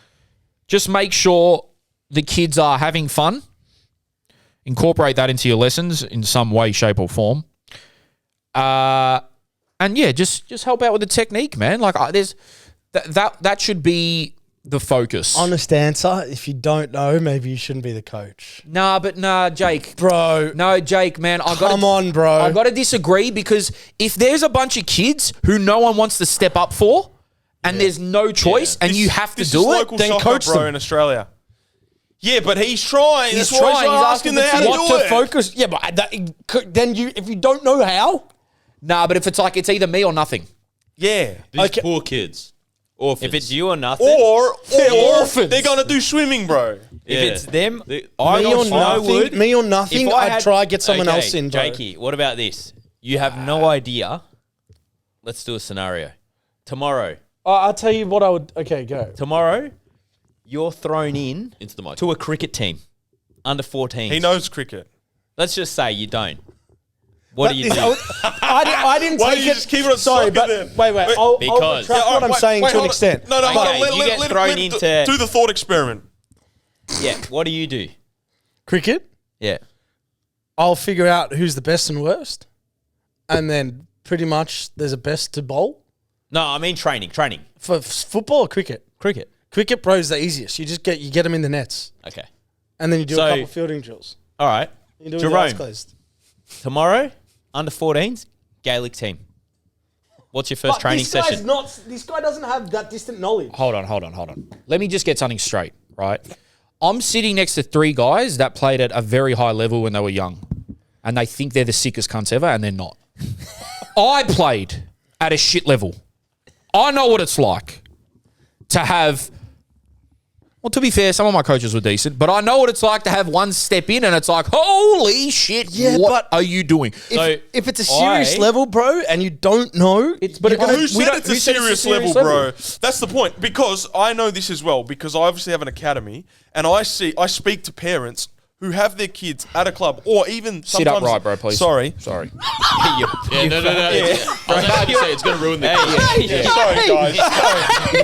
just make sure the kids are having fun. Incorporate that into your lessons in some way, shape, or form. And yeah, just help out with the technique, man. Like there's that should be the focus. Honest answer. If you don't know, maybe you shouldn't be the coach, Nah, Jake. bro. No, Jake, man. Come on, bro. I got to disagree because if there's a bunch of kids who no one wants to step up for, and there's no choice, and you have to This do is it, local then soccer, coach bro, them. in Australia. Yeah, but he's trying. He's That's why trying. He's asking the how to kids do What it. to focus? Yeah, but then if you don't know how, nah. But if it's like it's either me or nothing. Yeah. These Okay. poor kids. Orphans. If it's you or nothing, Or orphans. they're gonna do swimming, bro. if it's them, They- I me or would. nothing, me or nothing, If I I'd had- try get someone Okay, else in, bro. Jakey, what about this? You have no idea. Let's do a scenario. Tomorrow, I'll tell you what I would. Okay, go. tomorrow, you're thrown in into the mic. to a cricket team, under 14. He knows cricket. Let's just say you don't. What do you do? I didn't Why take don't you it. just keep it on Sorry, soccer but then? wait. I'll Because- retract all what right, I'm wait, saying wait, to an hold on. extent. No, Okay, hold on. you get thrown into- do the thought experiment. Yeah. What do you do? Cricket. Yeah. I'll figure out who's the best and worst, and then pretty much there's a best to bowl No, I mean training. Training. for football or cricket. Cricket. Cricket, bro, is the easiest. You just get them in the nets, Okay. and then you do So- a couple fielding drills. All right. You do it with your eyes Jerome, closed. tomorrow, under 14s, Gaelic team. What's your first training session? This guy doesn't have that distant knowledge. Hold on. Let me just get something straight, right? I'm sitting next to three guys that played at a very high level when they were young, and they think they're the sickest cunts ever, and they're not. I played at a shit level. I know what it's like to have. Well, to be fair, some of my coaches were decent, but I know what it's like to have one step in and it's like, holy shit, what are you doing? If it's a serious level, bro, and you don't know, Who said it's a serious level, bro? That's the point. Because I know this as well, because I obviously have an academy, and I speak to parents who have their kids at a club, or even sometimes... Sit upright, bro, please. Sorry. No. I was about to say it's going to ruin the game. Sorry, guys.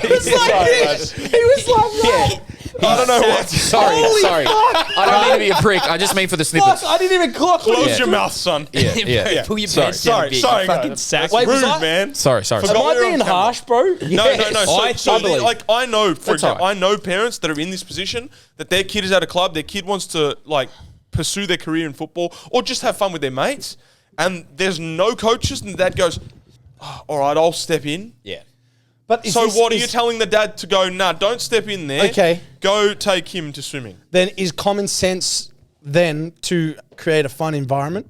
he was like this. He was like that. I don't know what. Sorry. I don't mean to be a prick. I just mean for the snippets. Fuck, I didn't even clock. Close your mouth, son. Yeah. Pull your pants down a bit. Sorry, you fucking guys. sack. Wait, Rude, was I- man. Sorry. Forgot Am I we were being on camera. harsh, bro? No. I know, for That's example, all right. I know parents that are in this position that their kid is at a club, their kid wants to pursue their career in football or just have fun with their mates, and there's no coaches, and the dad goes, all right, I'll step in. Yeah. But So what are you telling the dad to go, nah, don't step in there. Okay. Go take him to swimming. Then is common sense then to create a fun environment?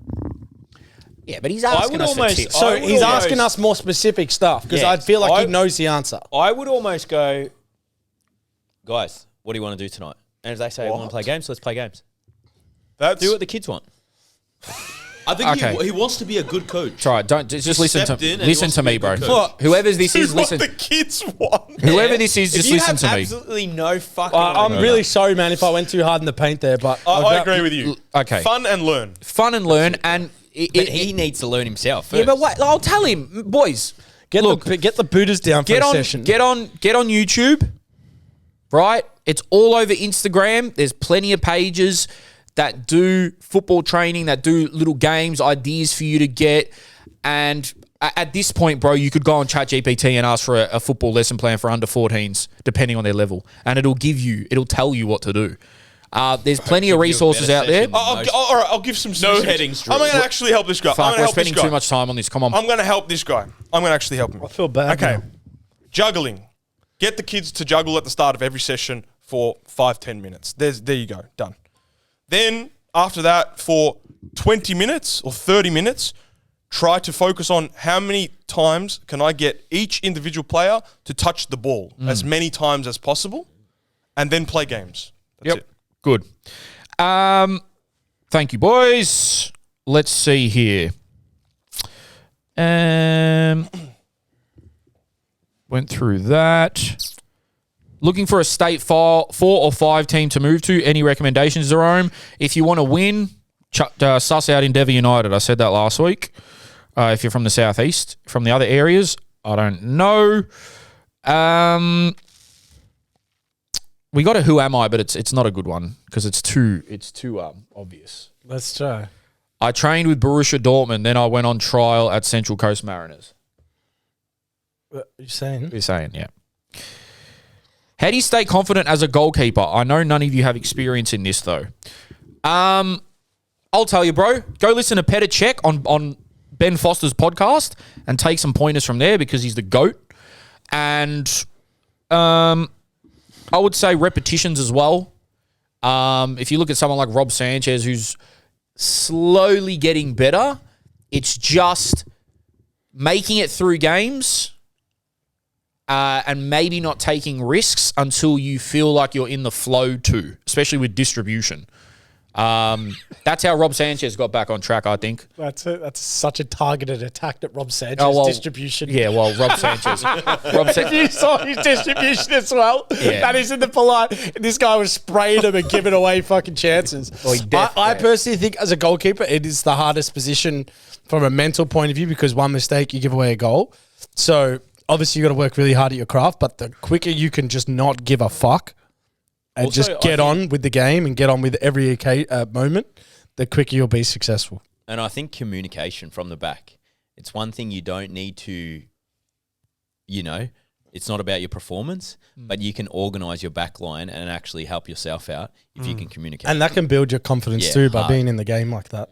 Yeah, but he's asking us for tips. So I would he's almost- asking us more specific stuff because Yeah. I feel like he knows the answer. I would almost go, guys, what do you want to do tonight? And if they say, I want to play games, let's play games. That's Do what the kids want. I think Okay. he wants to be a good coach. Try it. Don't just listen stepped in to and he listen wants to to be me, a bro. good coach. Whoever this is, what listen. the kids want. Whoever this is, just if you listen have to me. absolutely no fucking I'm idea. really sorry, man, if I went too hard in the paint there, but I agree with you. Okay. Fun and learn. Fun and learn, and But he needs to learn himself first. yeah, but wait, I'll tell him, boys. get look, the Buddhas down for get a on, session. get on YouTube, right? It's all over Instagram. There's plenty of pages that do football training, that do little games, ideas for you to get. And at this point, bro, you could go on ChatGPT and ask for a football lesson plan for under 14s, depending on their level. And it'll tell you what to do. There's plenty of resources out there. All right, I'll give some statistics. headings, I'm going to actually help this guy. I'm Fuck, going to we're help this spending guy. too much time on this. Come on. I'm going to help this guy. I'm going to actually help him. I feel bad. Okay. now. Juggling. Get the kids to juggle at the start of every session for 5-10 minutes. There you go. Done. Then, after that, for 20 minutes or 30 minutes, try to focus on how many times can I get each individual player to touch the ball as many times as possible, and then play games. That's it. Good. Thank you, boys. Let's see here. Went through that. Looking for a state 4 or 5 team to move to. Any recommendations, Jerome? If you want to win, suss out Endeavour United. I said that last week. If you're from the southeast, from the other areas, I don't know. We got a Who Am I, but it's not a good one because it's too obvious. Let's try. I trained with Borussia Dortmund, then I went on trial at Central Coast Mariners. What are you saying? You're saying, yeah. How do you stay confident as a goalkeeper? I know none of you have experience in this though. I'll tell you, bro. Go listen to Peter Cech on Ben Foster's podcast and take some pointers from there because he's the GOAT. And I would say repetitions as well. If you look at someone like Rob Sanchez, who's slowly getting better, it's just making it through games and maybe not taking risks until you feel like you're in the flow too, especially with distribution. That's how Rob Sanchez got back on track, I think. That's such a targeted attack at Rob Sanchez distribution. Yeah, well, Rob Sanchez. You saw his distribution as well. Yeah. That is in the polite. This guy was spraying them and giving away fucking chances. I personally think as a goalkeeper, it is the hardest position from a mental point of view because one mistake, you give away a goal. So obviously you got to work really hard at your craft, but the quicker you can just not give a fuck and Also, just get on with the game and get on with every moment, the quicker you'll be successful. And I think communication from the back. It's one thing you don't need to, it's not about your performance, but you can organise your back line and actually help yourself out if you can communicate. And that can build your confidence too by being in the game like that.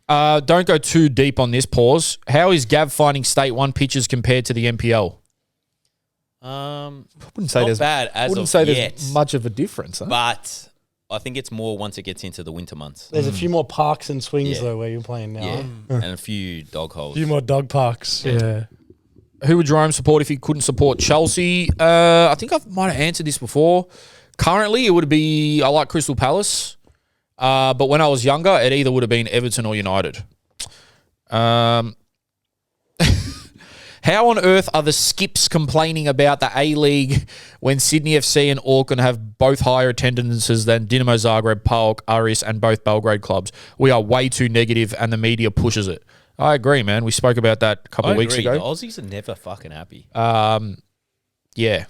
Don't go too deep on this. Pause. How is Gav finding State 1 pitches compared to the NPL? I Wouldn't say not there's bad as wouldn't of say yet, there's much of a difference. Huh? but I think it's more once it gets into the winter months. There's a few more parks and swings Yeah. though where you're playing now. Yeah, and a few dog holes. A few more dog parks. Yeah. Who would Jerome support if he couldn't support Chelsea? I think I might have answered this before. Currently, it would be I like Crystal Palace. But when I was younger, it either would have been Everton or United. How on earth are the skips complaining about the A-League when Sydney FC and Auckland have both higher attendances than Dinamo Zagreb, PAOK, Aris, and both Belgrade clubs? We are way too negative and the media pushes it. I agree, man. We spoke about that a couple of weeks ago. The Aussies are never fucking happy. Yeah.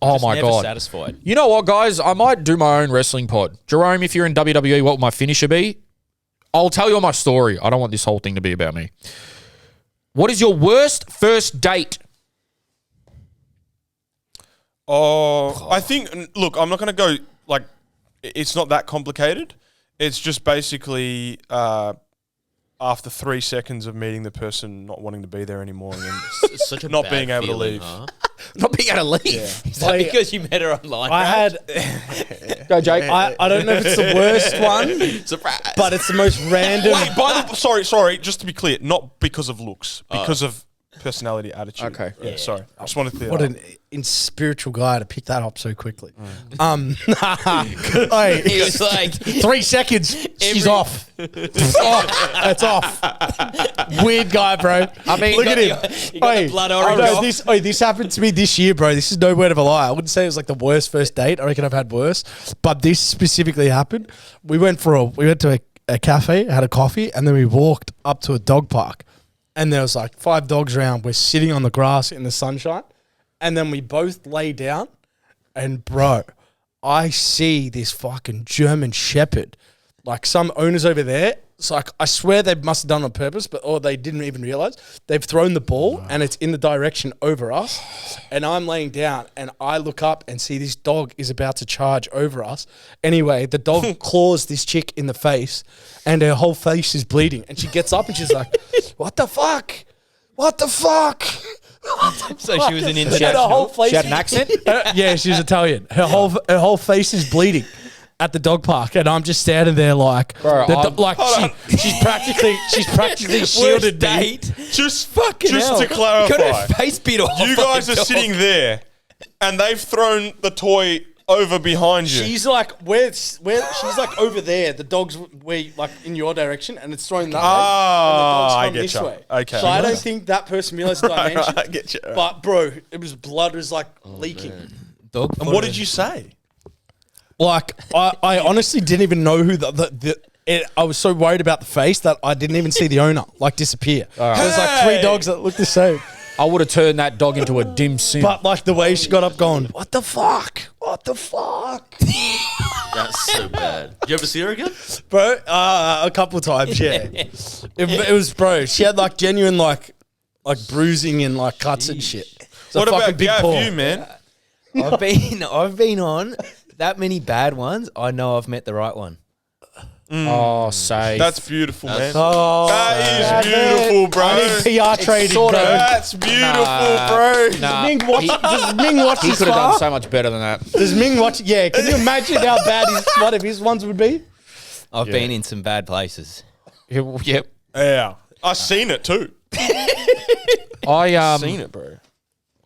Oh, Just my never God. satisfied. You know what, guys? I might do my own wrestling pod. Jerome, if you're in WWE, what would my finisher be? I'll tell you my story. I don't want this whole thing to be about me. What is your worst first date? Oh, I think, look, I'm not going to go, like, it's not that complicated. It's just basically after 3 seconds of meeting the person not wanting to be there anymore and then It's such a not bad being able to feeling, leave. huh? Not being able to leave. Is that because you met her online? I Rash? had. Go, Jake. I don't know if it's the worst one, Surprise. but it's the most random. Wait, sorry, just to be clear, not because of looks, because of personality, attitude. Okay. Yeah, sorry. I just wanted to clear What that an spiritual guy to pick that up so quickly. He was like, 3 seconds, she's off. That's off. Weird guy, bro. I mean, Look at him. you got the blood orange off. This happened to me this year, bro. This is no word of a lie. I wouldn't say it was like the worst first date. I reckon I've had worse, but this specifically happened. We went to a cafe, had a coffee, and then we walked up to a dog park, and there was like 5 dogs around. We're sitting on the grass in the sunshine, and then we both lay down, and bro, I see this fucking German Shepherd, like some owners over there. It's like, I swear they must have done it on purpose, or they didn't even realize. They've thrown the ball and it's in the direction over us. And I'm laying down and I look up and see this dog is about to charge over us. Anyway, the dog claws this chick in the face and her whole face is bleeding. And she gets up and she's like, what the fuck? What the fuck? So she was an She had her international. whole face. She had an accent? Yeah, she's Italian. Her whole face is bleeding at the dog park, and I'm just standing there like, Bro, she's practically shielded me. date. Just Fucking just hell. to clarify, Got her face bit off. you by guys the are dog. sitting there and they've thrown the toy over behind you. She's like she's like over there. The dog's like in your direction, and it's thrown that way. I And the dog's get come ya. this way. Okay. So I don't think that person realized the dimension. I get you. But bro, it was blood was like leaking. Dog And what did you say? Like I honestly didn't even know who I was so worried about the face that I didn't even see the owner like disappear. There's like 3 dogs that looked the same. I would have turned that dog into a dim sim. But like the way she got up going, what the fuck? What the fuck? That's so bad. Did you ever see her again? Bro, a couple of times, yeah. it was, bro, she had like genuine like bruising and like cuts and shit. It's a What fucking about big Gav, paw. you, man? I've been on that many bad ones. I know I've met the right one. Oh, say. That's beautiful, man. Oh, That is beautiful, bro. I need PR trading, sort bro. of- That's beautiful, bro. Nah, Does Ming watch he this could have far? done so much better than that. Does Ming watch? Yeah, can you imagine how bad one of his ones would be? I've been in some bad places. Yep. Yeah. I seen it too. I Seen it, bro.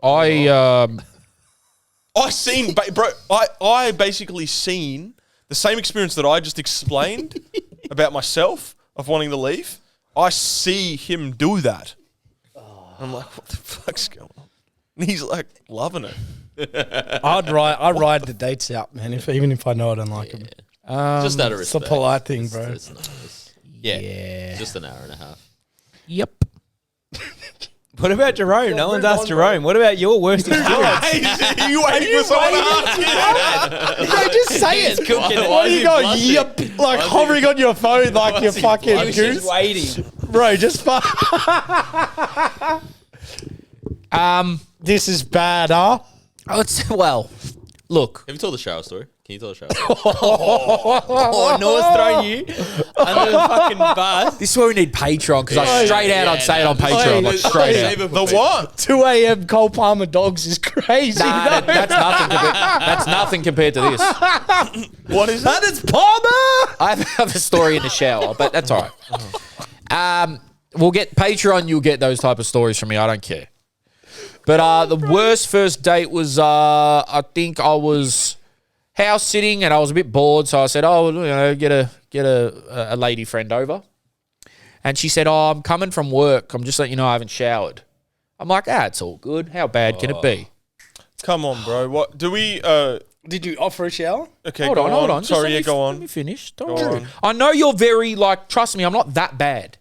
I I seen, bro. I basically seen the same experience that I just explained about myself of wanting to leave. I see him do that. I'm like, what the fuck's going on? And he's like loving it. I ride the dates out, man. Even if I know I don't like them, Just out of it's a respect. polite thing, bro. It's nice. Yeah. Just an hour and a half. Yep. What about Jerome? No one's asked Jerome. What about your worst experience? you waiting for someone to ask you? No, just say it. cooking it. What are you Why going? is he Yep, like hovering on your phone like you're fucking He was just goose, waiting. bro. Just fuck. This is bad, huh? Well, look. Have you told the shower story? Can you tell the shower story? Oh, North's throwing you under the fucking bus. This is where we need Patreon because I'd say it on Patreon, like straight out. Save it The for what? 2 a.m. Cole Palmer dogs is crazy. Nah, that's nothing compared to this. What is That it? is Palmer. I have a story in the shower, but that's all right. We'll get Patreon. You'll get those type of stories from me. I don't care. But the worst first date was I think I was house sitting and I was a bit bored, so I said, "Oh, get a lady friend over." And she said, "Oh, I'm coming from work. I'm just letting you know I haven't showered." I'm like, it's all good. How bad can it be? Come on, bro. What do we? Did you offer a shower? Okay, Hold on. Just Sorry, let go Let on. me finish. Go Don't worry. on. I know you're very trust me, I'm not that bad.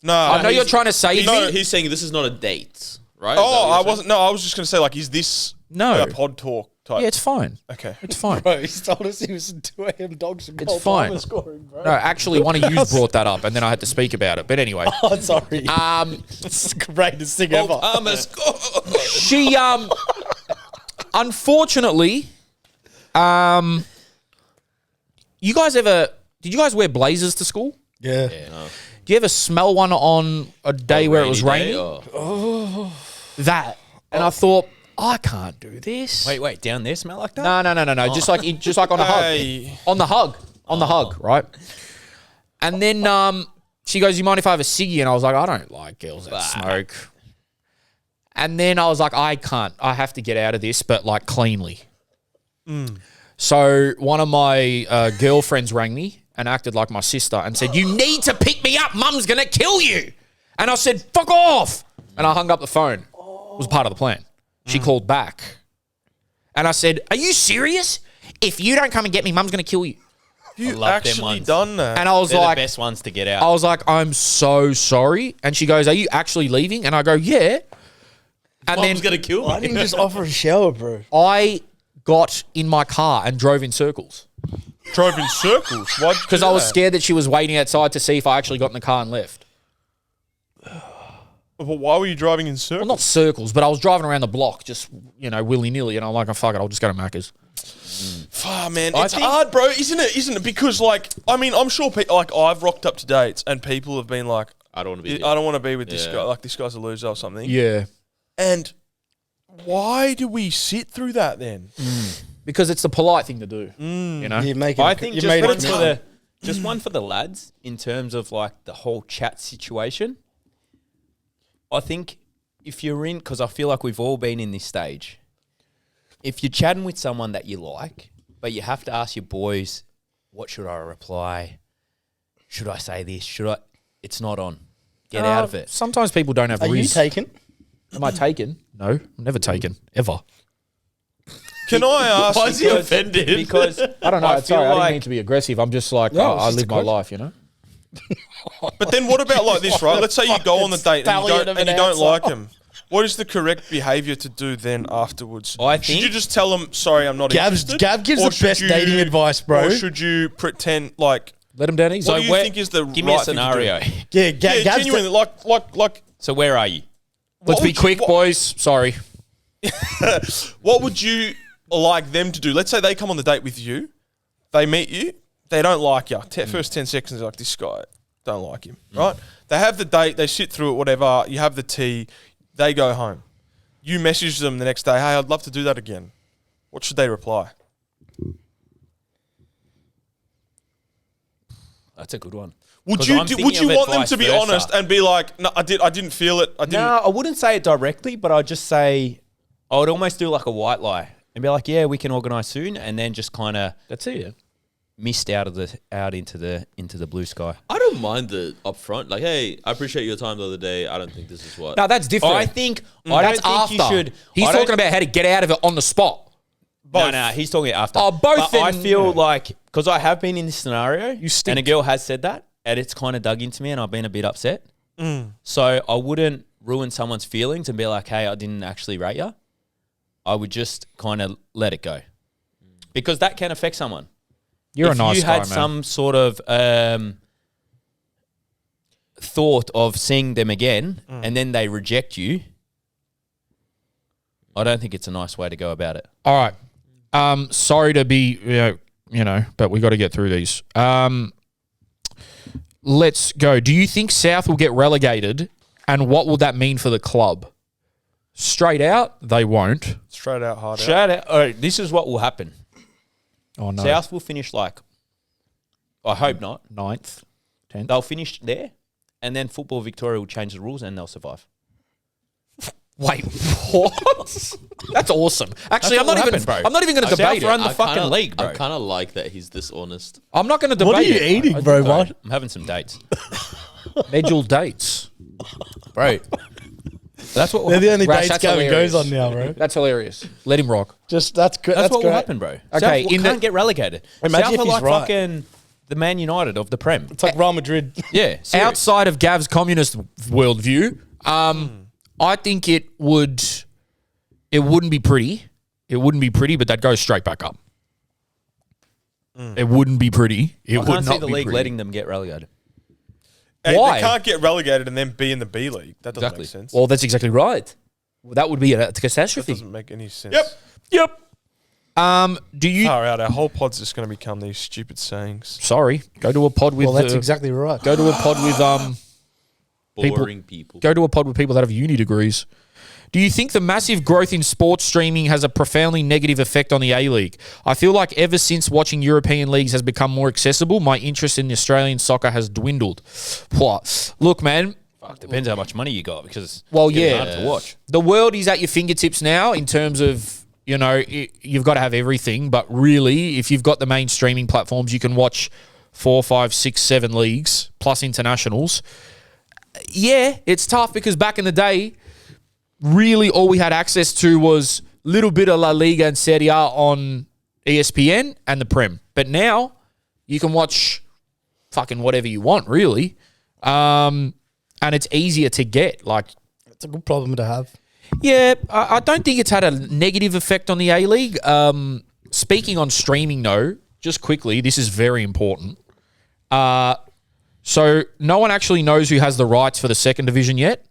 No, I know you're trying to save me. He's saying this is not a date, right? Oh, I wasn't. No, I was just going to say, is this No. a pod talk type? Yeah, it's fine. Okay. It's fine. Bro, he's told us he was 2 a.m. dogs and It's fine. scoring, bro. No, actually, one of you brought that up, and then I had to speak about it. But anyway, Oh, sorry. it's the greatest thing ever. she unfortunately, you guys did you guys wear blazers to school? Yeah. Do you ever smell one on a day where it was raining? That, and I thought, I can't do this. Wait, down there smell like that? No. Just like on a Hey. hug. On the hug, right? And then she goes, "You mind if I have a ciggy?" And I was like, "I don't like girls that smoke." And then I was like, "I can't. I have to get out of this, but cleanly." So one of my girlfriends rang me and acted like my sister and said, "You need to pick me up. Mum's gonna kill you." And I said, "Fuck off!" And I hung up the phone. It was part of the plan. She called back. And I said, "Are you serious? If you don't come and get me, Mum's going to kill you." You love them actually ones. done that? And I was They're like, the best ones to get out. I was like, "I'm so sorry." And she goes, "Are you actually leaving?" And I go, "Yeah." And Mom's then gonna kill Why me. didn't you just offer a shower, bro? I got in my car and drove in circles Drove in circles. Why? because I was scared that she was waiting outside to see if I actually got in the car and left. But why were you driving in circles? Well, not circles, but I was driving around the block just, willy-nilly. And I'm like, "Oh, fuck it, I'll just go to Macca's." Man, it's hard, bro, isn't it? Isn't it? Because, I'm sure, I've rocked up to dates and people have been like, I don't want to be. I don't want to be with this Yeah. guy. Like, this guy's a loser or something. Yeah. And why do we sit through that then? Because it's the polite thing to do, you know? You make it. I think you just made one, it. for the, just one for the lads in terms of the whole chat situation. I think if you're in, because I feel like we've all been in this stage, if you're chatting with someone that you like, but you have to ask your boys, what should I reply? Should I say this? It's not on. Get out of it. Sometimes people don't have Are you riz. taken? Am I taken? No, I'm never taken, ever. Can I ask? Why is he offended? Because I don't know. I Sorry, feel I didn't like- mean to be aggressive. I'm just like, No, I it's just live a my question. life, you know? But then what about this, right? Let's say you go on the date and stallion of you an don't answer. like him. What is the correct behaviour to do then afterwards? I should think- you just tell them, "Sorry, I'm not interested"? Gav gives Or the should best you- dating advice, bro. Or should you pretend Let them down easy. What do you think is the give me a right thing to do? scenario. Yeah, Yeah, Gav's genuinely, like. So where are you? Let's what be would you- quick, what- boys. Sorry. What would you like them to do? Let's say they come on the date with you, they meet you, they don't like you. First 10 seconds, they're like, "This guy, don't like him," right? They have the date, they sit through it, whatever. You have the tea, they go home. You message them the next day, "Hey, I'd love to do that again." What should they reply? That's a good one. Would 'Cause you I'm do, thinking would you of it want them vice to be versa. honest and be like, "No, I didn't feel it. I didn't." No, I wouldn't say it directly, but I'd just say I would almost do like a white lie and be like, "Yeah, we can organise soon," and then just kind of That's it, yeah. mist out into the blue sky. I don't mind the upfront. Like, hey, I appreciate your time the other day. I don't think this is what. No, that's different. I think That's after. you should. He's I don't- talking about how to get out of it on the spot. No, he's talking after. Oh, both But I then- feel like because I have been in this scenario, stink. and a girl has said that, and it's kind of dug into me, and I've been a bit upset. So I wouldn't ruin someone's feelings and be like, "Hey, I didn't actually rate you." I would just kind of let it go because that can affect someone. You're If a nice you guy, had man. some sort of thought of seeing them again and then they reject you, I don't think it's a nice way to go about it. All right. Sorry to be, but we got to get through these. Let's go. Do you think South will get relegated, and what will that mean for the club? Straight out, they won't. Straight out, hard out. Shout out. All right, this is what will happen. Oh, no. South will finish I hope not. 9th, 10th. They'll finish there and then Football Victoria will change the rules and they'll survive. Wait, what? That's awesome. Actually, I'm what not even. happened, bro. I'm not even going to South debate run it. the fucking kinda- league, bro. I kind of like that he's dishonest. I'm not going to debate What are you it. eating, bro? What? I'm having some dates, Medjool dates. bro. That's what. They're the only Rash, dates that's Gavin hilarious. goes on now, bro. That's hilarious. Let him rock. Just that's good. That's what great. will happen, bro. Okay, South in the- can't get relegated. Imagine South if are he's like right. fucking the Man United of the Prem. It's like Real Madrid. Yeah, serious. Outside of Gav's communist worldview, I think it wouldn't be pretty. It wouldn't be pretty, but that goes straight back up. It wouldn't be pretty. It I would can't not see the be league pretty. letting them get relegated. Hey, Why? They can't get relegated and then be in the B League. That doesn't Exactly. make sense. Well, that's exactly right. Well, that would be a that catastrophe. doesn't make any sense. Yep. Do you? Far out. Our whole pod's just going to become these stupid sayings. Sorry. Go to a pod with. Well, that's exactly right. Go to a pod with Boring people. Go to a pod with people that have uni degrees. Do you think the massive growth in sports streaming has a profoundly negative effect on the A-League? I feel like ever since watching European leagues has become more accessible, my interest in Australian soccer has dwindled. What? Look, man. Fuck, depends how much money you got because Well, it's getting yeah. hard to watch. The world is at your fingertips now in terms of, you know, you've got to have everything. But really, if you've got the main streaming platforms, you can watch 4, 5, 6, 7 leagues plus internationals. Yeah, it's tough because back in the day, really all we had access to was a little bit of La Liga and Serie A on ESPN and the Prem. But now you can watch fucking whatever you want, really. And it's easier to get. Like, It's a good problem to have. yeah, I don't think it's had a negative effect on the A-League. Speaking on streaming, though, just quickly, this is very important. So no one actually knows who has the rights for the second division yet.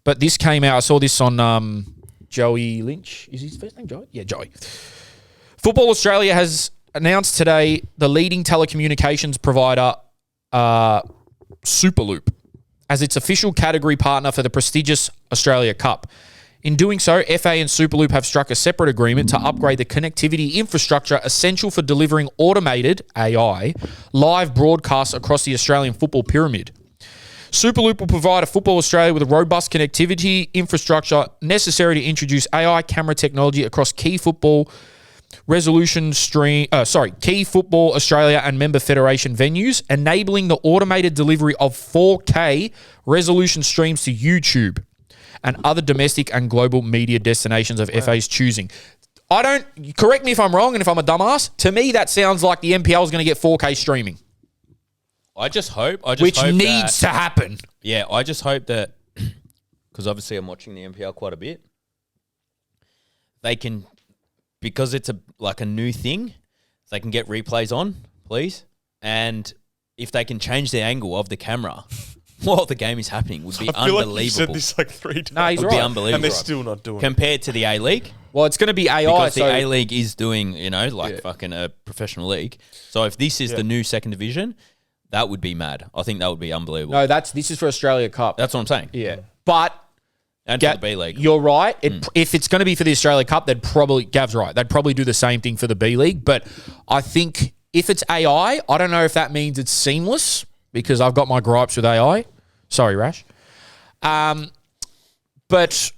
But this came out. I saw this on Joey Lynch. Is his first name Joey? Yeah, Joey. Football Australia has announced today the leading telecommunications provider, Superloop, as its official category partner for the prestigious Australia Cup. In doing so, FA and Superloop have struck a separate agreement to upgrade the connectivity infrastructure essential for delivering automated AI live broadcasts across the Australian football pyramid. Superloop will provide a Football Australia with a robust connectivity infrastructure necessary to introduce AI camera technology across key football key Football Australia and member federation venues, enabling the automated delivery of 4K resolution streams to YouTube and other domestic and global media destinations of FA's choosing. Correct me if I'm wrong and if I'm a dumbass, to me that sounds like the NPL is going to get 4K streaming. I just hope. Which needs to happen. Yeah, I just hope that, because obviously I'm watching the NPL quite a bit, they can, because it's a new thing, they can get replays on, please. And if they can change the angle of the camera while the game is happening, would be I feel unbelievable. like you said this like 3 times. No, he's Would right. be unbelievable. And they're still not doing it. Compared to the A-League. Well, it's going to be AI. Because so the A-League is doing, fucking a professional league. So if this is the new second division, that would be mad. I think that would be unbelievable. No, this is for Australia Cup. That's what I'm saying. Yeah. But And for the B-League. you're right. If it's going to be for the Australia Cup, Gav's right. They'd probably do the same thing for the B League. But I think if it's AI, I don't know if that means it's seamless because I've got my gripes with AI. Sorry, Rash. But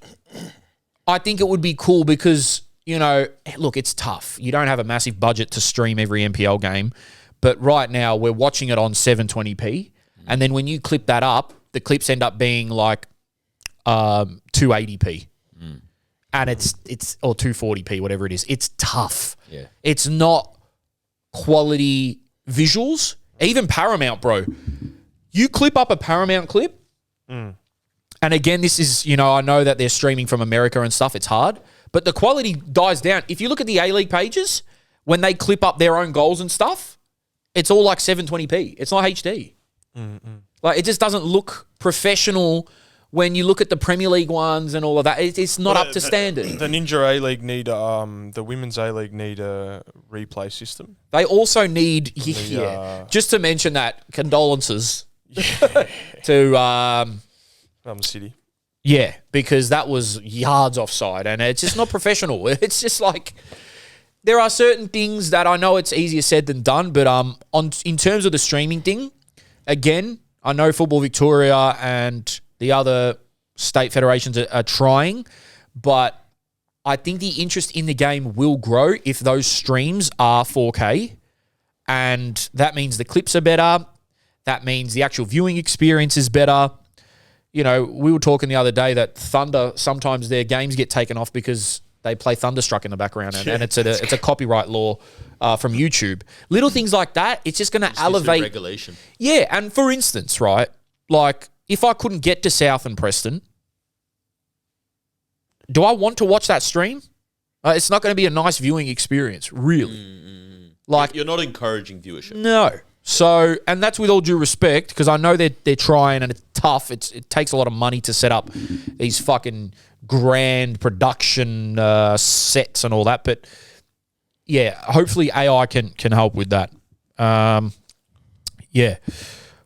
I think it would be cool because, look, it's tough. You don't have a massive budget to stream every NPL game. But right now, we're watching it on 720p. And then when you clip that up, the clips end up being like 280p. And it's or 240p, whatever it is. It's tough. Yeah. It's not quality visuals. Even Paramount, bro. You clip up a Paramount clip. And again, this is, I know that they're streaming from America and stuff. It's hard. But the quality dies down. If you look at the A-League pages, when they clip up their own goals and stuff, it's all like 720p. It's not HD. Like, it just doesn't look professional when you look at the Premier League ones and all of that. It's not up to standard. The Ninja A-League need, the Women's A-League need a replay system. They also need, just to mention that, condolences to, City. yeah, because that was yards offside and it's just not professional. It's just like, there are certain things that I know it's easier said than done, but in terms of the streaming thing, again, I know Football Victoria and the other state federations are trying, but I think the interest in the game will grow if those streams are 4K, and that means the clips are better. That means the actual viewing experience is better. You know, we were talking the other day that Thunder, sometimes their games get taken off because they play Thunderstruck in the background, and it's a copyright law from YouTube. Little things like that, it's just going to elevate regulation. Yeah, and for instance, right, like if I couldn't get to South and Preston, do I want to watch that stream? It's not going to be a nice viewing experience, really. Like You're not encouraging viewership. no. So, and that's with all due respect, because I know they're trying and it's tough. It takes a lot of money to set up these fucking grand production sets and all that. But yeah, hopefully AI can help with that. Yeah.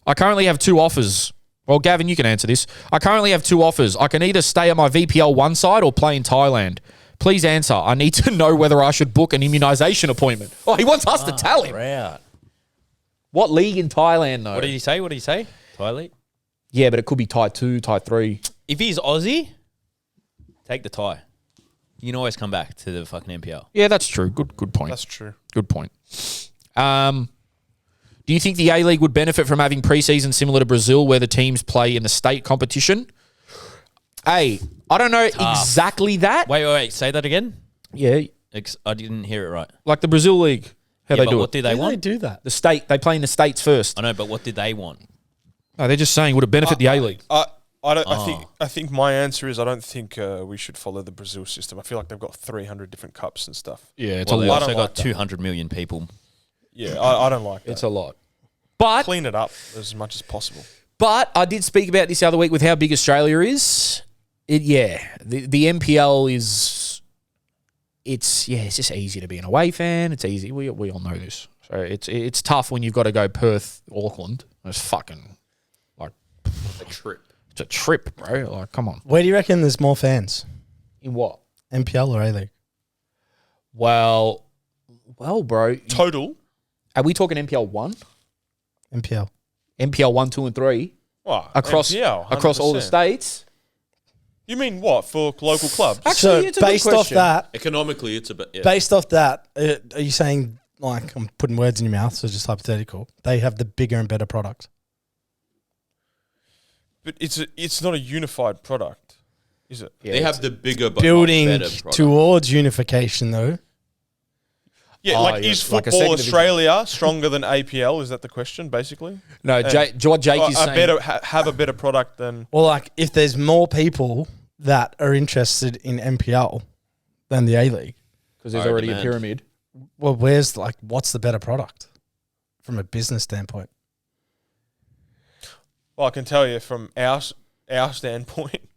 I currently have 2 offers. Well, Gavin, you can answer this. I currently have 2 offers. I can either stay at my VPL 1 side or play in Thailand. Please answer. I need to know whether I should book an immunisation appointment. Oh, he wants us to tell him. Right. What league in Thailand, though? What did he say? Thai league? Yeah, but it could be Thai 2, Thai 3. If he's Aussie, take the Thai. You can always come back to the fucking NPL. Yeah, that's true. Good point. That's true. Good point. Do you think the A-League would benefit from having preseason similar to Brazil where the teams play in the state competition? I don't know exactly that. Wait. Say that again. Yeah, I didn't hear it right. like the Brazil League. How they but do what it. do they They want? do that. The state, they play in the states first. I know, but what did they want? No, they're just saying, would it benefit the A-League? I think my answer is I don't think we should follow the Brazil system. I feel like they've got 300 different cups and stuff. Yeah, it's Well, a they lot. also I don't got like that. 200 million people. Yeah, I don't like that. It's a lot. But Clean it up as much as possible. But I did speak about this the other week with how big Australia is. The NPL is, it's just easy to be an away fan. It's easy. We all know this. So it's tough when you've got to go Perth, Auckland. It's fucking like A trip. it's a trip, bro. Like, come on. Where do you reckon there's more fans? In what? NPL or A-League? Well, bro. Total? Are we talking NPL 1? NPL. NPL 1, 2, and 3 What? across NPL, across all the 100%. states? You mean what? For local clubs? Actually, So it's a good based off question. that, Economically, it's a bit. Yeah. based off that, are you saying, like, I'm putting words in your mouth, so just hypothetical, they have the bigger and better product? But it's not a unified product, is it? Yeah, They it's- have the bigger but Building not better product. towards unification, though. Yeah, Oh, like yeah, is like a Football second division. Australia stronger than APL? Is that the question, basically? No, what Jake is saying. Have a better product than... Well, like, if there's more people that are interested in NPL than the A-League, Because there's Higher already demand. a pyramid. well, what's the better product from a business standpoint? Well, I can tell you from our standpoint,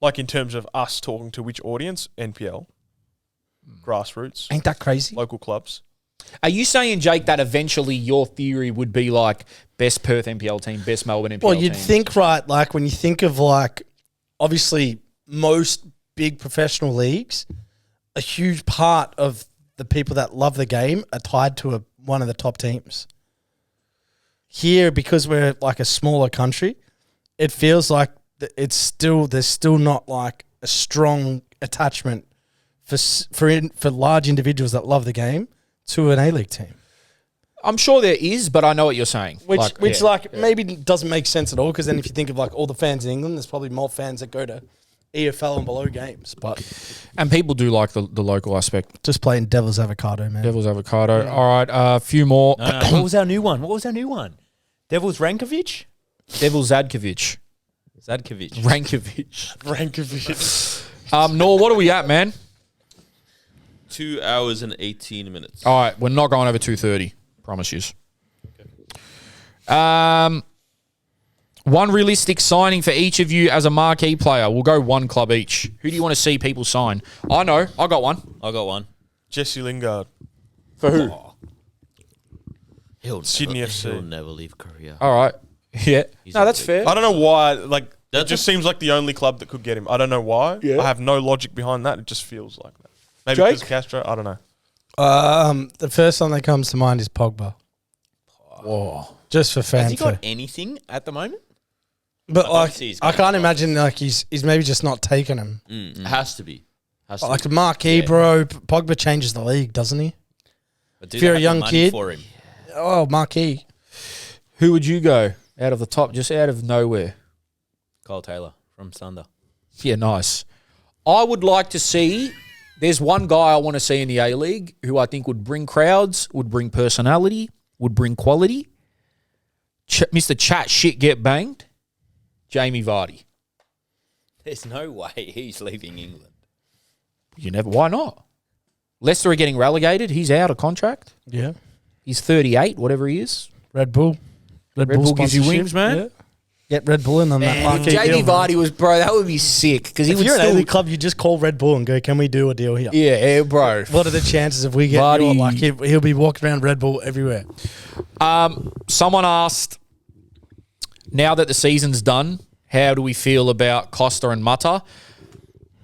like in terms of us talking to which audience, NPL, grassroots, Ain't that crazy? local clubs. Are you saying, Jake, that eventually your theory would be like best Perth NPL team, best Melbourne NPL Well, team? you'd think, right, like when you think of, like, obviously most big professional leagues, a huge part of the people that love the game are tied to one of the top teams. Here, because we're like a smaller country, it feels like there's still not like a strong attachment for large individuals that love the game to an A-League team. I'm sure there is, but I know what you're saying. Which maybe doesn't make sense at all, because then if you think of like all the fans in England, there's probably more fans that go to EFL and below games. But and people do like the local aspect. just playing devil's avocado, man. Devil's avocado. All right, a few more. No. What was our new one? Devil's Rankovic? Devil's Zadkovic. Zadkovic. Rankovic. Nor, what are we at, man? 2 hours and 18 minutes. All right, we're not going over 2:30. Promise you. One realistic signing for each of you as a marquee player. We'll go one club each. Who do you want to see people sign? I know. I got one. I got one. Jesse Lingard, For who? Sydney He'll FC. never leave Korea. All right. Yeah. No, that's a fair. I don't know why. Like it That's just seems like the only club that could get him. I don't know why. Yeah. I have no logic behind that. It just feels like that. Maybe Jake? because Castro. I don't know. The first one that comes to mind is Pogba. Whoa. Just for Has fan. he got anything at the moment? But like, obviously he's I going can't off. imagine like he's maybe just not taking him. It has to be. Like a marquee, Yeah. bro. Pogba changes the league, doesn't he? But do if they you're a have the young money kid- for him? Oh, marquee. Who would you go out of the top, just out of nowhere? Kyle Taylor from Thunder. Yeah, nice. I would like to see. There's one guy I want to see in the A-League who I think would bring crowds, would bring personality, would bring quality. Mr. Chat Shit Get Banged. Jamie Vardy. There's no way he's leaving England. You never. Why not? Leicester are getting relegated. He's out of contract. Yeah. He's 38, whatever he is. Red Bull. Red Bull gives you sponsorship. wings, man. Yeah. Get Red Bull in on that Man, marquee if Jamie deal, man. Vardy was, bro, that would be sick. Because he If would you're an still. A-League club, you just call Red Bull and go, can we do a deal here? Yeah, bro. What are the chances if we get Vardy- your, like he'll be walking around Red Bull everywhere? Someone asked, now that the season's done, how do we feel about Costa and Mata?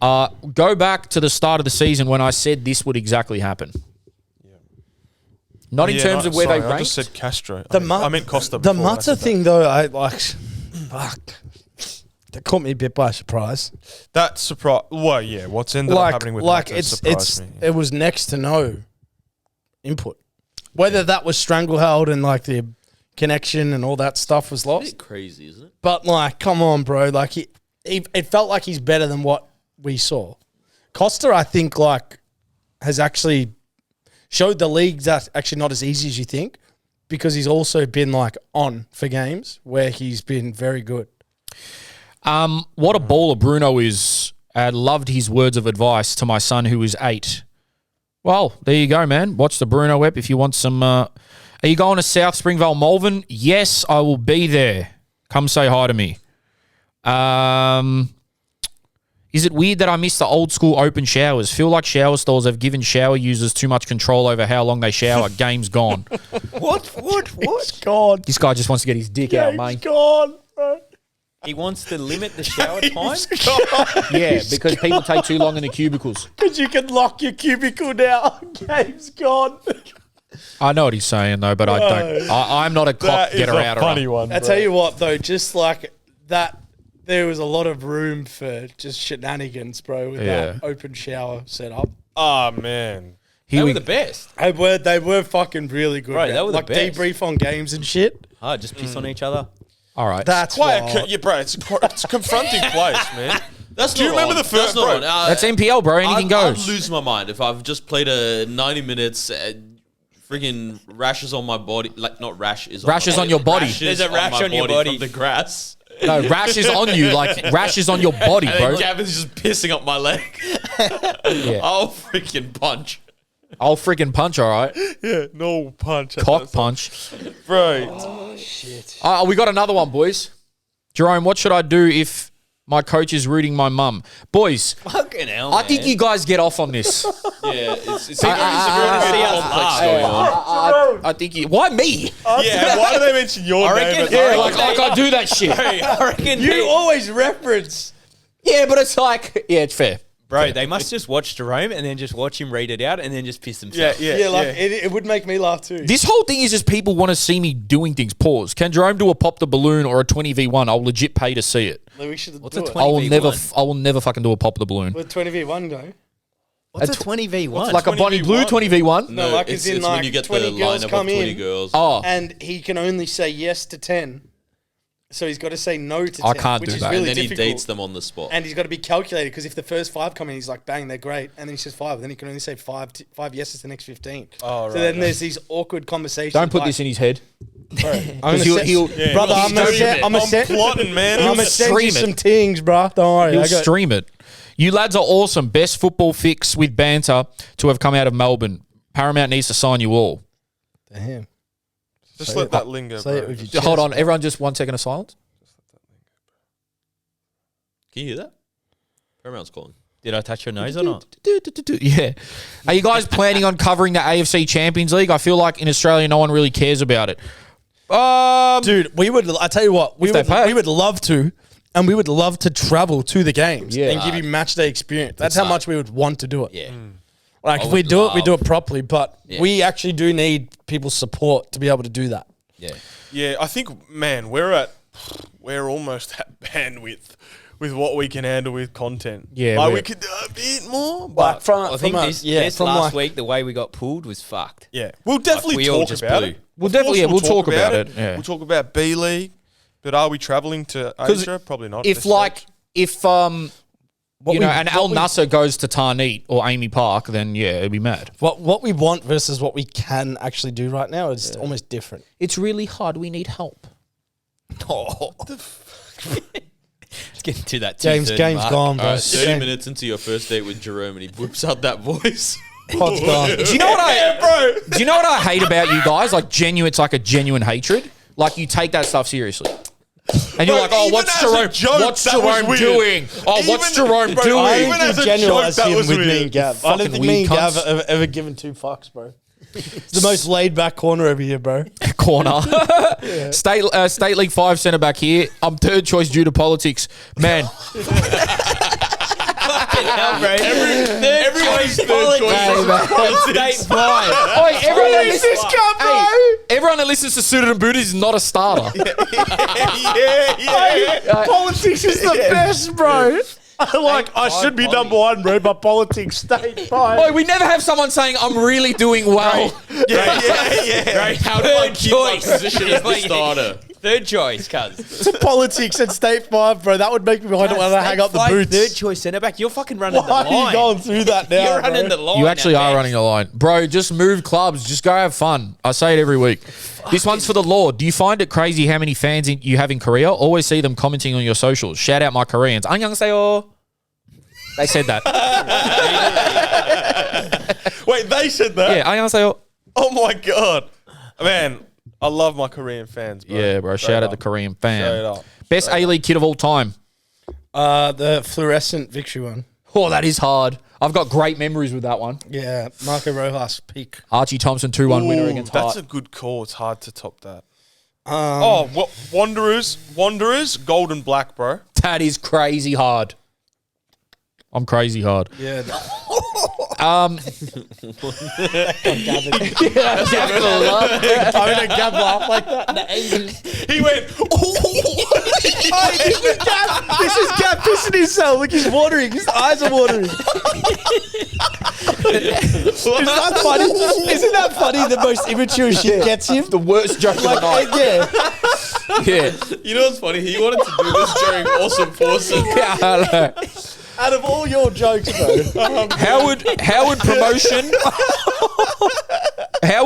Go back to the start of the season when I said this would exactly happen. Not in terms of where sorry, they I ranked. just said Castro. The I meant Costa. The before I Mata said that. thing, though, I like. Fuck. That caught me a bit by surprise. That surprise. Well, yeah. What's ended up happening with Mata it's surprised me. it was next to no input. Whether that was stranglehold and like the connection and all that stuff was It's lost, crazy, isn't it? but like, come on, bro. Like it felt like he's better than what we saw. Costa, I think, like has actually showed the league that's actually not as easy as you think, because he's also been like on for games where he's been very good. What a baller Bruno is. I loved his words of advice to my son who is 8. Well, there you go, man. Watch the Bruno ep if you want some. Are you going to South Springvale, Malvern? Yes, I will be there. Come say hi to me. Is it weird that I miss the old school open showers? Feel like shower stalls have given shower users too much control over how long they shower. Game's gone. What? God. This guy just wants to get his dick out, mate. God, bro. He wants to limit the shower time. Yeah, because people take too long in the cubicles. Because you can lock your cubicle now. Game's gone. I know what he's saying though, but I don't. I'm not a clock That is getter a outer. funny one. I tell you what, though, just like that, there was a lot of room for just shenanigans, bro, with that open shower setup. Oh man. They were the best. They were fucking really good. Right, man. they were the like best. debrief on games and shit. Just piss on each other. All right. That's Quite wild. yeah, bro. It's a confronting place, man. That's Do you not remember on. the first- That's not bro, on. That's NPL, bro. Anything I'd goes. lose my mind if I've just played a 90 minutes. Friggin' rashes on my body. Like, not rash is Rashes on on your body. Rashes There's a rash my on your body. from the grass. No, rash is on you. Like, rash is on your body, And bro. then Gavin's just pissing up my leg. Yeah. I'll freaking punch. I'll freaking punch, all right? Yeah, no punch. Cock punch. Bro. We got another one, boys. Jerome, what should I do if my coach is rooting my mum? Boys, Fucking hell, I think you guys get off on this. Yeah, it's see us laugh. going on. I think you... Why me? Yeah, why do they mention your I name? reckon- at Yeah, the- like I do that shit. I reckon You always reference. Yeah, but it's like... Yeah, it's fair. Bro, they must just watch Jerome and then just watch him read it out and then just piss themselves. Yeah, like it would make me laugh too. This whole thing is just people want to see me doing things. Pause. Can Jerome do a pop the balloon or a 20v1? I'll legit pay to see it. We should What's do a it. 20? I will 20v1? never. I will never fucking do a pop the balloon. With 20v1 go. What's It's a 20v1? It's like a Bonnie Blue 20v1. No, like it's, as in it's like when you get 20 the girls lineup of come 20 in. girls. Oh, And he can only say yes to 10. So he's got to say no to 10. I can't which do is that. Really And then difficult. he dates them on the spot. And he's got to be calculated because if the first 5 come in, he's like, bang, they're great. And then he says 5. Then he can only say 5 yeses to the next 15. Oh, So right, then yeah. there's these awkward conversations. don't put like, this in his head. I'm Because he'll brother, I'm stream it. going to plotting, man. I'm I'm gonna send you stream some it. tings, bro. Don't worry. he'll I got, stream it. You lads are awesome. Best football fix with banter to have come out of Melbourne. Paramount needs to sign you all. Damn. Just let that linger, Say it bro. with your Hold chest. on, everyone. Just 1 second of silence. Can you hear that? Paramount's calling. Did I touch your nose or not? Yeah. Are you guys planning on covering the AFC Champions League? I feel like in Australia, no one really cares about it. Dude, we would. I tell you what, we they pay. would love to, and we would love to travel to the games Yeah. and give you match day experience. That's how much we would want to do it. Yeah. Like I if we would do it, we do love- it properly. But Yeah. we actually do need people's support to be able to do that. Yeah. Yeah, I think, man, we're at we're almost at bandwidth with what we can handle with content. Yeah, like we're- we could do a bit more, But but from I think from this from last like, week, the way we got pulled was fucked. yeah, we'll definitely we all talk just about blew. it. We'll Of definitely, course we'll talk about it. Yeah. We'll talk about B League, but are we travelling to 'Cause Asia? Probably not. If This like stage. if What you know, we- and what Al we- Nasser goes to Tarneet or Amy Park, then yeah, it'd be mad. what we want versus what we can actually do right now is almost different. It's really hard. We need help. Let's get into that. Game's 2:30 mark. gone, bro. All right, 30 minutes into your first date with Jerome, and he whips out that voice. Pod's gone. Do you know what Do you know what I hate about you guys? Like genuine, it's like a genuine hatred. Like you take that stuff seriously. And you're Bro, like, oh, even what's as a Jerome? joke, What's that was Jerome weird. doing? Oh, what's Even- Jerome bro, doing? I even don't as think a genuine joke, as that him was with me weird. and Gav. I Fucking don't think me weird and Gav cunts. have ever given two fucks, bro. It's the most laid back corner over here, bro. Corner. State League 5 centre back here. I'm third choice due to politics. Man, Everyone's third choice. State five. Oi, everyone that listens to Suited and Booted is not a starter. yeah. Politics is the best, bro. I should be number one, bro, but politics stayed fine. Oi, we never have someone saying, I'm really doing well. Right? How do I keep my position as the starter? Third choice, cuz. To politics and state five, bro. That would make me want to hang up the boots. Third choice centre back. You're fucking running Why the are line. you going through that now, You're running bro? the line. You actually now, are man. running a line. Bro, just move clubs. Just go have fun. I say it every week. This one's for the Lord. Do you find it crazy how many fans you have in Korea? Always see them commenting on your socials. Shout out my Koreans. Annyeonghaseyo. They said that. Wait, they said that? Yeah, annyeonghaseyo. Oh my god, man, I love my Korean fans, bro. Yeah, bro. Straight Shout out up. the Korean Straight fan. up. Best A-League kid of all time. The fluorescent victory one. Oh, that is hard. I've got great memories with that one. Yeah, Marco Rojas peak. Archie Thompson 2-1 winner Ooh, against that's Hart. a good call. It's hard to top that. What Wanderers, gold and black, bro. That is crazy hard. I'm crazy hard. Yeah. Um, I mean, Gav laugh like that. He went. This is Gav pissing himself. Look, he's watering. His eyes are watering. Isn't that funny? Isn't that funny? The most immature shit gets him. the worst joke of the night. Yeah. Yeah. You know what's funny? He wanted to do this during Awesome Foursome. Yeah, I know. Out of all your jokes, bro. How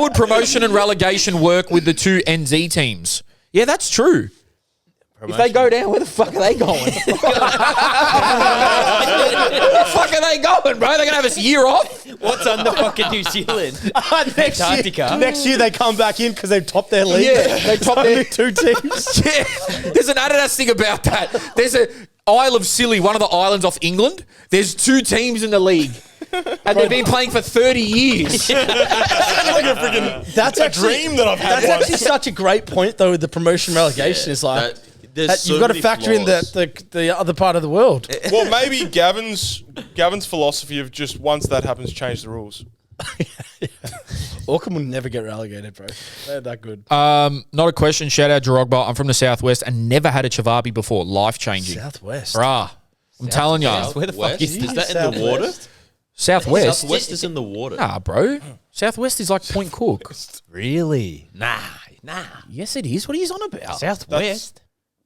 would promotion and relegation work with the two NZ teams? Yeah, that's true. If they go down, where the fuck are they going? Where the fuck are they going, bro? They're gonna have us a year off. What's on the fucking New Zealand? Antarctica. Next year they come back in because they've topped their league. Yeah, they top their two teams. Yeah, there's an Adidas thing about that. There's a Isle of Scilly, one of the islands off England. There's two teams in the league, and they've been playing for 30 years. That's actually dream that I've had That's once. actually such a great point, though. With the promotion relegation, is like There's you've got to factor in the other part of the world. Well, maybe Gavin's philosophy of just once that happens, change the rules. Auckland will never get relegated, bro. They're that good. Not a question. Shout out Jorogba. I'm from the Southwest and never had a Chavabi before. Life changing. Southwest. Bruh. I'm telling you. Where the fuck is Is that? that in the water? Southwest. Southwest is in the water. Nah, bro. Southwest is like Point Cook. Really? Nah. Yes, it is. What are you on about? Southwest.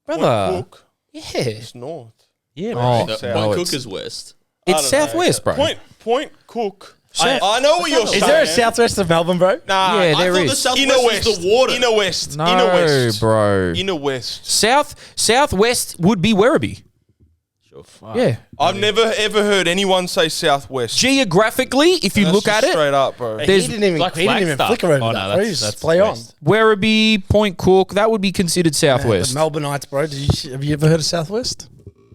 Brother. Cook, Yeah. it's north. Yeah, bro. Oh, No, no, Point it's, Cook is west. it's Southwest, bro. Point Cook. South- I know what you're saying. Is there a southwest of Melbourne, bro? Nah, Yeah, I there thought the is. Southwest Inner was west. the water. Inner west. No, Inner west. bro. Inner west. Southwest would be Werribee. Sure. Yeah. I've never ever heard anyone say southwest. Geographically, if you That's look just at it, straight up, bro. There's he didn't even Flagstaff. flicker over Oh, that, no, bro. that's- He just that's play on. west. Werribee, Point Cook, that would be considered The Southwest. Melbourneites, bro. Have you ever heard of Southwest?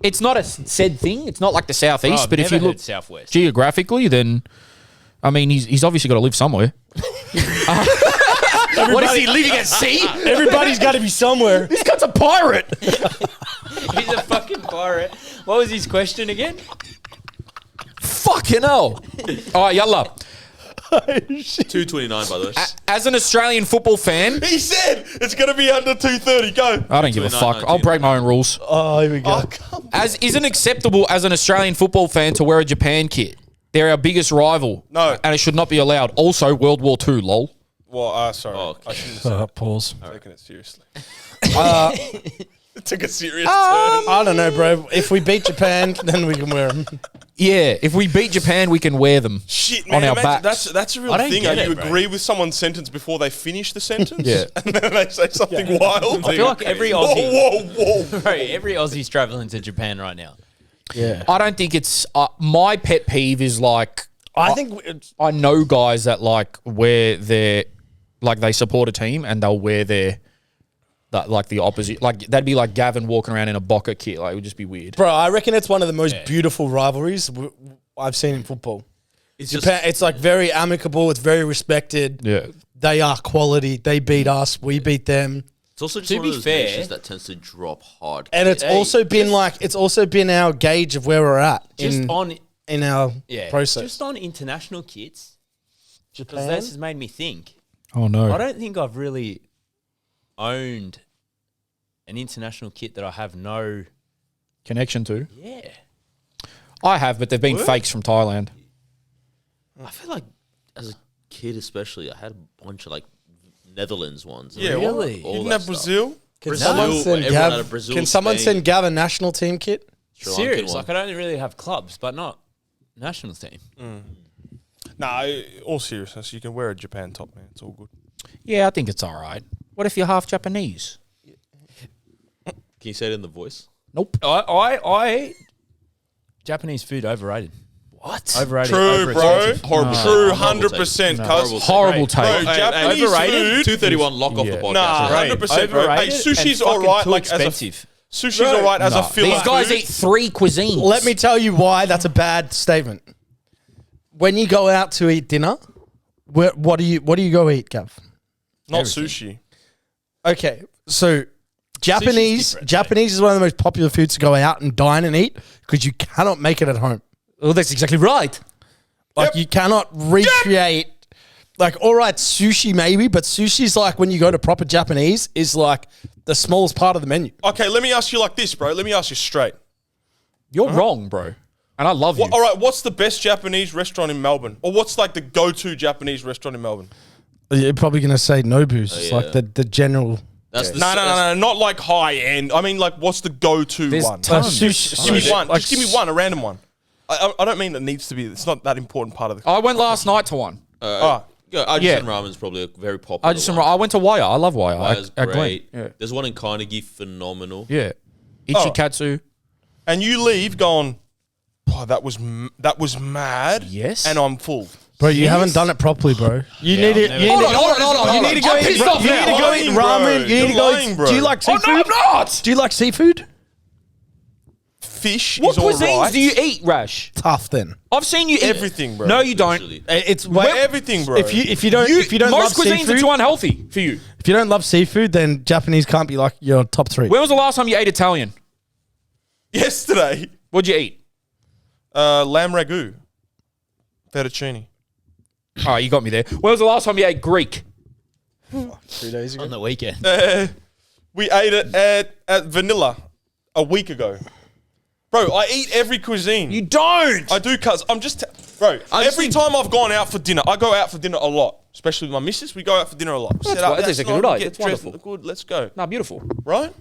It's not a said thing. It's not like the Southeast, Oh, but if you look Southwest. geographically, then, I mean, he's obviously got to live somewhere. What is he, living at sea? Everybody's got to be somewhere. This guy's a pirate. He's a fucking pirate. What was his question again? Fucking hell. All right, yalla. 229, by the way. As an Australian football fan, He said it's going to be under 230. Go. I don't give a 29, fuck. I'll 19. break my own rules. Oh, here we go. Oh, come. As isn't acceptable as an Australian football fan to wear a Japan kit. They're our biggest rival. No. And it should not be allowed. Also, World War II, lol. Well, sorry. Oh, okay. I shouldn't have said Pause. it. Taking it seriously. It took a serious turn. I don't know, bro. If we beat Japan, then we can wear them. Yeah, if we beat Japan, we can wear them. Shit, on man. our imagine- backs. That's a real I don't thing. get You it, bro. agree with someone's sentence before they finish the sentence? Yeah. And then they say something wild. I feel like every Whoa, Aussie, whoa, whoa. bro, every Aussie's traveling to Japan right now. Yeah. I don't think it's my pet peeve is like I think it's, I know guys that like wear their like they support a team and they'll wear their that like the opposite, like that'd be like Gavin walking around in a Boca kit. Like it would just be weird. bro, I reckon it's one of the most beautiful rivalries I've seen in football. It's Japan, it's like very amicable. It's very respected. Yeah. They are quality. They beat us. We beat them. It's also just To one be of those fair- nations that tends to drop hard. And it's also been our gauge of where we're at Just in our Yeah, process. just on international kits. Because Japan? this has made me think. Oh no. I don't think I've really owned an international kit that I have no. Connection to. Yeah, I have, but they've been fakes from Thailand. I feel like as a kid, especially, I had a bunch of like Netherlands ones. Yeah, Really? You didn't have Brazil? Can Brazil, someone send everyone out Gav? of Brazil, Can someone Spain. send Gav a national team kit? Sri Lankan serious. one. Like I don't really have clubs, but not national team. Nah, all seriousness, you can wear a Japan top, man. It's all good. Yeah, I think it's all right. What if you're half Japanese? Can you say it in the voice? Nope. I Japanese food overrated. What? Overrated. True, bro. overexpensive. Horrible. True, Horrible 100%, take. cuz. Horrible Bro, take. Japanese Overrated? food. 231, lock off the Yeah. podcast. Nah, Right. 100%, bro. Hey, Overrated sushi's and all fucking right. too Like expensive. sushi's all right as a filler. These guys food. eat 3 cuisines. Let me tell you why that's a bad statement. When you go out to eat dinner, what do you go eat, Gav? Not Everything. sushi. Okay, so Japanese different, is one of the most popular foods to go out and dine and eat because you cannot make it at home. Well, that's exactly right. Like you cannot recreate. Like, all right, sushi maybe, but sushi's like when you go to proper Japanese is like the smallest part of the menu. Okay, let me ask you like this, bro. Let me ask you straight. You're wrong, bro. And I love you. All right, what's the best Japanese restaurant in Melbourne? Or what's like the go-to Japanese restaurant in Melbourne? You're probably gonna say Nobu's. It's yeah. like the general. That's the No, not like high-end. I mean, like, what's the go-to There's one? tons. Sushi- Give me sushi- one. like Just give me one, a random one. I don't mean it needs to be. It's not that important part of the. I went last night to one. Ah, Yeah, Arson Yeah. Ramen's probably a very popular one. I went to Wire. I love Wire. Waya's At Glen. great. Yeah. There's one in Carnegie, phenomenal. Yeah. Ichikatsu. and you leave going, oh, that was mad. Yes. And I'm full. Bro, you haven't done it properly, bro. You need to. never- You Hold need on, to- hold on, hold on, You hold need on. to go I'm eat. pissed off You now. need to go eat Lying, bro. ramen. You need to You're go. lying, bro. Do you like Oh, seafood? no, I'm not. Do you like seafood? Fish What is all cuisines right. do you eat, Rash? Tough then. I've seen you eat Everything, bro. No, you don't. Literally. It's Everything, bro. If you don't most love cuisines seafood, are too unhealthy for you. if you don't love seafood, then Japanese can't be like your top 3. When was the last time you ate Italian? Yesterday, What'd you eat? lamb ragu, fettuccine. Oh, you got me there. When was the last time you ate Greek? 2 days ago. On the weekend. We ate it at Vanilla a week ago. Bro, I eat every cuisine. You don't. I do, cuz I'm just... bro, every time I've gone out for dinner, I go out for dinner a lot. Especially with my missus, we go out for dinner a lot. Set up, that's that's a good night, idea. get That's dressed, wonderful. good, let's go. Nah, beautiful. Right?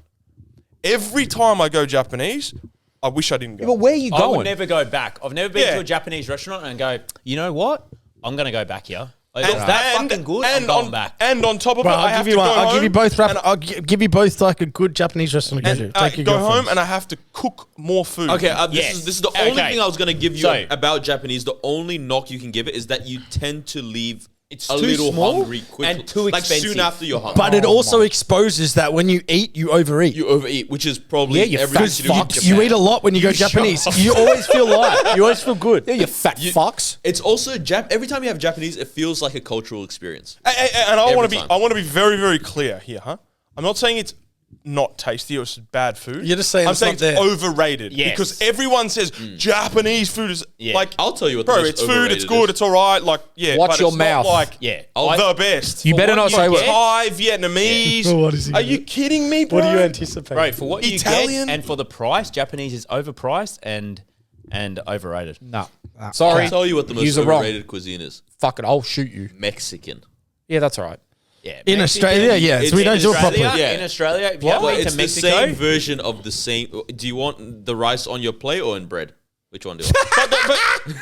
Every time I go Japanese, I wish I didn't go. But where are you I going? would never go back. I've never been Yeah. to a Japanese restaurant and go, you know what? I'm going to go back here. Like, And- it's that and- fucking good. and I'm going on, back. And on top of Bro, it, I I'll have give to you go one. home. I'll give you both. and I'll give you both like a good Japanese restaurant to go and, to. Take your go girlfriends. home and I have to cook more food. Okay, this, Yes. is the only Okay. thing I was going to give you So- about Japanese. The only knock you can give it is that you tend to leave It's a too little small hungry quickly. and too like soon expensive. after you're hungry. But it also exposes that when you eat, you overeat. you overeat, which is probably Yeah, you everything fat to do with fuck. Japan. You eat a lot when you go Japanese. You always feel light. You always feel good. Yeah, you fat fucks. It's also every time you have Japanese, it feels like a cultural experience. And I Every want to be time. I want to be very, very clear here, huh? I'm not saying it's not tasty or it's bad food. You're just saying I'm it's saying not there. it's overrated Yes. because everyone says Japanese food is like. I'll tell you what. Bro, the most it's food. overrated It's good. is. It's all right. Like, yeah. Watch but your it's mouth. Not like Yeah. the best. You better not say what. Thai, Vietnamese. What is he Are gonna you do? kidding me, bro? What do you anticipate? Bro, for what you Italian? get and for the price, Japanese is overpriced and overrated. No. Sorry. I'll tell you what the most Yous are wrong. overrated cuisine is. Fuck it. I'll shoot you. Mexican. Yeah, that's all right. Yeah, In Australia, yeah, It's we don't in do it properly. Australia? In Australia, if you Well, have been it's to the Mexico, same version of the same. Do you want the rice on your plate or in bread? Which one do you want?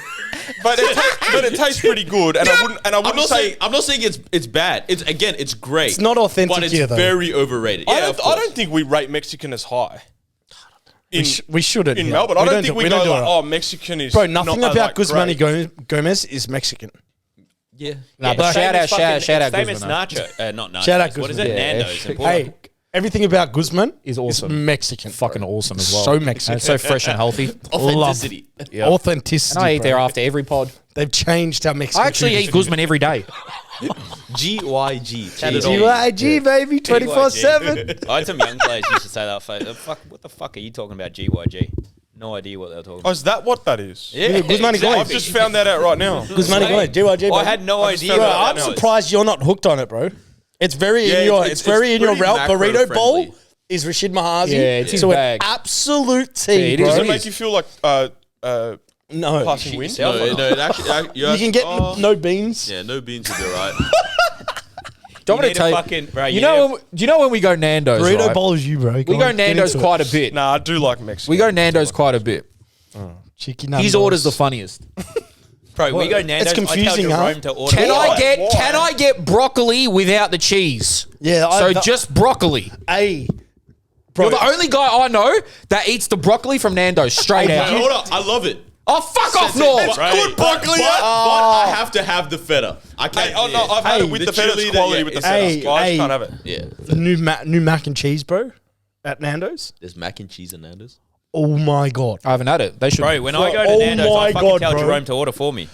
but it tastes pretty good, and I wouldn't I'm not saying it's bad. It's great. It's not authentic but it's here, though. very overrated. I Yeah, of don't course. think we rate Mexican as high. We shouldn't. In yeah. Melbourne, I don't think we go do like, it. oh, Mexican is Bro, nothing not, about like, Guzman great. Gomez is Mexican. Yeah. Nah, but shout out Same Guzman. as though. Nacho. Not Nacho. Shout out What is Guzman. it? Yeah. Nando's. in Hey, Portugal. everything about Guzman Is awesome. Mexican. Fucking bro. awesome as well. So Mexican. And so fresh and healthy. Authenticity. Yeah. Authenticity. And I eat bro. there after every pod. They've changed how Mexican I actually food eat Guzman every day. GYG. Chat is. it all. GYG, baby, 24/7. I had some young players used to say that. What the fuck are you talking about, GYG? No idea what they were talking Oh, about. is that what that is? Yeah, Guzman exactly. I've just found that out right now. Guzman Gomez, GYG. I baby. had no I just idea. found Bro, out I'm that now. surprised you're not hooked on it, bro. It's very Yeah, in your. it's- It's very it's in your pretty route. Burrito bowl macro-friendly. is Rashid Mahazi. Yeah, it's his so an bag. absolute tea, Yeah, it is, bro. Does it it make you feel like No, passing wind? yourself. No, it actually. you can get no beans. Yeah, no beans would be right. Do you want me to tell you? fucking, bro, You know, do you know when we go Nando's? Burrito right? bowl is you, bro. We go Nando's quite a bit. Nah, I do like Mexican. We go Nando's quite a bit. Chicken His order's the funniest. bro, we go Nando's. It's confusing, I tell huh? Jerome to order. Can Why? I get broccoli without the cheese? Yeah, So just broccoli. bro. You're the only guy I know that eats the broccoli from Nando's straight out. Hold on, I love it. Oh, fuck off, Norm. But- good broccoli, But, yeah. I have to have the feta. I can't. Hey, oh no, I've had it with the the feta. It's chili, quality yeah, with the it's- feta. Hey, I just hey. can't have it. Yeah. new mac and cheese, bro, at Nando's. There's mac and cheese in Nando's. Oh my god, I haven't had it. They should. Bro, when I go to Oh Nando's, my I fucking God, tell bro. Jerome to order for me.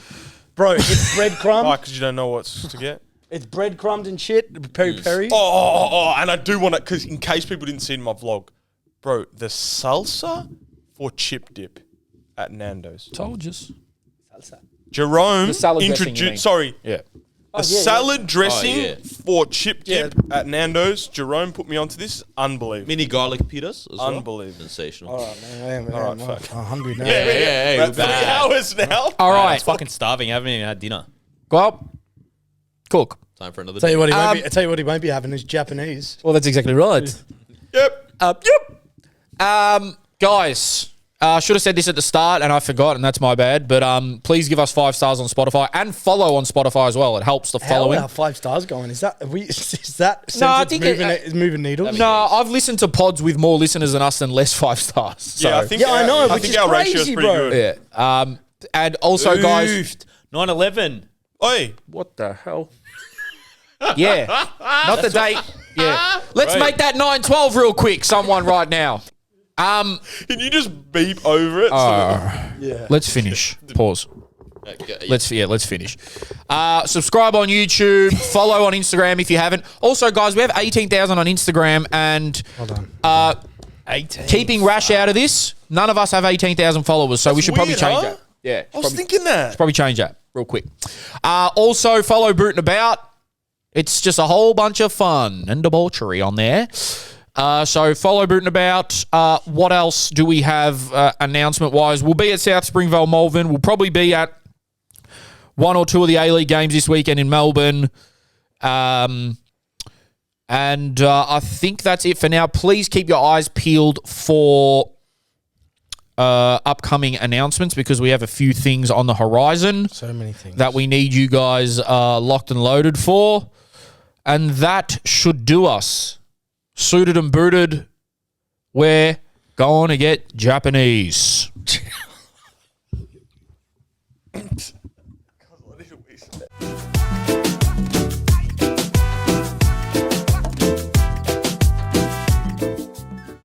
bro, it's breadcrumb. Why? Because you don't know what's to get. It's breadcrumbed and shit. Peri peri. Oh, and I do want to, because in case people didn't see it in my vlog, bro, the salsa for chip dip at Nando's. Told you. Jerome The salad dressing, you mean. introduced. Sorry, Yeah. the salad dressing Oh, yeah. for chip dip at Nando's. Jerome put me onto this. Unbelievable. Mini garlic pitas as well. Unbelievable. Sensational. All right, fuck. I'm hungry now. Hey, About 3 hours now. All I right. was fucking starving. I haven't even had dinner. Go up. Cook. Time for another. Tell you day. what, I tell you what he won't be having is Japanese. Well, that's exactly right. Yep. Guys, should have said this at the start, and I forgot, and that's my bad. But please give us 5 stars on Spotify and follow on Spotify as well. It helps the How following. are our 5 stars going? Is that is that No, I sentence think moving, it- is moving needles? No, I've listened to pods with more listeners than us than less 5 stars. So, Yeah, I think. Yeah, I know, I which think is our ratio is crazy, pretty bro. good. yeah. And also, guys, Oofed. 9/11. Oi, what the hell? Yeah, not the date. Yeah, let's make that 9/12 real quick. Someone right now. can you just beep over it? Yeah. Let's finish. Pause. Yeah. Let's finish. Subscribe on YouTube. Follow on Instagram if you haven't. Also, guys, we have 18,000 on Instagram, and on. 18. keeping Rash out of this, none of us have 18,000 followers, so we should probably weird, change huh? that. Yeah, I was thinking that. probably change that real quick. Also, follow Bootin' About. It's just a whole bunch of fun and debauchery on there. So follow Bootin' About. What else do we have announcement-wise? We'll be at South Springvale, Malvern. We'll probably be at 1 or 2 of the A-League games this weekend in Melbourne. And I think that's it for now. Please keep your eyes peeled for upcoming announcements because we have a few things on the horizon So many things. that we need you guys locked and loaded for. And that should do us. Suited and booted, we're going to get Japanese.